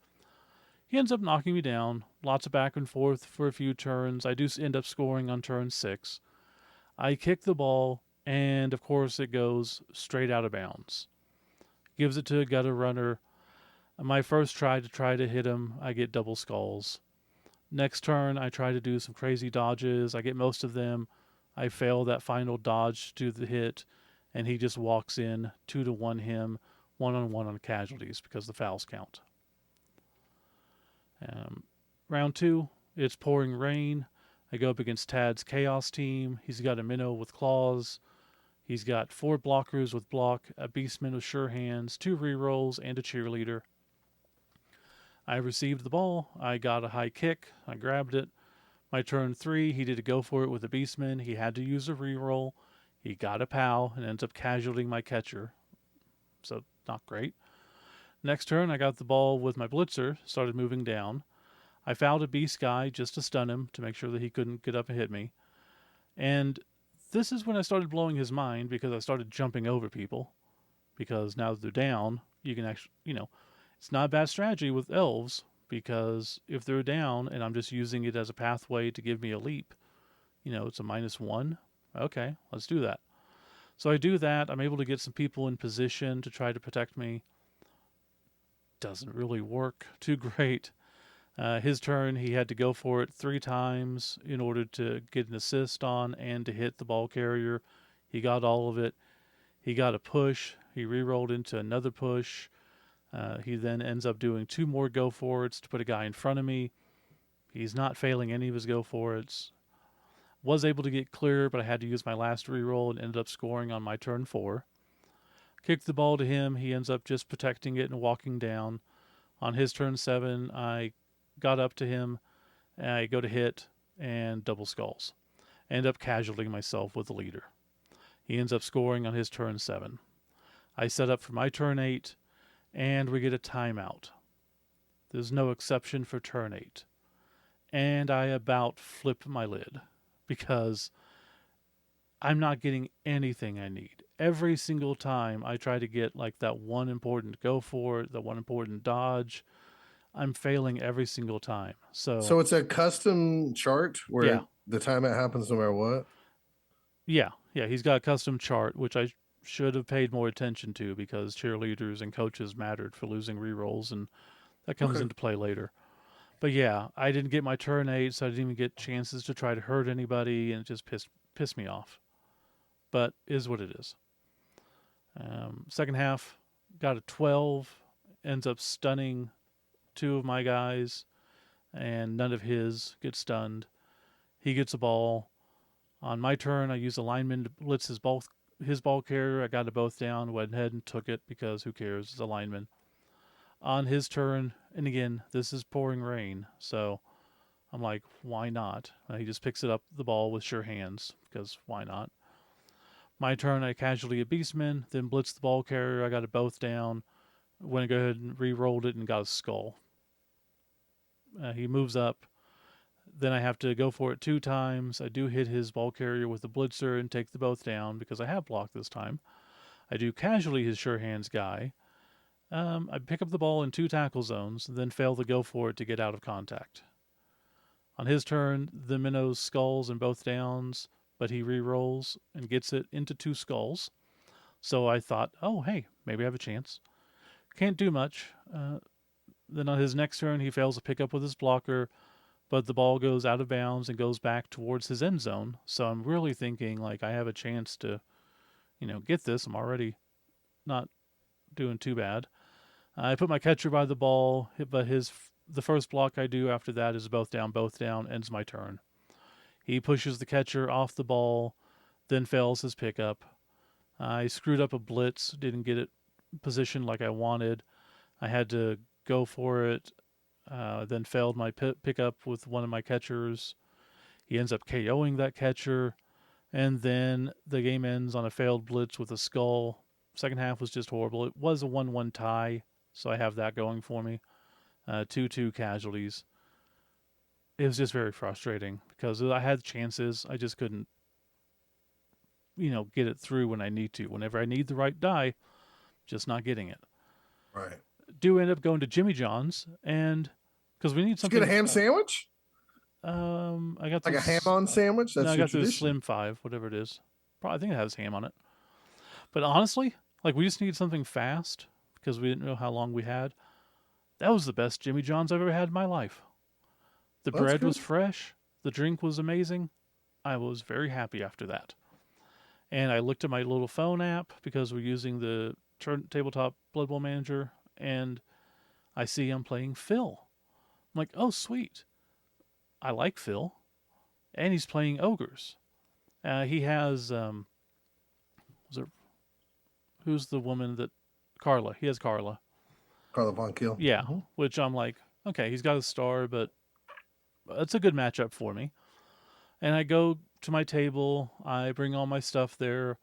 He ends up knocking me down. Lots of back and forth for a few turns. I do end up scoring on turn 6. I kick the ball, and of course it goes straight out of bounds. Gives it to a gutter runner. My first try to hit him, I get double skulls. Next turn, I try to do some crazy dodges. I get most of them. I fail that final dodge to the hit, and he just walks in 2-1 him, 1-on-1 on casualties because the fouls count. Round 2, it's pouring rain. I go up against Tad's Chaos team. He's got a minnow with claws. He's got 4 blockers with block, a beastman with sure hands, 2 rerolls, and a cheerleader. I received the ball. I got a high kick. I grabbed it. My turn 3, he did a go for it with a beastman. He had to use a reroll. He got a POW and ends up casualtying my catcher. So not great. Next turn, I got the ball with my blitzer, started moving down. I fouled a beast guy just to stun him to make sure that he couldn't get up and hit me. And this is when I started blowing his mind because I started jumping over people. Because now that they're down, you can actually, it's not a bad strategy with elves because if they're down and I'm just using it as a pathway to give me a leap, it's a -1. Okay, let's do that. So I do that. I'm able to get some people in position to try to protect me. Doesn't really work too great. His turn, he had to go for it 3 times in order to get an assist on and to hit the ball carrier. He got all of it. He got a push. He re-rolled into another push. He then ends up doing 2 more go for it's to put a guy in front of me. He's not failing any of his go for it's. Was able to get clear, but I had to use my last re-roll and ended up scoring on my turn 4. Kicked the ball to him. He ends up just protecting it and walking down. On his turn 7, I got up to him. And I go to hit and double skulls. I end up casualting myself with the leader. He ends up scoring on his turn 7. I set up for my turn 8, and we get a timeout. There's no exception for turn 8. And I about flip my lid because I'm not getting anything I need. Every single time I try to get like that one important go for it, that one important dodge, I'm failing every single time. So it's a custom chart where yeah, the timeout happens no matter what? yeah. He's got a custom chart, which I should have paid more attention to because cheerleaders and coaches mattered for losing rerolls, and that comes into play later. But yeah, I didn't get my turn 8, so I didn't even get chances to try to hurt anybody, and it just pissed me off. But is what it is. Second half, got a 12, ends up stunning 2 of my guys, and none of his get stunned. He gets a ball. On my turn, I use a lineman to blitz his ball carrier. I got it both down, went ahead and took it because who cares? It's a lineman. On his turn, and again, this is pouring rain, so I'm like, why not? He just picks it up the ball with sure hands because why not? My turn, I casually a beastman, then blitz the ball carrier. I got it both down. Went to go ahead and re-rolled it and got a skull. He moves up. Then I have to go for it 2 times. I do hit his ball carrier with the blitzer and take the both down because I have blocked this time. I do casually his sure hands guy. I pick up the ball in 2 tackle zones, then fail to go for it to get out of contact. On his turn, the minnows skulls and both downs, but he re-rolls and gets it into 2 skulls. So I thought, oh, hey, maybe I have a chance. Can't do much. Then on his next turn, he fails to pick up with his blocker, but the ball goes out of bounds and goes back towards his end zone. So I'm really thinking like I have a chance to, get this. I'm already not doing too bad. I put my catcher by the ball, but the first block I do after that is both down, ends my turn. He pushes the catcher off the ball, then fails his pickup. I screwed up a blitz, didn't get it positioned like I wanted. I had to go for it, then failed my pickup with one of my catchers. He ends up KOing that catcher, and then the game ends on a failed blitz with a skull. Second half was just horrible. It was a 1-1 tie, so I have that going for me. 2-2 casualties. It was just very frustrating because I had chances. I just couldn't, get it through when I need to. Whenever I need the right die, just not getting it. Right. Do end up going to Jimmy John's, and because we need something. Did you get a ham sandwich? I got like a ham-on sandwich. That's no, I got the tradition. Slim 5, whatever it is. I think it has ham on it. But honestly, like we just needed something fast because we didn't know how long we had. That was the best Jimmy John's I've ever had in my life. The bread was fresh. The drink was amazing. I was very happy after that. And I looked at my little phone app because we're using the tabletop Blood Bowl manager, and I see I'm playing Phil. I'm like, oh, sweet. I like Phil. And he's playing ogres. He has, who's the woman that, Carla. He has Carla. Carla Von Kiel. Yeah, which I'm like, okay, he's got a star, but it's a good matchup for me. And I go to my table, I bring all my stuff there,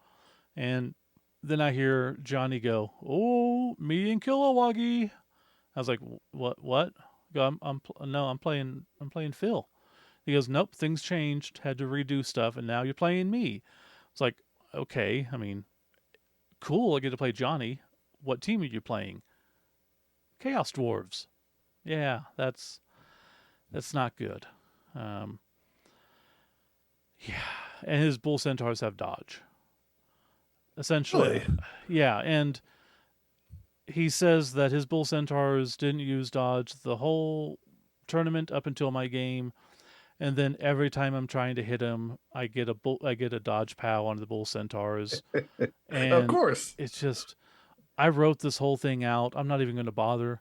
and then I hear Johnny go, "Oh, me and Kilowoggy." I was like, "What?" I'm playing Phil. He goes, "Nope, things changed. Had to redo stuff, and now you're playing me." It's like, okay, I mean, cool. I get to play Johnny. What team are you playing? Chaos Dwarves. Yeah, that's not good. Yeah, and his bull centaurs have dodge. Essentially, Really? yeah, and he says that his bull centaurs didn't use dodge the whole tournament up until my game, and then every time I'm trying to hit him, I get a dodge pow onto the bull centaurs, Of and course. it's just I wrote this whole thing out. I'm not even going to bother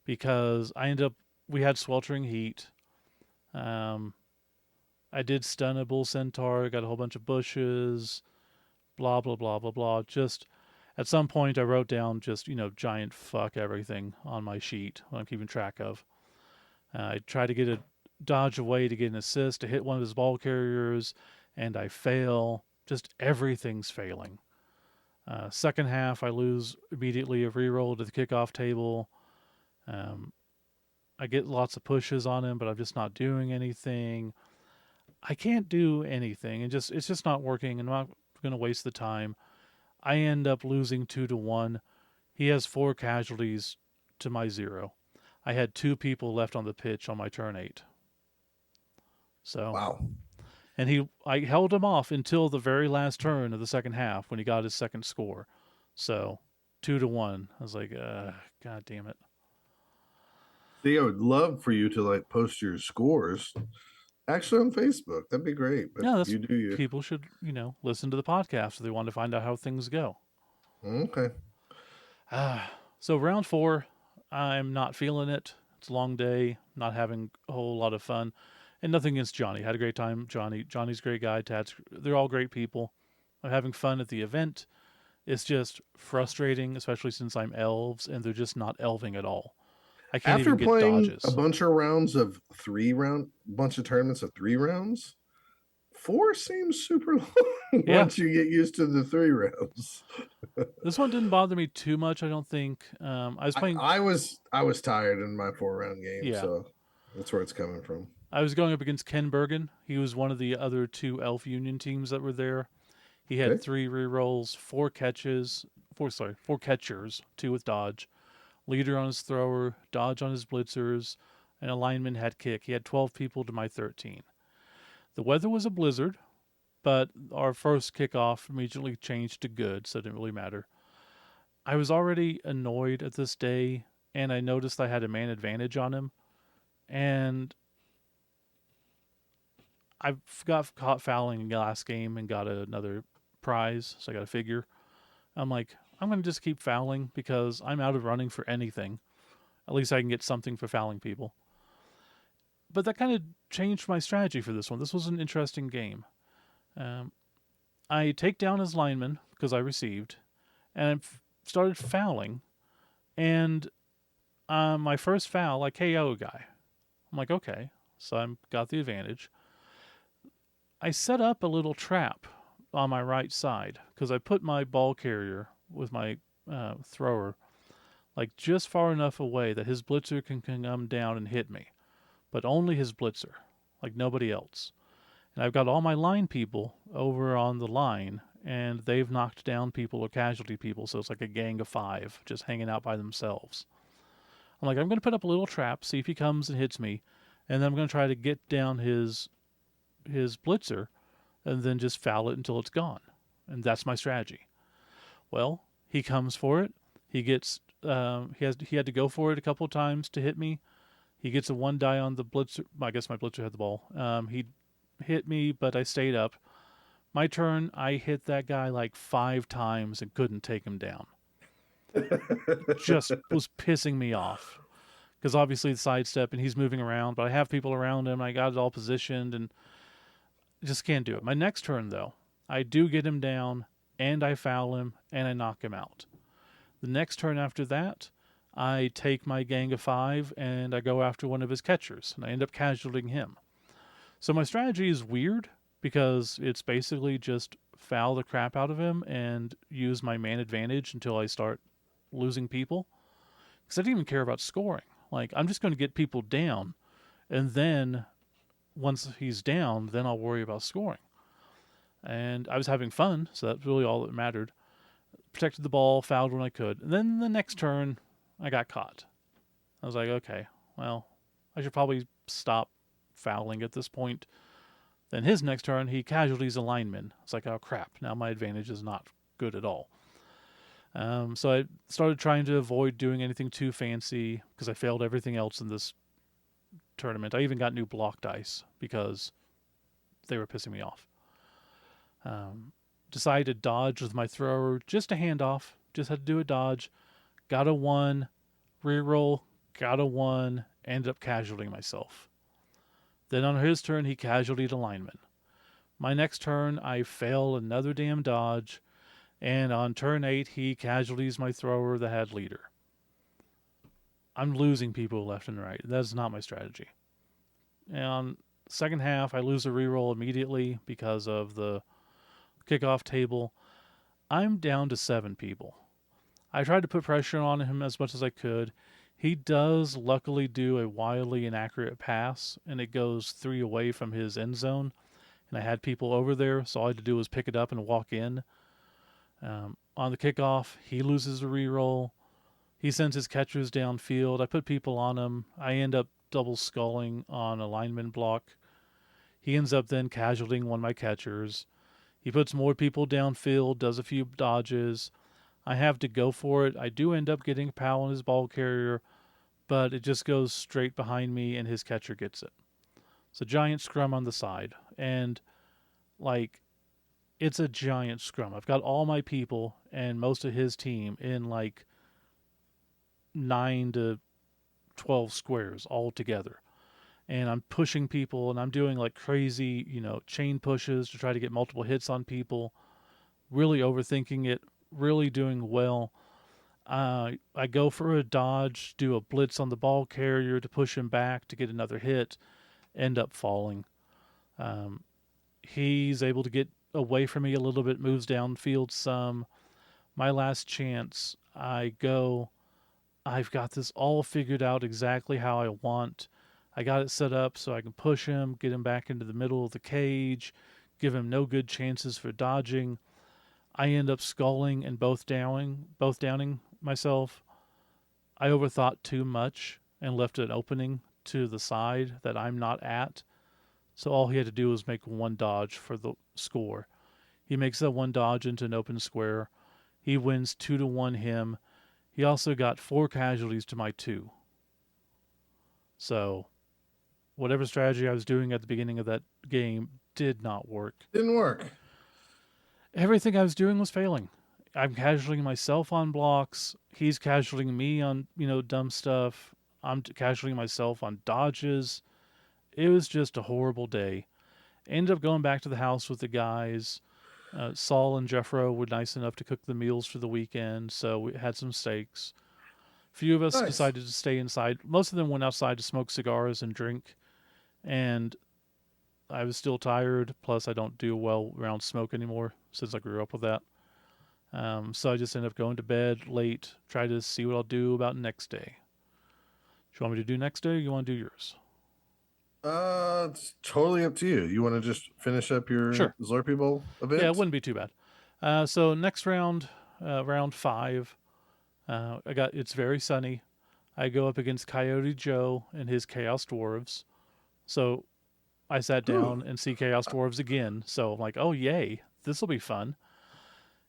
because I end up we had sweltering heat. Um, I did stun a bull centaur, got a whole bunch of bushes, blah blah blah blah blah. Just at some point, I wrote down just giant fuck everything on my sheet what I'm keeping track of. I tried to get a dodge away to get an assist to hit one of his ball carriers, and I fail. Just everything's failing. Second half, I lose immediately a reroll to the kickoff table. Um, I get lots of pushes on him, but I'm just not doing anything. I can't do anything, and just it's just not working. And I'm not going to waste the time. I end up losing 2-1. He has 4 casualties to my 0. I had 2 people left on the pitch on my turn 8. So, Wow. and I held him off until the very last turn of the second half when he got his second score. So, 2-1. I was like, God damn it. See, I would love for you to like post your scores actually on Facebook. That'd be great. But No, that's you do you. people should, listen to the podcast if they want to find out how things go. Okay. So round 4, I'm not feeling it. It's a long day, not having a whole lot of fun. And nothing against Johnny. Had a great time. Johnny's a great guy. Tad's, they're all great people. I'm having fun at the event. It's just frustrating, especially since I'm elves and they're just not elving at all. I can't After even get playing a dodges. bunch of rounds of bunch of tournaments of 3 rounds, 4 seems super long Yeah. once you get used to the 3 rounds. This one didn't bother me too much, I don't think. I was playing. I was tired in my 4-round game, Yeah. so that's where it's coming from. I was going up against Ken Bergen. He was one of the other 2 Elf Union teams that were there. He had Okay. 3 rerolls, 4 catchers, 2 with dodge, leader on his thrower, dodge on his blitzers, and a lineman had kick. He had 12 people to my 13. The weather was a blizzard, but our first kickoff immediately changed to good, so it didn't really matter. I was already annoyed at this day, and I noticed I had a man advantage on him, and I got caught fouling in the last game and got another prize, so I got a figure. I'm like, I'm going to just keep fouling because I'm out of running for anything. At least I can get something for fouling people. But that kind of changed my strategy for this one. This was an interesting game. I take down his lineman because I received, and I started fouling. And my first foul, I KO a guy. I'm like, okay, so I got the advantage. I set up a little trap on my right side because I put my ball carrier with my thrower like just far enough away that his blitzer can come down and hit me, but only his blitzer, like nobody else. And I've got all my line people over on the line, and they've knocked down people or casualty people, so it's like a gang of 5 just hanging out by themselves. I'm like, I'm going to put up a little trap, see if he comes and hits me, and then I'm going to try to get down his blitzer and then just foul it until it's gone. And that's my strategy. Well, he comes for it. He gets he had to go for it a couple of times to hit me. He gets a 1 die on the blitzer. I guess my blitzer had the ball. He hit me, but I stayed up. My turn, I hit that guy like 5 times and couldn't take him down. Just was pissing me off. Because obviously the sidestep and he's moving around, but I have people around him. I got it all positioned and just can't do it. My next turn, though, I do get him down and I foul him and I knock him out. The next turn after that, I take my gang of 5 and I go after one of his catchers and I end up casualtying him. So my strategy is weird because it's basically just foul the crap out of him and use my man advantage until I start losing people. Because I didn't even care about scoring. Like, I'm just going to get people down, and then once he's down, then I'll worry about scoring. And I was having fun, so that's really all that mattered. Protected the ball, fouled when I could. And then the next turn, I got caught. I was like, okay, well, I should probably stop fouling at this point. Then his next turn, he casualties a lineman. It's like, oh crap, now my advantage is not good at all. So I started trying to avoid doing anything too fancy because I failed everything else in this tournament. I even got new block dice because they were pissing me off. Decided to dodge with my thrower, just a handoff. Just had to do a dodge. Got a 1, reroll, got a 1, ended up casualtying myself. Then on his turn, he casualtied a lineman. My next turn, I fail another damn dodge, and on turn 8, he casualties my thrower that had leader. I'm losing people left and right. That's not my strategy. And on second half, I lose a reroll immediately because of the kickoff table. I'm down to 7 people. I tried to put pressure on him as much as I could. He does luckily do a wildly inaccurate pass, and it goes 3 away from his end zone. And I had people over there, so all I had to do was pick it up and walk in. On the kickoff, he loses a reroll. He sends his catchers downfield. I put people on him. I end up double sculling on a lineman block. He ends up then casualtying one of my catchers. He puts more people downfield, does a few dodges. I have to go for it. I do end up getting a POW on his ball carrier, but it just goes straight behind me and his catcher gets it. It's a giant scrum on the side. And, like, it's a giant scrum. I've got all my people and most of his team in, like, 9 to 12 squares all together. And I'm pushing people and I'm doing, like, crazy, chain pushes to try to get multiple hits on people. Really overthinking it. Really doing well. I go for a dodge, do a blitz on the ball carrier to push him back to get another hit, end up falling. He's able to get away from me a little bit, moves downfield some. My last chance, I've got this all figured out exactly how I want. I got it set up so I can push him, get him back into the middle of the cage, give him no good chances for dodging. I end up sculling and both downing myself. I overthought too much and left an opening to the side that I'm not at. So all he had to do was make 1 dodge for the score. He makes that 1 dodge into an open square. He wins 2-1 him. He also got 4 casualties to my 2. So whatever strategy I was doing at the beginning of that game did not work. Didn't work. Everything I was doing was failing. I'm casualtying myself on blocks. He's casualtying me on, dumb stuff. I'm casualtying myself on dodges. It was just a horrible day. Ended up going back to the house with the guys. Saul and Jeffro were nice enough to cook the meals for the weekend, so we had some steaks. A few of us decided to stay inside. Most of them went outside to smoke cigars and drink, and I was still tired, plus I don't do well around smoke anymore since I grew up with that. So I just ended up going to bed late, try to see what I'll do about next day. Do you want me to do next day or you want to do yours? It's totally up to you. You want to just finish up your Zlurpee Bowl event? Yeah, it wouldn't be too bad. So next round, round 5, it's very sunny. I go up against Coyote Joe and his Chaos Dwarves. So I sat down and see Chaos Dwarves again. So I'm like, oh, yay, this will be fun.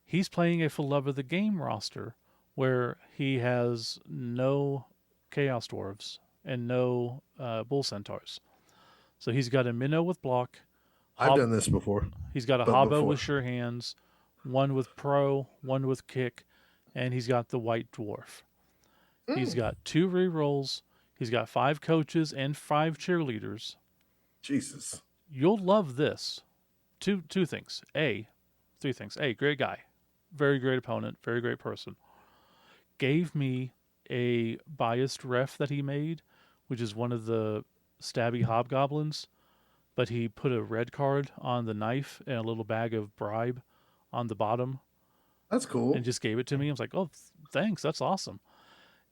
He's playing a full Love of the Game roster where he has no Chaos Dwarves and no Bull Centaurs. So he's got a Minnow with block. I've done this before. He's got a Hobbo with sure hands, 1 with pro, 1 with kick, and he's got the White Dwarf. He's got 2 rerolls. He's got 5 coaches and 5 cheerleaders. Jesus. You'll love this. Two things. 3 things. Great guy. Very great opponent. Very great person. Gave me a biased ref that he made, which is one of the stabby hobgoblins, but he put a red card on the knife and a little bag of bribe on the bottom. That's cool. And just gave it to me. I was like, oh, thanks. That's awesome.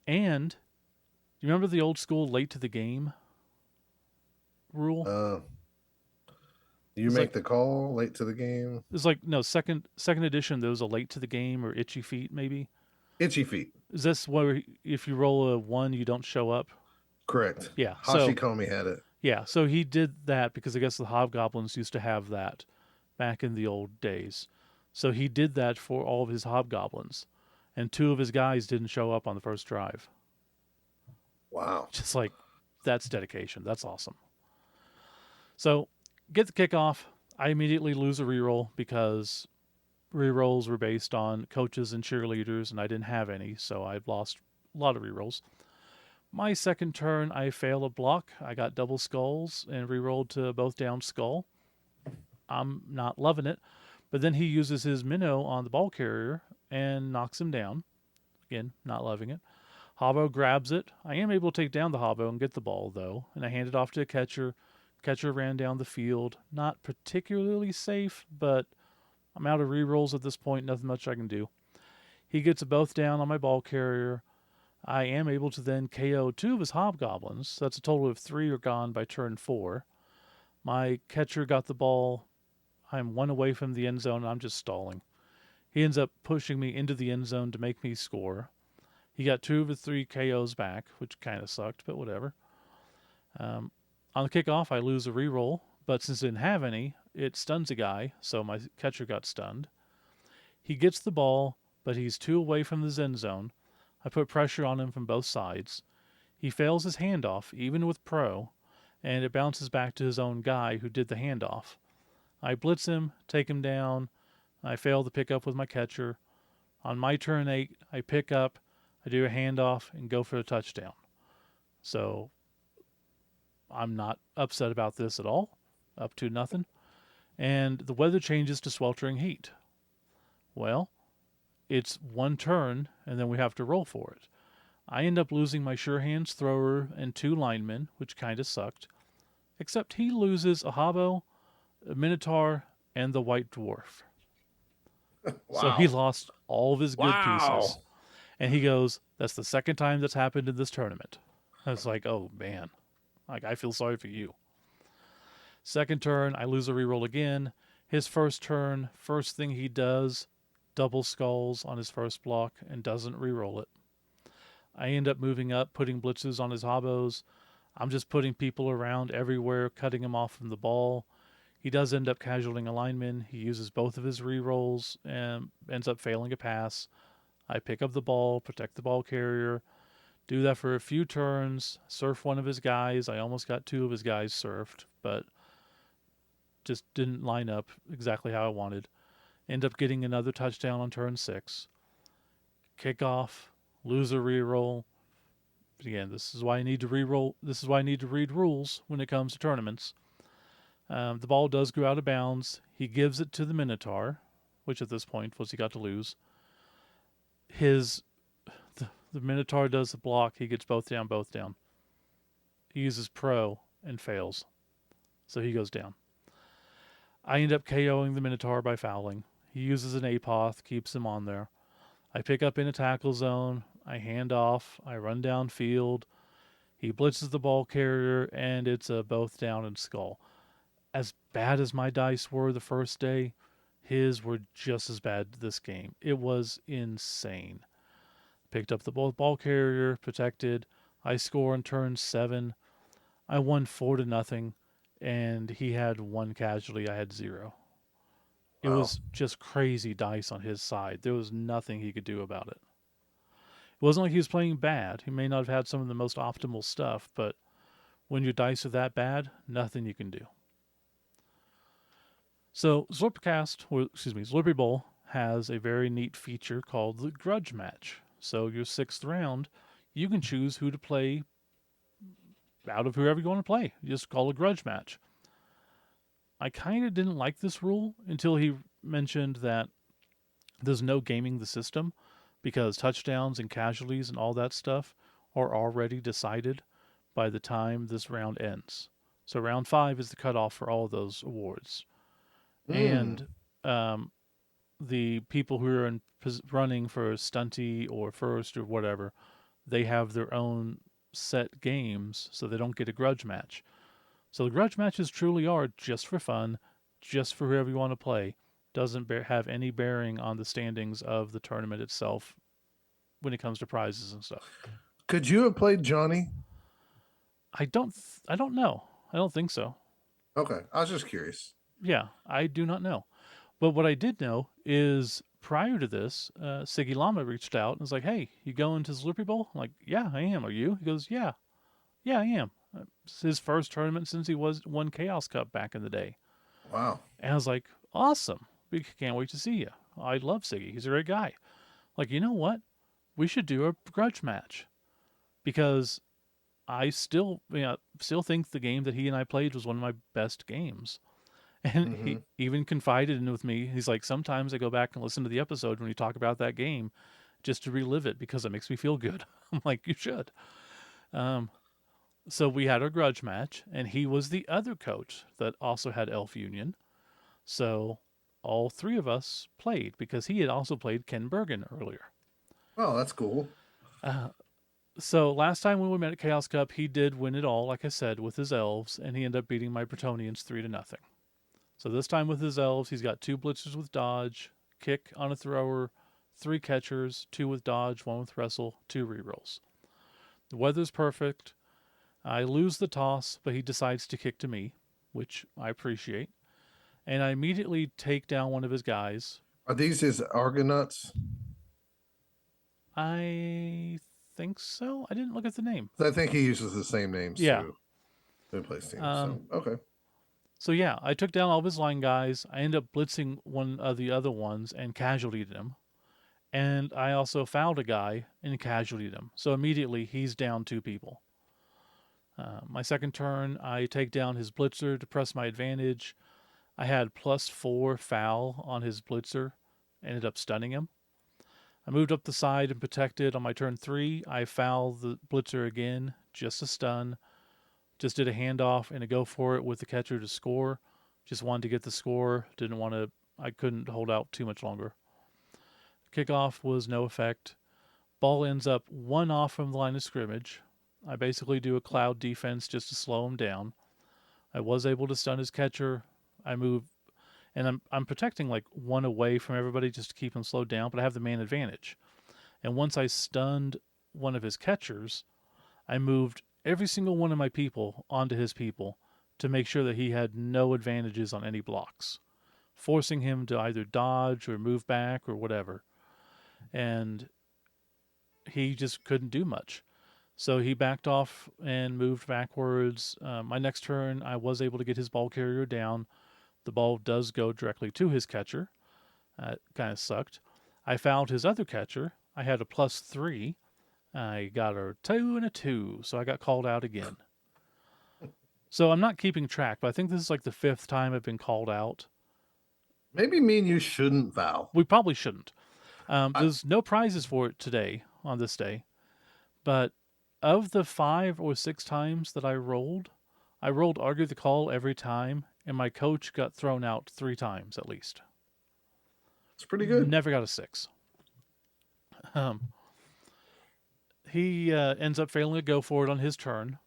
And do you remember the old school late to the game rule? You make the call late to the game. It's like, no, second edition, there was a late to the game or itchy feet, maybe. Itchy feet. Is this where if you roll a 1, you don't show up? Correct. Yeah. Hashikomi had it. Yeah, so he did that because I guess the hobgoblins used to have that back in the old days. So he did that for all of his hobgoblins. And 2 of his guys didn't show up on the first drive. Wow. Just like, That's dedication. That's awesome. So get the kickoff. I immediately lose a reroll because rerolls were based on coaches and cheerleaders, and I didn't have any, so I lost a lot of rerolls. My second turn, I fail a block. I got double skulls and rerolled to both down skull. I'm not loving it, but then he uses his minnow on the ball carrier and knocks him down. Again, not loving it. Hobbo grabs it. I am able to take down the Hobbo and get the ball, though, and I hand it off to a catcher. Catcher ran down the field. Not particularly safe, but I'm out of rerolls at this point. Nothing much I can do. He gets both down on my ball carrier. I am able to then KO two of his hobgoblins. That's a total of 3 are gone by turn 4. My catcher got the ball. I'm 1 away from the end zone, and I'm just stalling. He ends up pushing me into the end zone to make me score. He got 2 of his 3 KOs back, which kind of sucked, but whatever. On the kickoff, I lose a reroll, but since I didn't have any, it stuns a guy, so my catcher got stunned. He gets the ball, but he's 2 away from the end zone. I put pressure on him from both sides. He fails his handoff, even with pro, and it bounces back to his own guy who did the handoff. I blitz him, take him down. I fail to pick up with my catcher. On my turn 8, I pick up, I do a handoff, and go for a touchdown. So I'm not upset about this at all. Up to nothing. And the weather changes to sweltering heat. Well, it's one turn, and then we have to roll for it. I end up losing my sure hands thrower and 2 linemen, which kind of sucked. Except he loses a Hobbo, a Minotaur, and the White Dwarf. Wow. So he lost all of his good Wow. pieces. And he goes, that's the second time that's happened in this tournament. I was like, oh man. Like, I feel sorry for you. Second turn, I lose a reroll again. His first turn, first thing he does, double skulls on his first block and doesn't reroll it. I end up moving up, putting blitzes on his hobbos. I'm just putting people around everywhere, cutting him off from the ball. He does end up casualing a lineman. He uses both of his rerolls and ends up failing a pass. I pick up the ball, protect the ball carrier, do that for a few turns, surf one of his guys. I almost got 2 of his guys surfed, but just didn't line up exactly how I wanted. End up getting another touchdown on turn 6. Kickoff, lose a reroll. Again, this is why I need to reroll. This is why I need to read rules when it comes to tournaments. The ball does go out of bounds. He gives it to the Minotaur, which at this point was he got to lose. The Minotaur does the block. He gets both down, both down. He uses pro and fails, so he goes down. I end up KOing the Minotaur by fouling. He uses an apoth, keeps him on there. I pick up in a tackle zone. I hand off. I run downfield. He blitzes the ball carrier, and it's a both down and skull. As bad as my dice were the first day, his were just as bad this game. It was insane. Picked up the ball carrier, protected. I score on turn 7. I won 4-0, and he had 1 casualty. I had 0. It was just crazy dice on his side. There was nothing he could do about it. It wasn't like he was playing bad. He may not have had some of the most optimal stuff, but when your dice are that bad, nothing you can do. So Zlurpee Bowl has a very neat feature called the grudge match. So your 6th round, you can choose who to play out of whoever you want to play. You just call a grudge match. I kind of didn't like this rule until he mentioned that there's no gaming the system because touchdowns and casualties and all that stuff are already decided by the time this round ends. So round 5 is the cutoff for all of those awards. And the people who are running for stunty or first or whatever, they have their own set games, so they don't get a grudge match. So the grudge matches truly are just for fun, just for whoever you want to play. Doesn't have any bearing on the standings of the tournament itself when it comes to prizes and stuff. Could you have played Johnny? I don't know. I don't think so. Okay, I was just curious. Yeah, I do not know. But what I did know is prior to this, Siggy Lama reached out and was like, hey, you going to Zlurpee Bowl? I'm like, yeah, I am. Are you? He goes, yeah, I am. It's his first tournament since he won Chaos Cup back in the day. Wow. And I was like, awesome. We can't wait to see you. I love Siggy. He's a great guy. Like, you know what? We should do a grudge match because I still think the game that he and I played was one of my best games. And he Mm-hmm. even confided in with me. He's like, sometimes I go back and listen to the episode when you talk about that game just to relive it because it makes me feel good. I'm like, you should. Um, so we had a grudge match, and he was the other coach that also had Elf Union. So all three of us played because he had also played Ken Bergen earlier. Oh, that's cool. Uh, so last time when we met at Chaos Cup, he did win it all, like I said, with his elves, and he ended up beating my Bretonians 3-0. So this time with his elves, he's got 2 blitzers with dodge, kick on a thrower, 3 catchers, 2 with dodge, 1 with wrestle, 2 rerolls. The weather's perfect. I lose the toss, but he decides to kick to me, which I appreciate. And I immediately take down one of his guys. Are these his Argonauts? I think so. I didn't look at the name. I think he uses the same names Yeah. too. Who plays teams? Um, So okay. so yeah, I took down all of his line guys. I ended up blitzing one of the other ones and casualtied him. And I also fouled a guy and casualtied him. So immediately he's down 2 people. My second turn, I take down his blitzer to press my advantage. I had +4 foul on his blitzer, ended up stunning him. I moved up the side and protected. On my turn 3, I fouled the blitzer again, just a stun. Just did a handoff and a go for it with the catcher to score. Just wanted to get the score. I couldn't hold out too much longer. Kickoff was no effect. Ball ends up 1 off from the line of scrimmage. I basically do a cloud defense just to slow him down. I was able to stun his catcher. I move, and I'm protecting like 1 away from everybody just to keep him slowed down, but I have the man advantage. And once I stunned one of his catchers, I moved every single one of my people onto his people to make sure that he had no advantages on any blocks, forcing him to either dodge or move back or whatever. And he just couldn't do much. So he backed off and moved backwards. My next turn, I was able to get his ball carrier down. The ball does go directly to his catcher. Kind of sucked. I fouled his other catcher. I had a +3. I got a 2 and a 2, so I got called out again. So I'm not keeping track, but I think this is like the 5th time I've been called out. Maybe me and you shouldn't vow. We probably shouldn't. There's no prizes for it today, on this day. But of the 5 or 6 times that I rolled Argue the Call every time, and my coach got thrown out 3 times at least. It's pretty good. Never got a 6. He ends up failing to go for it on his turn.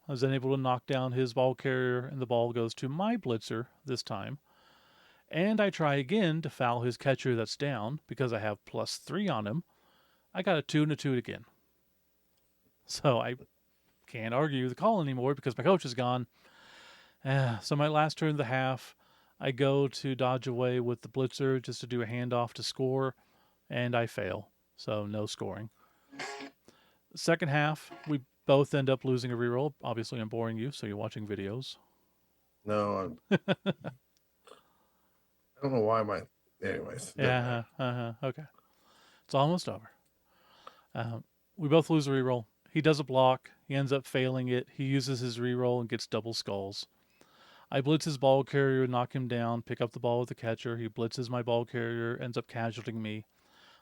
I was then able to knock down his ball carrier, and the ball goes to my blitzer this time. And I try again to foul his catcher that's down because I have +3 on him. I got a 2 and a 2 again. So I can't argue the call anymore because my coach is gone. So my last turn of the half, I go to dodge away with the blitzer just to do a handoff to score, and I fail. So no scoring. Second half, we both end up losing a reroll. Obviously, I'm boring you, so you're watching videos. No, I don't know why my. Anyways. Yeah. Okay. It's almost over. We both lose a reroll. He does a block. He ends up failing it. He uses his reroll and gets double skulls. I blitz his ball carrier, knock him down, pick up the ball with the catcher. He blitzes my ball carrier, ends up casualting me.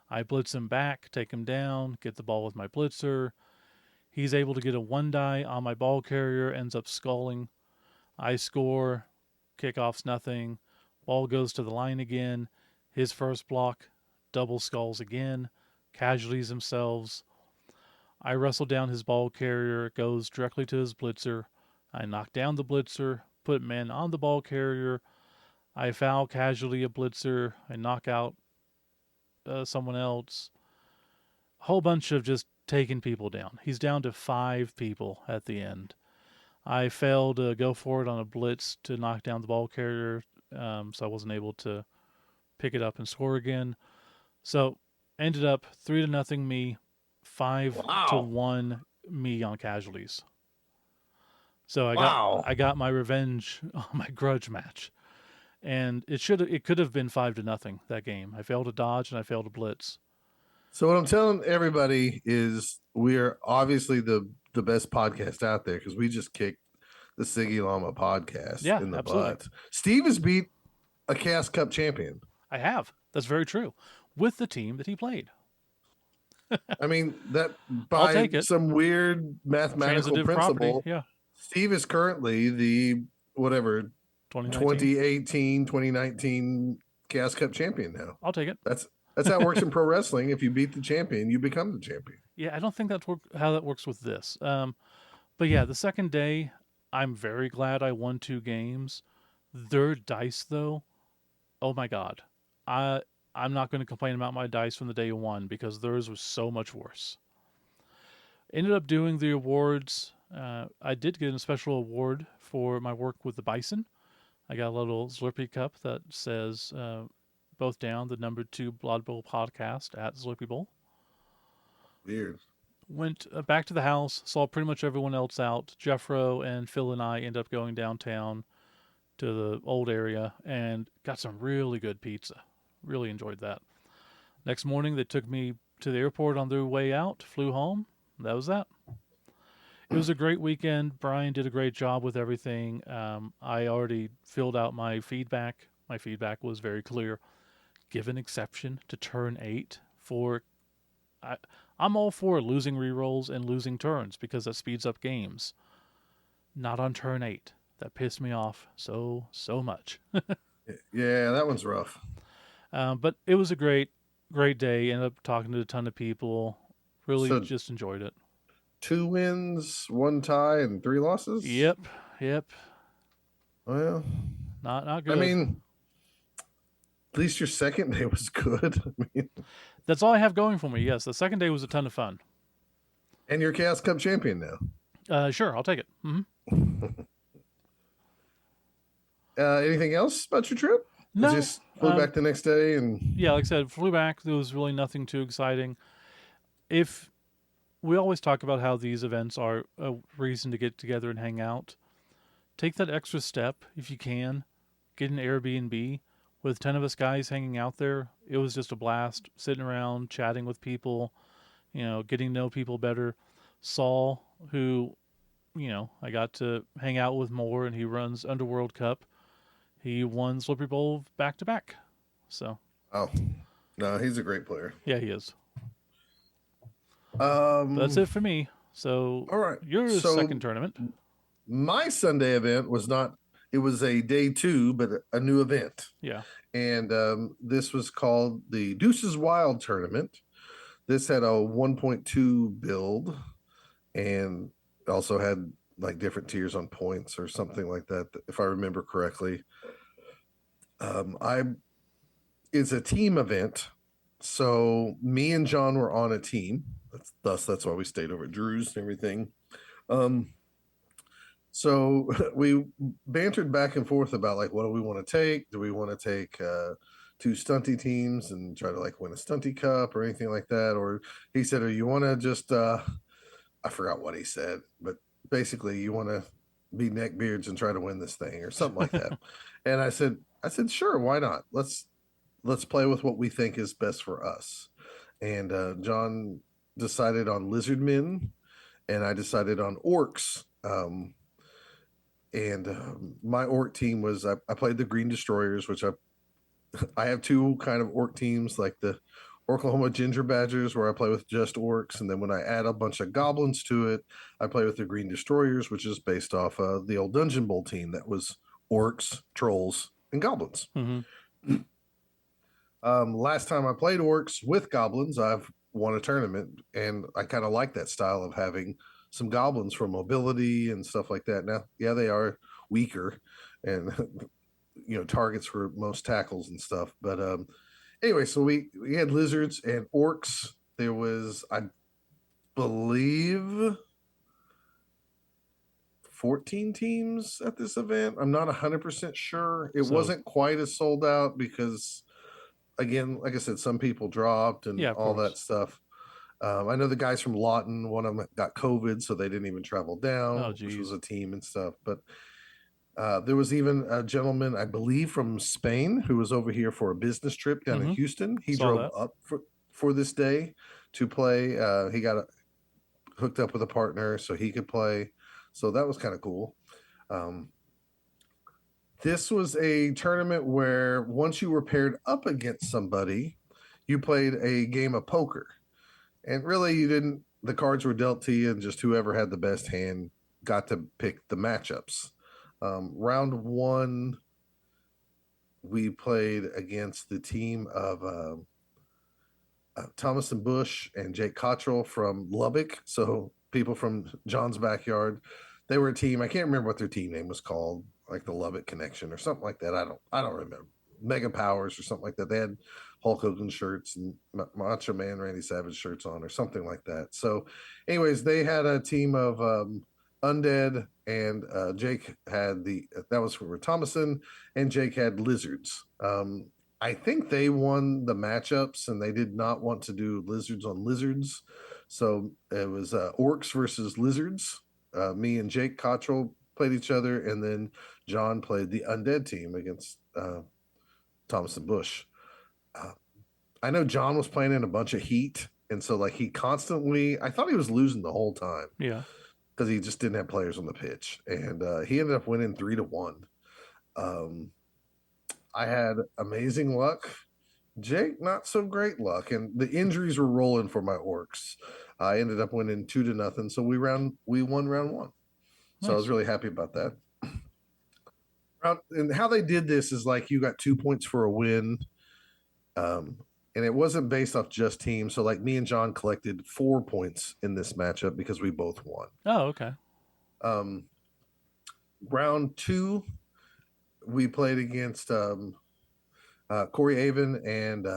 I blitz him back, take him down, get the ball with my blitzer. He's able to get a 1-die on my ball carrier, ends up sculling. I score, kickoff's nothing. Ball goes to the line again. His first block, double skulls again, casualties themselves. I wrestle down his ball carrier, it goes directly to his blitzer. I knock down the blitzer, put men on the ball carrier. I foul casualty a blitzer. I knock out someone else. A whole bunch of just taking people down. He's down to 5 people at the end. I failed to go for it on a blitz to knock down the ball carrier, so I wasn't able to pick it up and score again. So ended up 3-0 me, 5-1 me on casualties. So Wow. I got my revenge on my grudge match, and it could have been 5-0 that game. I failed to dodge and I failed to blitz. So what I'm telling everybody is we are obviously the best podcast out there because we just kicked the Siggy Llama podcast Yeah, in the absolutely. butt. Steve has beat a Chaos Cup champion. I have. That's very true. With the team that he played. I mean, that I'll by take it. some weird mathematical Transitive property. principle, Yeah. Steve is currently the whatever 2019. 2018, 2019 Chaos Cup champion now. I'll take it. That's how it works in pro wrestling. If you beat the champion, you become the champion. Yeah, I don't think that's how that works with this. But yeah, the second day, I'm very glad I won 2 games. Their dice, though, oh my god, I'm not going to complain about my dice from the day 1 because theirs was so much worse. Ended up doing the awards. I did get a special award for my work with the B.I.S.O.N. I got a little Zlurpee cup that says both down the number 2 Blood Bowl podcast at Zlurpee Bowl. Weird. Went back to the house, saw pretty much everyone else out. Jeffro and Phil and I ended up going downtown to the old area and got some really good pizza. Really enjoyed that. Next morning, they took me to the airport on their way out, flew home. That was that. It was a great weekend. Brian did a great job with everything. I already filled out my feedback. My feedback was very clear. Give an exception to turn 8 for. I'm all for losing rerolls and losing turns because that speeds up games. Not on turn 8. That pissed me off so much. Yeah, that one's rough. But it was a great day. Ended up talking to a ton of people. Really just enjoyed it. 2 wins, 1 tie, and 3 losses. Yep. Well, not good. I mean, at least your second day was good. I mean, that's all I have going for me. Yes, the second day was a ton of fun. And you're Chaos Cup champion now. Sure, I'll take it. Anything else about your trip? No. Just flew back the next day and. Yeah, like I said, flew back. There was really nothing too exciting. If we always talk about how these events are a reason to get together and hang out, take that extra step if you can. Get an Airbnb with 10 of us guys hanging out there. It was just a blast, sitting around, chatting with people, getting to know people better. Saul, who, I got to hang out with more, and he runs Underworld Cup. He won Zlurpee Bowl back to back. So. Oh, no, he's a great player. Yeah, he is. That's it for me. So, all right, your second tournament. My Sunday event was not. It was a day 2, but a new event. Yeah. And this was called the Deuces Wild Tournament. This had a 1.2 build, and also had like different tiers on points or something like that, if I remember correctly. It's a team event, so me and John were on a team. That's why we stayed over at Drew's and everything. So we bantered back and forth about like, what do we want to take? Do we want to take 2 stunty teams and try to like win a stunty cup or anything like that? Or he said, or you want to just I forgot what he said, but basically you want to be neckbeards and try to win this thing or something like that. And I said, sure, why not? Let's play with what we think is best for us. And John decided on Lizardmen, and I decided on Orcs. My Orc team was I played the Green Destroyers, which I have 2 kind of Orc teams, like the Oklahoma Ginger Badgers, where I play with just Orcs, and then when I add a bunch of Goblins to it, I play with the Green Destroyers, which is based off the old Dungeon Bowl team that was Orcs, Trolls, and Goblins. Mm-hmm. Last time I played Orcs with Goblins, I've won a tournament, and I kind of like that style of having some Goblins for mobility and stuff like that. Now, yeah, they are weaker and targets for most tackles and stuff, but anyway, so we had Lizards and Orcs. There was, I believe, 14 teams at this event. I'm not 100% sure. It wasn't quite as sold out because, again, like I said, some people dropped and all that stuff. I know the guys from Lawton, one of them got COVID, so they didn't even travel down, which was a team and stuff. But there was even a gentleman, I believe, from Spain who was over here for a business trip down in Houston. He drove up for this day to play. He got hooked up with a partner so he could play. So that was kind of cool. This was a tournament where once you were paired up against somebody, you played a game of poker. And really, you didn't, the cards were dealt to you, and just whoever had the best hand got to pick the matchups. Round one, we played against the team of Thomas and Bush and Jake Cottrell from Lubbock. So people from John's backyard. They were a team. I can't remember what their team name was called, like the Lubbock Connection or something like that. I don't remember. Mega Powers or something like that. They had Hulk Hogan shirts and Macho Man Randy Savage shirts on or something like that. So anyways, they had a team of Undead, and Jake had that was for Thomason, and Jake had Lizards. I think they won the matchups, and they did not want to do Lizards on Lizards. So it was Orcs versus Lizards. Me and Jake Cottrell played each other, and then John played the Undead team against Thomas and Bush. I know John was playing in a bunch of heat, and so like he constantly, I thought he was losing the whole time. Yeah. Because he just didn't have players on the pitch, and he ended up winning 3-1. I had amazing luck. Jake, not so great luck, and the injuries were rolling for my Orcs. I ended up winning 2-0, so we won round one. So I was really happy about that. And how they did this is like you got 2 points for a win, and it wasn't based off just teams. So like me and John collected 4 points in this matchup because we both won. Oh, okay. Round two, we played against Corey Avon, and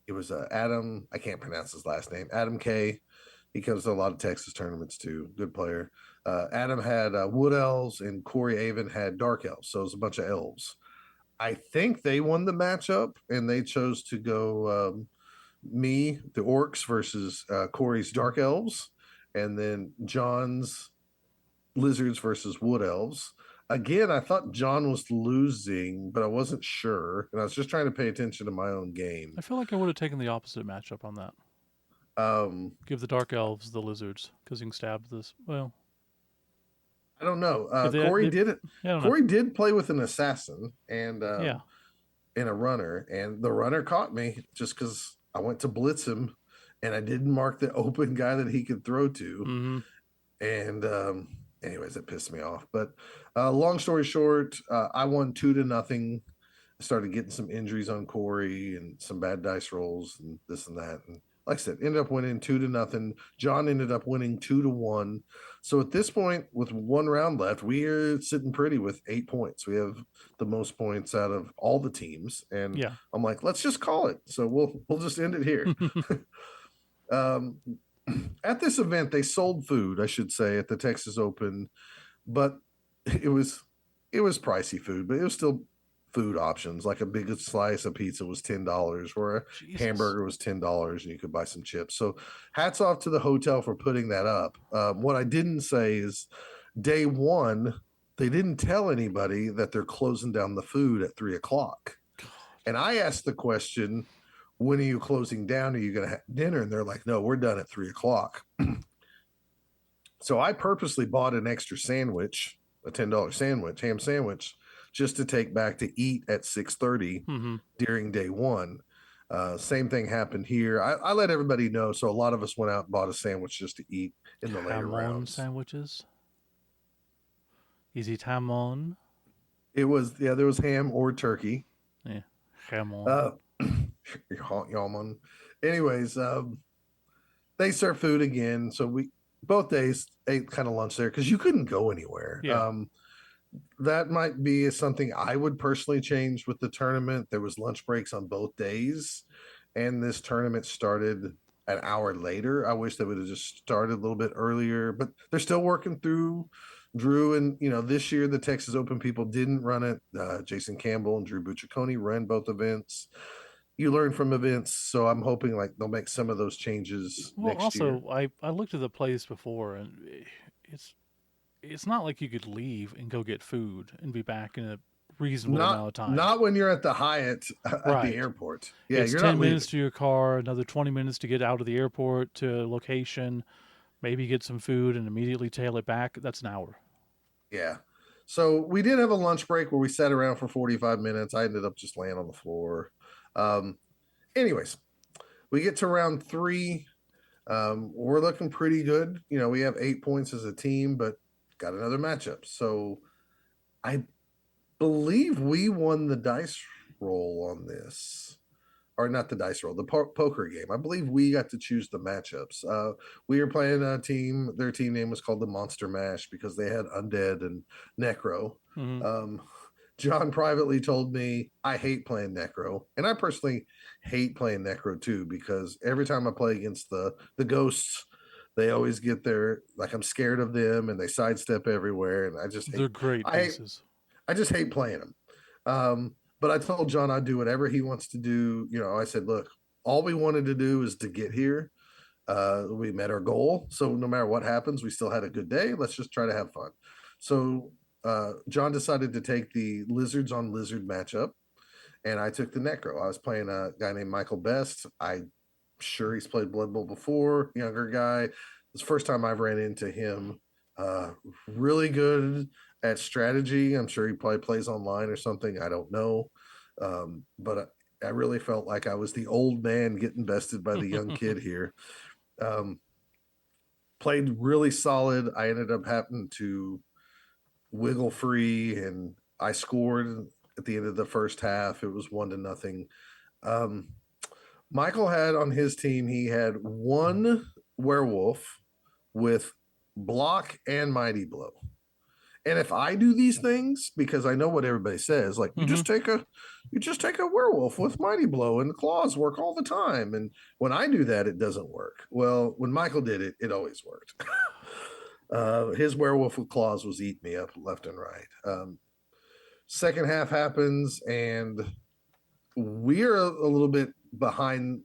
it was Adam. I can't pronounce his last name. Adam K. He comes to a lot of Texas tournaments too. Good player. Adam had Wood Elves, and Corey Avon had Dark Elves. So it was a bunch of elves. I think they won the matchup, and they chose to go me, the Orcs, versus Corey's Dark Elves, and then John's Lizards versus Wood Elves. Again, I thought John was losing, but I wasn't sure, and I was just trying to pay attention to my own game. I feel like I would have taken the opposite matchup on that. Give the Dark Elves the Lizards because you can stab this. Well, I don't know. Corey did it. Corey did play with an assassin and and a runner, and the runner caught me just because I went to blitz him, and I didn't mark the open guy that he could throw to, and anyways, it pissed me off. But long story short, I won 2-0. I started getting some injuries on Corey and some bad dice rolls and this and that. And like I said, ended up winning 2-0. John ended up winning 2-1. So at this point, with one round left, we are sitting pretty with 8 points. We have the most points out of all the teams. And I'm like, let's just call it. So we'll just end it here. At this event, they sold food, I should say, at the Texas Open, but it was pricey food, but it was still food options. Like a big slice of pizza was $10, or a hamburger was $10, and you could buy some chips. So hats off to the hotel for putting that up. What I didn't say is day one, they didn't tell anybody that they're closing down the food at 3:00. And I asked the question, when are you closing down? Are you going to have dinner? And they're like, no, we're done at 3:00. So I purposely bought an extra sandwich, a $10 sandwich, ham sandwich, just to take back to eat at 6:30 during day one. Same thing happened here. I let everybody know. So a lot of us went out and bought a sandwich just to eat in the later rounds. Sandwiches. Is it ham on? It was, there was ham or turkey. Yeah, ham on. Anyways, they serve food again. So we both days ate kind of lunch there because you couldn't go anywhere. That might be something I would personally change with the tournament. There was lunch breaks on both days, and this tournament started an hour later. I wish they would have just started a little bit earlier, but they're still working through Drew. And, this year the Texas Open people didn't run it. Jason Campbell and Drew Bucciccone ran both events. you learn from events, so I'm hoping like they'll make some of those changes Well, next year. also, I looked at the place before, and it's it's not like you could leave and go get food and be back in a reasonable Not amount of time. not when you're at the Hyatt at the Right. airport. Yeah, It's you're not 10 minutes leaving. to your car, another 20 minutes to get out of the airport to a location, maybe get some food and immediately tail it back. That's an hour. Yeah. So we did have a lunch break where we sat around for 45 minutes. I ended up just laying on the floor. Um, anyways, we get to round 3. We're looking pretty good. You know, we have 8 points as a team, but got another matchup. So I believe we won the dice roll on this, or not the dice roll, the poker game. I believe we got to choose the matchups. We were playing a team. Their team name was called the Monster Mash because they had undead and necro. Mm-hmm. John privately told me I hate playing necro, and I personally hate playing necro too because every time I play against the ghosts, they always get there like I'm scared of them and they sidestep everywhere, and I just hate. They're great I hate pieces. I just hate playing them. But I told John I'd do whatever he wants to do. You know, I said, look, all we wanted to do is to get here. We met our goal. So no matter what happens, we still had a good day. Let's just try to have fun. So John decided to take the lizards on lizard matchup, and I took the necro. I was playing a guy named Michael Best. I'm sure he's played Blood Bowl before, younger guy. It's the first time I've ran into him. Uh, really good at strategy. I'm sure he probably plays online or something. I don't know. But I really felt like I was the old man getting bested by the young kid here. Um, Played really solid. I ended up having to wiggle free, and I scored at the end of the first half. It was 1-0. Um, Michael had on his team, he had one werewolf with block and mighty blow. And if I do these things, because I know what everybody says, like Mm-hmm. you just take a werewolf with mighty blow and the claws work all the time. And when I do that, it doesn't work. Well, when Michael did it, it always worked. His werewolf with claws was eating me up left and right. Second half happens, and we're a little bit behind.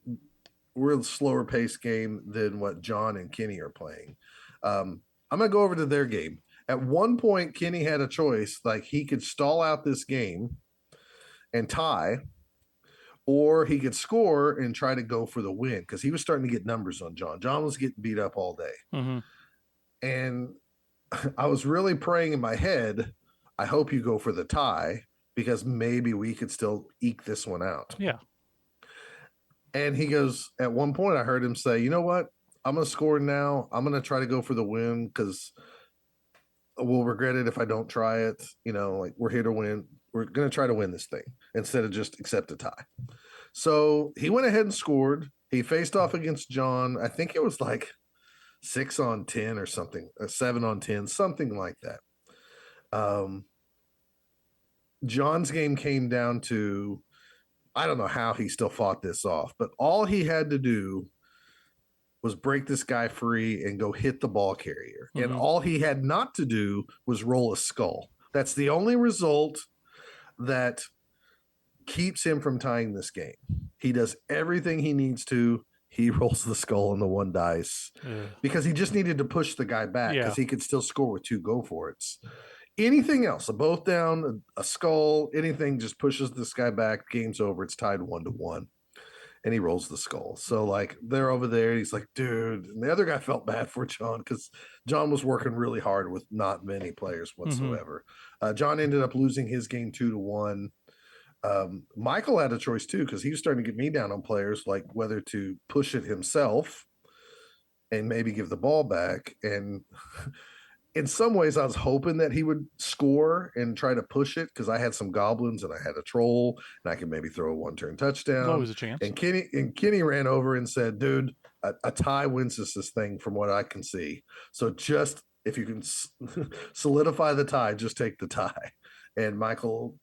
We're a slower paced game than what John and Kenny are playing. I'm gonna go over to their game. At one point, Kenny had a choice, like he could stall out this game and tie, or he could score and try to go for the win because he was starting to get numbers on John. John was getting beat up all day. Mm-hmm. And I was really praying in my head, I hope you go for the tie because maybe we could still eke this one out. Yeah. And he goes, at one point, I heard him say, you know what? I'm going to score now. I'm going to try to go for the win because we'll regret it if I don't try it. You know, like we're here to win. We're going to try to win this thing instead of just accept a tie. So he went ahead and scored. He faced off against John. I think it was like 6-on-10 or something, 7-on-10, something like that. John's game came down to, I don't know how he still fought this off, but all he had to do was break this guy free and go hit the ball carrier. Mm-hmm. And all he had not to do was roll a skull. That's the only result that keeps him from tying this game. He does everything he needs to. He rolls the skull on the one dice because he just needed to push the guy back because he could still score with 2 go for it's. Anything else, a both down, a skull, anything just pushes this guy back. Game's over. It's tied 1-1. And he rolls the skull. So like they're over there. He's like, dude. And the other guy felt bad for John because John was working really hard with not many players whatsoever. Mm-hmm. John ended up losing his game 2-1. Michael had a choice too because he was starting to get me down on players like whether to push it himself and maybe give the ball back. And in some ways, I was hoping that he would score and try to push it because I had some goblins and I had a troll and I could maybe throw a 1-turn touchdown. There's always a chance. And Kenny ran over and said, "Dude, a tie wins this thing from what I can see. So just if you can solidify the tie, just take the tie." And Michael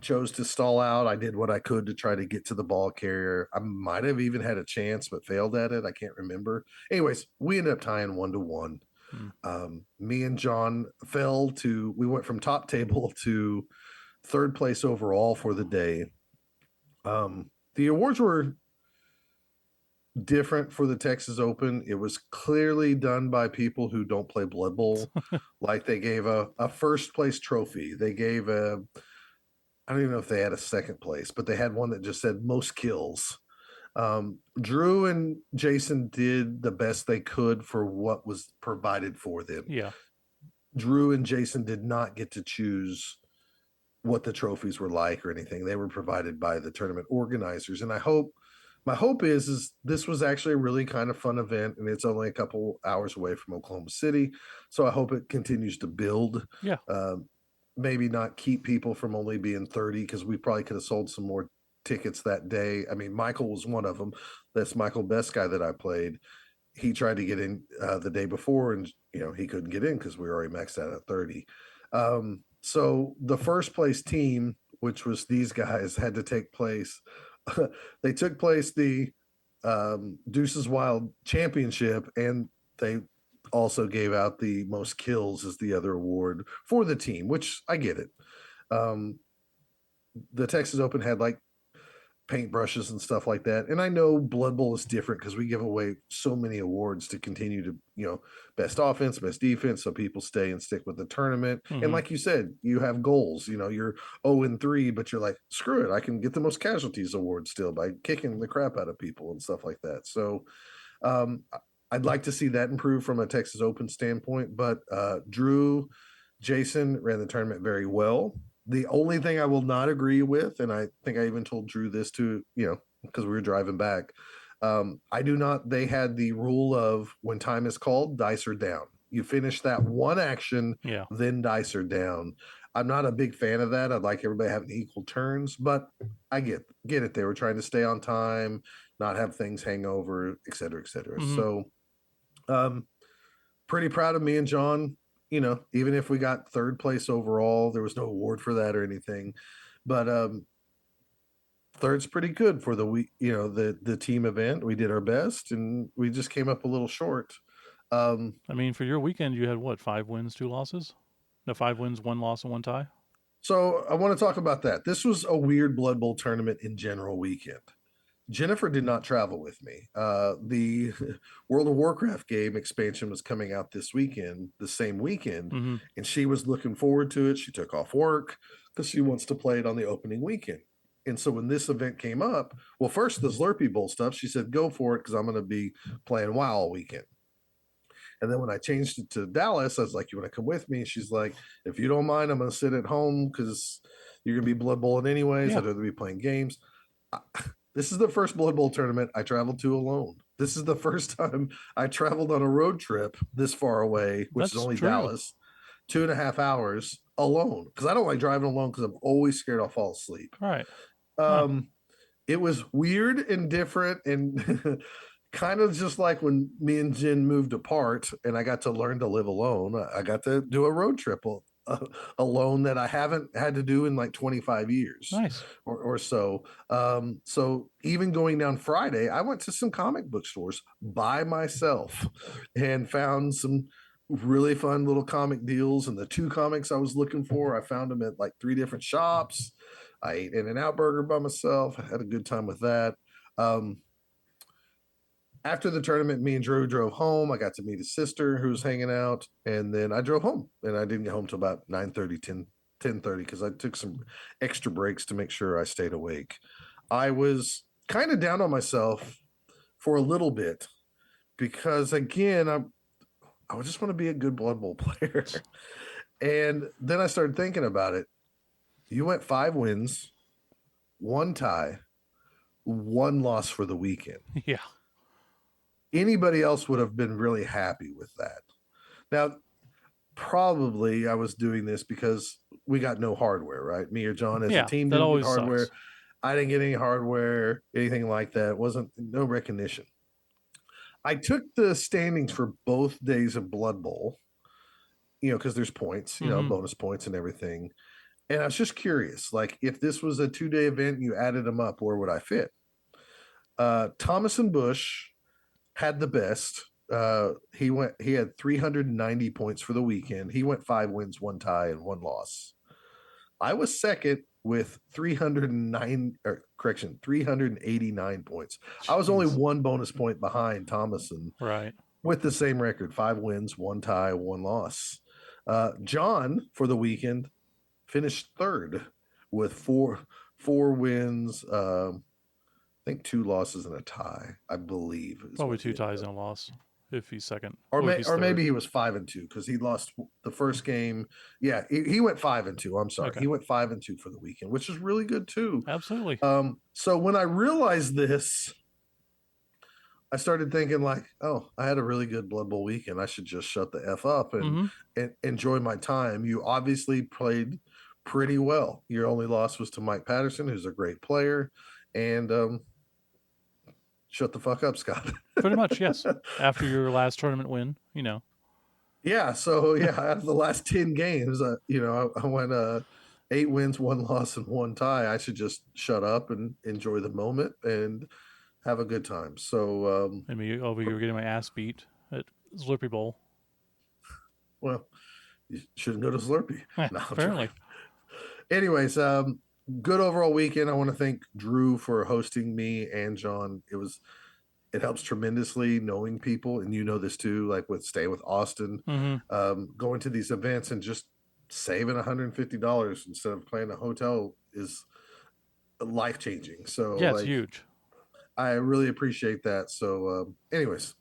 chose to stall out. I did what I could to try to get to the ball carrier. I might have even had a chance, but failed at it. I can't remember. Anyways, we ended up tying 1-1. Me and John we went from top table to third place overall for the day. The awards were different for the Texas Open. It was clearly done by people who don't play Blood Bowl. Like they gave a first place trophy. They gave I don't even know if they had a second place, but they had one that just said most kills. Drew and Jason did the best they could for what was provided for them. Yeah. Drew and Jason did not get to choose what the trophies were like or anything. They were provided by the tournament organizers. And my hope is this was actually a really kind of fun event, and it's only a couple hours away from Oklahoma City. So I hope it continues to build. Yeah. Maybe not keep people from only being 30, because we probably could have sold some more tickets that day. I mean, Michael was one of them. That's Michael, best guy that I played. He tried to get in the day before, and he couldn't get in because we were already maxed out at 30. So the first place team, which was these guys, had to take place. They took place the Deuces Wild Championship, and they also gave out the most kills as the other award for the team, which I get it. The Texas Open had like paintbrushes and stuff like that. And I know Blood Bowl is different because we give away so many awards to continue to, best offense, best defense, so people stay and stick with the tournament. Mm-hmm. And like you said, you have goals. You're 0-3, but you're like, screw it, I can get the most casualties award still by kicking the crap out of people and stuff like that. So I'd like to see that improve from a Texas Open standpoint. But Drew, Jason ran the tournament very well. The only thing I will not agree with, and I think I even told Drew this too, because we were driving back. I do not, they had the rule of when time is called, dice are down. You finish that one action, then dice are down. I'm not a big fan of that. I'd like everybody having equal turns, but I get it. They were trying to stay on time, not have things hang over, et cetera, et cetera. Mm-hmm. So pretty proud of me and John. Even if we got third place overall, there was no award for that or anything, but third's pretty good for the week. The team event. We did our best, and we just came up a little short. I mean, for your weekend, you had what, 5 wins, 2 losses? No, 5 wins, 1 loss, and 1 tie. So I want to talk about that. This was a weird Blood Bowl tournament in general weekend. Jennifer did not travel with me. The World of Warcraft game expansion was coming out this weekend, the same weekend, mm-hmm. and she was looking forward to it. She took off work because she wants to play it on the opening weekend. And so when this event came up, well, first the Zlurpee Bowl stuff, she said, go for it because I'm going to be playing WoW all weekend. And then when I changed it to Dallas, I was like, you want to come with me? She's like, if you don't mind, I'm going to sit at home because you're going to be Blood Bowling anyways. Yeah. I'd rather be playing games. This is the first Blood Bowl tournament I traveled to alone. This is the first time I traveled on a road trip this far away, which is only Dallas, 2.5 hours alone. Because I don't like driving alone because I'm always scared I'll fall asleep. Right. It was weird and different and kind of just like when me and Jen moved apart and I got to learn to live alone. I got to do a road trip alone that I haven't had to do in like 25 years. Nice. or so. So even going down Friday, I went to some comic book stores by myself and found some really fun little comic deals. And the 2 comics I was looking for, I found them at like 3 different shops. I ate In-N-Out Burger by myself. I had a good time with that. After the tournament, me and Drew drove home. I got to meet his sister who was hanging out, and then I drove home. And I didn't get home till about 9:30, 10:30 because I took some extra breaks to make sure I stayed awake. I was kind of down on myself for a little bit because, again, I just want to be a good Blood Bowl player. And then I started thinking about it. You went 5 wins, 1 tie, 1 loss for the weekend. Yeah. Anybody else would have been really happy with that. Now, probably I was doing this because we got no hardware, right? Me or John as a team didn't get hardware. Sucks. I didn't get any hardware, anything like that. It wasn't no recognition. I took the standings for both days of Blood Bowl, because there's points, bonus points and everything. And I was just curious, like if this was a 2-day event and you added them up, where would I fit? Thomas and Bush had the best. He had 390 points for the weekend. He went 5 wins, 1 tie, and 1 loss. I was second with 389 points. Jeez. I was only one bonus point behind Thomason, right, with the same record: 5 wins, 1 tie, 1 loss. John for the weekend finished third with four wins. I think 2 losses and a tie, I believe. Probably 2 ties and a loss if he's second, or if he's third. maybe he was 5-2 because he lost the first game. Yeah, he went 5-2. I'm sorry, he went 5-2 for the weekend, which is really good too. Absolutely. So when I realized this, I started thinking like, oh, I had a really good Blood Bowl weekend. I should just shut the F up and enjoy my time. You obviously played pretty well. Your only loss was to Mike Patterson, who's a great player, and shut the fuck up, Scott. Pretty much, yes. After your last tournament win, Yeah. So out of the last 10 games, I went 8 wins, 1 loss, and 1 tie. I should just shut up and enjoy the moment and have a good time. So and me over here getting my ass beat at Zlurpee Bowl. Well, you shouldn't go to Zlurpee. No, apparently. Anyways, good overall weekend. I want to thank Drew for hosting me and John. It helps tremendously knowing people, and you know this too, like with staying with Austin, going to these events and just saving $150 instead of playing a hotel is life-changing. So yeah, it's huge. I really appreciate that. So anyways,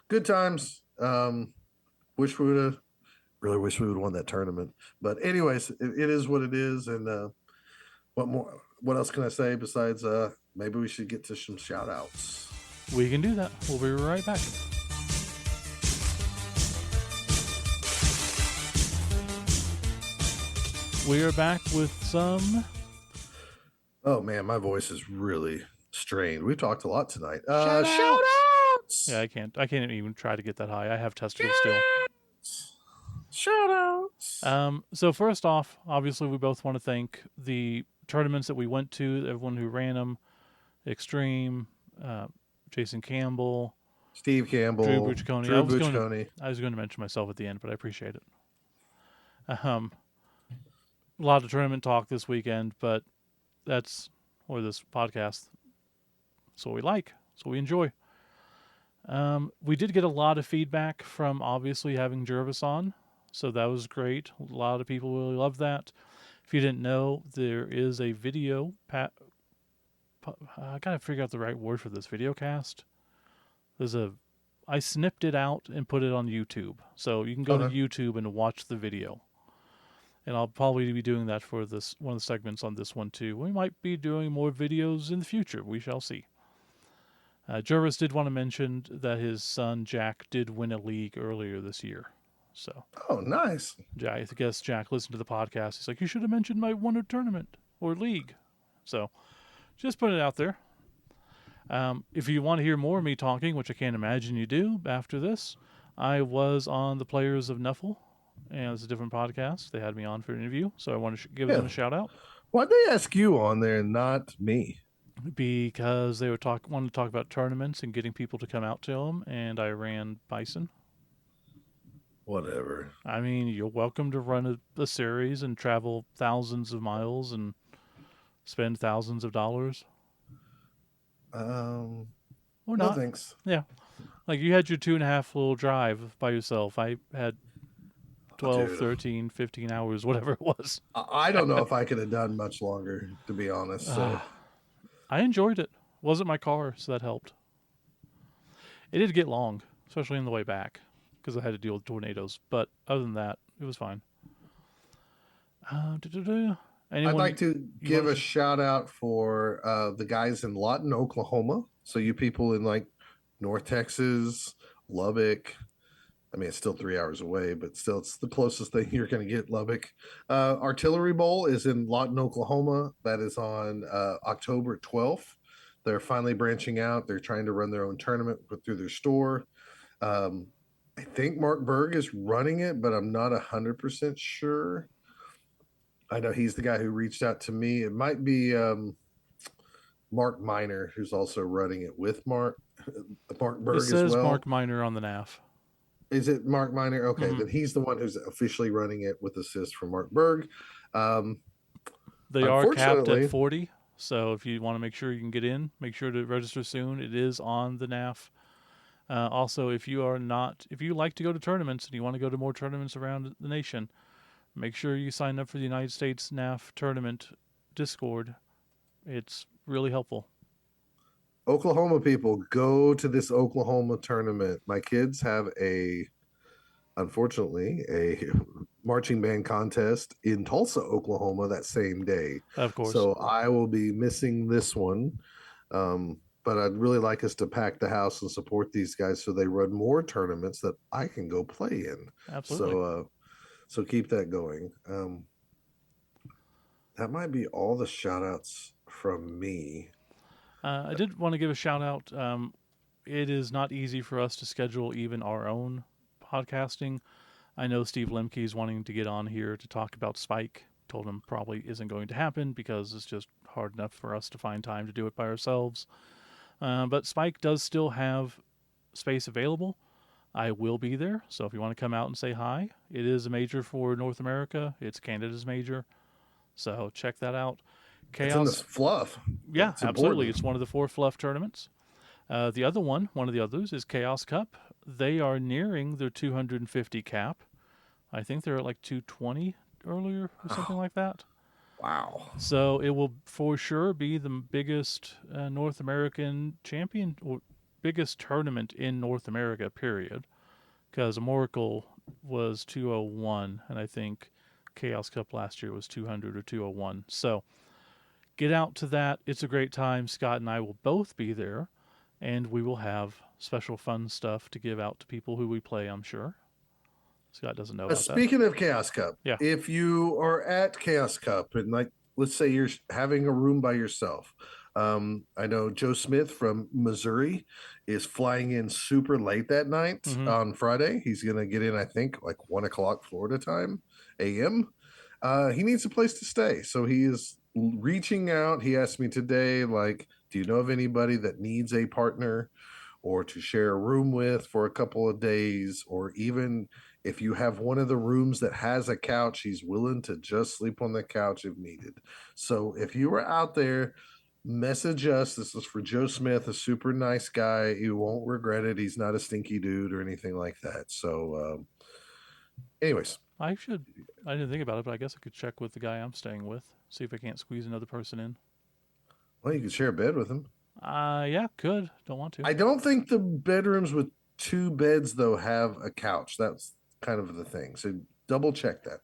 good times. Wish we would have won that tournament, but anyways, it is what it is. And what else can I say besides maybe we should get to some shout outs. We can do that. We'll be right back. We are back with some. Oh man, my voice is really strained. We've talked a lot tonight. Shout outs! Yeah, I can't even try to get that high. I have testicles still. Shout outs. So first off, obviously we both want to thank the tournaments that we went to, everyone who ran them, Extreme, Jason Campbell, Steve Campbell, Drew Buccioni. I was going to mention myself at the end, but I appreciate it. A lot of tournament talk this weekend, but this podcast. That's what we like. That's what we enjoy. We did get a lot of feedback from obviously having Jervis on, so that was great. A lot of people really loved that. If you didn't know, there is a video. I gotta figure out the right word for this video cast. I snipped it out and put it on YouTube, so you can go to YouTube and watch the video. And I'll probably be doing that for this one of the segments on this one too. We might be doing more videos in the future. We shall see. Jervis did want to mention that his son Jack did win a league earlier this year. So. Oh, nice. I guess Jack listened to the podcast. He's like, you should have mentioned my won a tournament or league. So, just put it out there. If you want to hear more of me talking, which I can't imagine you do after this, I was on the Players of Nuffle, and it's a different podcast. They had me on for an interview, so I want to give them a shout out. Why'd they ask you on there and not me? Because they wanted to talk about tournaments and getting people to come out to them, and I ran B.I.S.O.N. Whatever. I mean, you're welcome to run a series and travel thousands of miles and spend thousands of dollars. Or not. No thanks. Yeah. Like you had your 2.5 little drive by yourself. I had 12, 13, 15 hours, whatever it was. I don't know if I could have done much longer, to be honest. So. I enjoyed it. It wasn't my car, so that helped. It did get long, especially on the way back, because I had to deal with tornadoes. But other than that, it was fine. I'd like to give a shout out for the guys in Lawton, Oklahoma. So you people in like North Texas, Lubbock. I mean, it's still 3 hours away, but still, it's the closest thing you're going to get, Lubbock. Artillery Bowl is in Lawton, Oklahoma. That is on October 12th. They're finally branching out. They're trying to run their own tournament through their store. I think Mark Berg is running it, but I'm not 100% sure. I know he's the guy who reached out to me. It might be Mark Miner, who's also running it with Mark Berg as well. It says Mark Miner on the NAF. Is it Mark Miner? Okay, then he's the one who's officially running it with assist from Mark Berg. They are capped at Unfortunately, 40. So if you want to make sure you can get in, make sure to register soon. It is on the NAF. Also, if you like to go to tournaments and you want to go to more tournaments around the nation, make sure you sign up for the United States NAF tournament Discord. It's really helpful. Oklahoma people, go to this Oklahoma tournament. My kids have unfortunately, a marching band contest in Tulsa, Oklahoma that same day. Of course. So I will be missing this one. But I'd really like us to pack the house and support these guys so they run more tournaments that I can go play in. Absolutely. So keep that going. That might be all the shout outs from me. I did want to give a shout out. It is not easy for us to schedule even our own podcasting. I know Steve Lemke is wanting to get on here to talk about Spike. Told him probably isn't going to happen because it's just hard enough for us to find time to do it by ourselves. But Spike does still have space available. I will be there, so if you want to come out and say hi, it is a major for North America. It's Canada's major, so check that out. Chaos. It's in the fluff. Yeah, it's absolutely. Important. It's one of the 4 fluff tournaments. The other one of the others, is Chaos Cup. They are nearing their 250 cap. I think they're at like 220 earlier or something like that. Wow. So it will for sure be the biggest North American champion or biggest tournament in North America, period. Because Oracle was 201, and I think Chaos Cup last year was 200 or 201. So get out to that. It's a great time. Scott and I will both be there, and we will have special fun stuff to give out to people who we play, I'm sure. Scott doesn't know about Speaking that. of Chaos Cup, yeah. If you are at Chaos Cup and let's say you're having a room by yourself, I know Joe Smith from Missouri is flying in super late that night on Friday. He's going to get in, I think, like 1:00 Florida time, a.m. He needs a place to stay. So he is reaching out. He asked me today, like, do you know of anybody that needs a partner or to share a room with for a couple of days, or even if you have one of the rooms that has a couch, he's willing to just sleep on the couch if needed. So if you are out there, message us. This is for Joe Smith, a super nice guy. You won't regret it. He's not a stinky dude or anything like that. So anyways. I didn't think about it, but I guess I could check with the guy I'm staying with, see if I can't squeeze another person in. Well, you could share a bed with him. Yeah, could. Don't want to. I don't think the bedrooms with 2 beds, though, have a couch. That's kind of the thing. So double check that.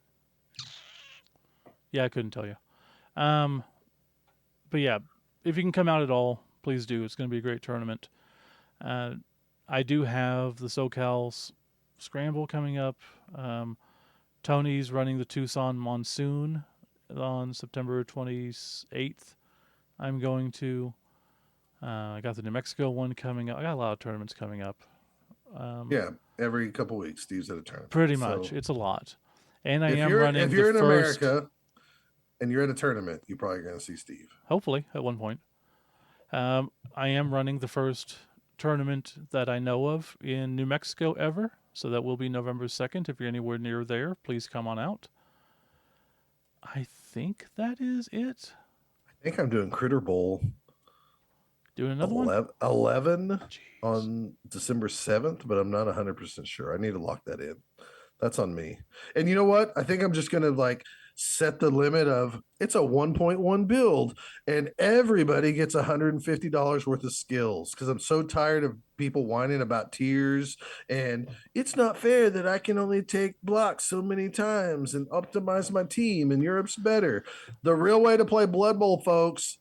Yeah, I couldn't tell you. But yeah, if you can come out at all, please do. It's going to be a great tournament. I do have the SoCal Scramble coming up. Tony's running the Tucson Monsoon on September 28th. I'm going to. I got the New Mexico one coming up. I got a lot of tournaments coming up. Yeah, every couple weeks, Steve's at a tournament. Pretty much. It's a lot. And I am running if you're in America and you're at a tournament, you're probably going to see Steve. Hopefully, at one point. I am running the first tournament that I know of in New Mexico ever. So that will be November 2nd. If you're anywhere near there, please come on out. I think that is it. I think I'm doing Critter Bowl. Doing another one? 11 on December 7th, but I'm not 100% sure. I need to lock that in. That's on me. And you know what? I think I'm just going to set the limit of it's a 1.1 build and everybody gets $150 worth of skills, because I'm so tired of people whining about tiers and it's not fair that I can only take blocks so many times and optimize my team and Europe's better. The real way to play Blood Bowl, folks,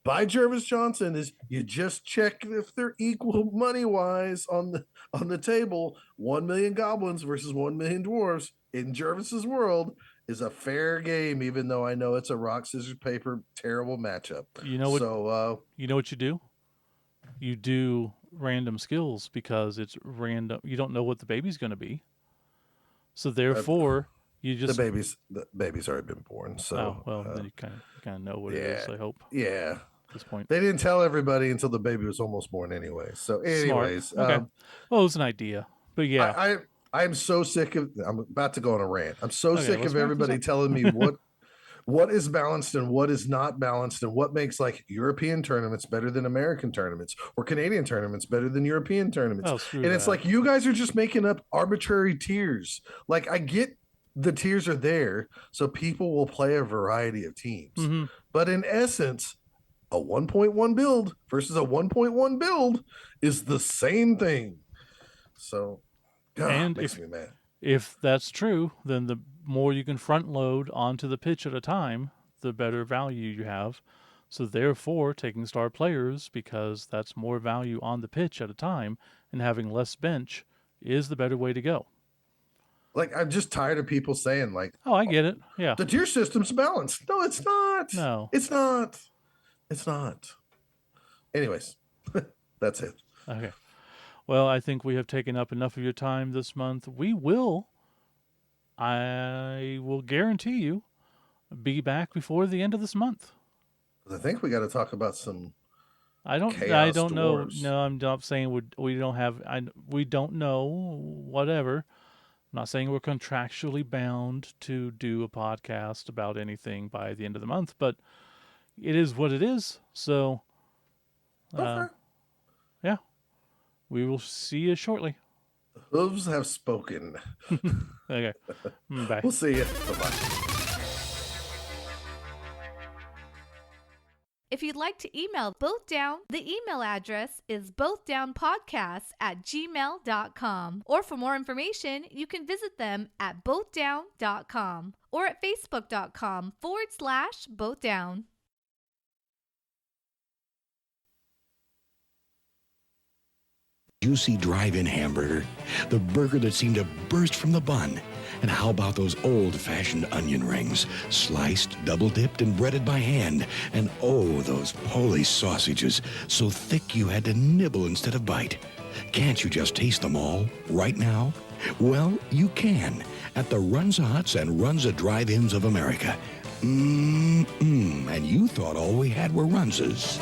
by Jervis Johnson, is you just check if they're equal money wise on the table. 1 million goblins versus 1 million dwarves in Jervis's world is a fair game, even though I know it's a rock, scissors, paper, terrible matchup. You know what you do? You do random skills because it's random. You don't know what the baby's going to be. So therefore, you just the baby's already been born. So then you kind of know what it is. I hope. Yeah. At this point, they didn't tell everybody until the baby was almost born anyway. So anyways, smart. Okay. Well, it was an idea, but yeah, I'm so sick of. I'm about to go on a rant. I'm so sick of everybody telling me what is balanced and what is not balanced, and what makes like European tournaments better than American tournaments, or Canadian tournaments better than European tournaments. Oh, screw and that. it's like, you guys are just making up arbitrary tiers. Like, I get the tiers are there so people will play a variety of teams. Mm-hmm. But in essence, a 1.1 build versus a 1.1 build is the same thing. So, God, And makes me mad. If that's true, then the more you can front load onto the pitch at a time, the better value you have. So therefore, taking star players, because that's more value on the pitch at a time, and having less bench is the better way to go. Like, I'm just tired of people saying, like, oh, I get it. Yeah. The tier system's balanced. No, it's not. No. It's not. It's not. Anyways, that's it. Okay. Well, I think we have taken up enough of your time this month. I will guarantee you, be back before the end of this month. I think we got to talk about some. I don't know. No, I'm not saying we don't have. We don't know. Whatever. I'm not saying we're contractually bound to do a podcast about anything by the end of the month, but it is what it is. So, Okay. Yeah, we will see you shortly. The hooves have spoken. Okay, bye. We'll see you. Bye-bye. If you'd like to email Both Down, the email address is bothdownpodcasts@gmail.com. Or for more information, you can visit them at bothdown.com or at facebook.com/bothdown. Juicy drive-in hamburger, the burger that seemed to burst from the bun. And how about those old-fashioned onion rings, sliced, double-dipped, and breaded by hand? And oh, those Polish sausages, so thick you had to nibble instead of bite. Can't you just taste them all right now? Well, you can at the Runza Huts and Runza Drive-Ins of America. And you thought all we had were Runzas.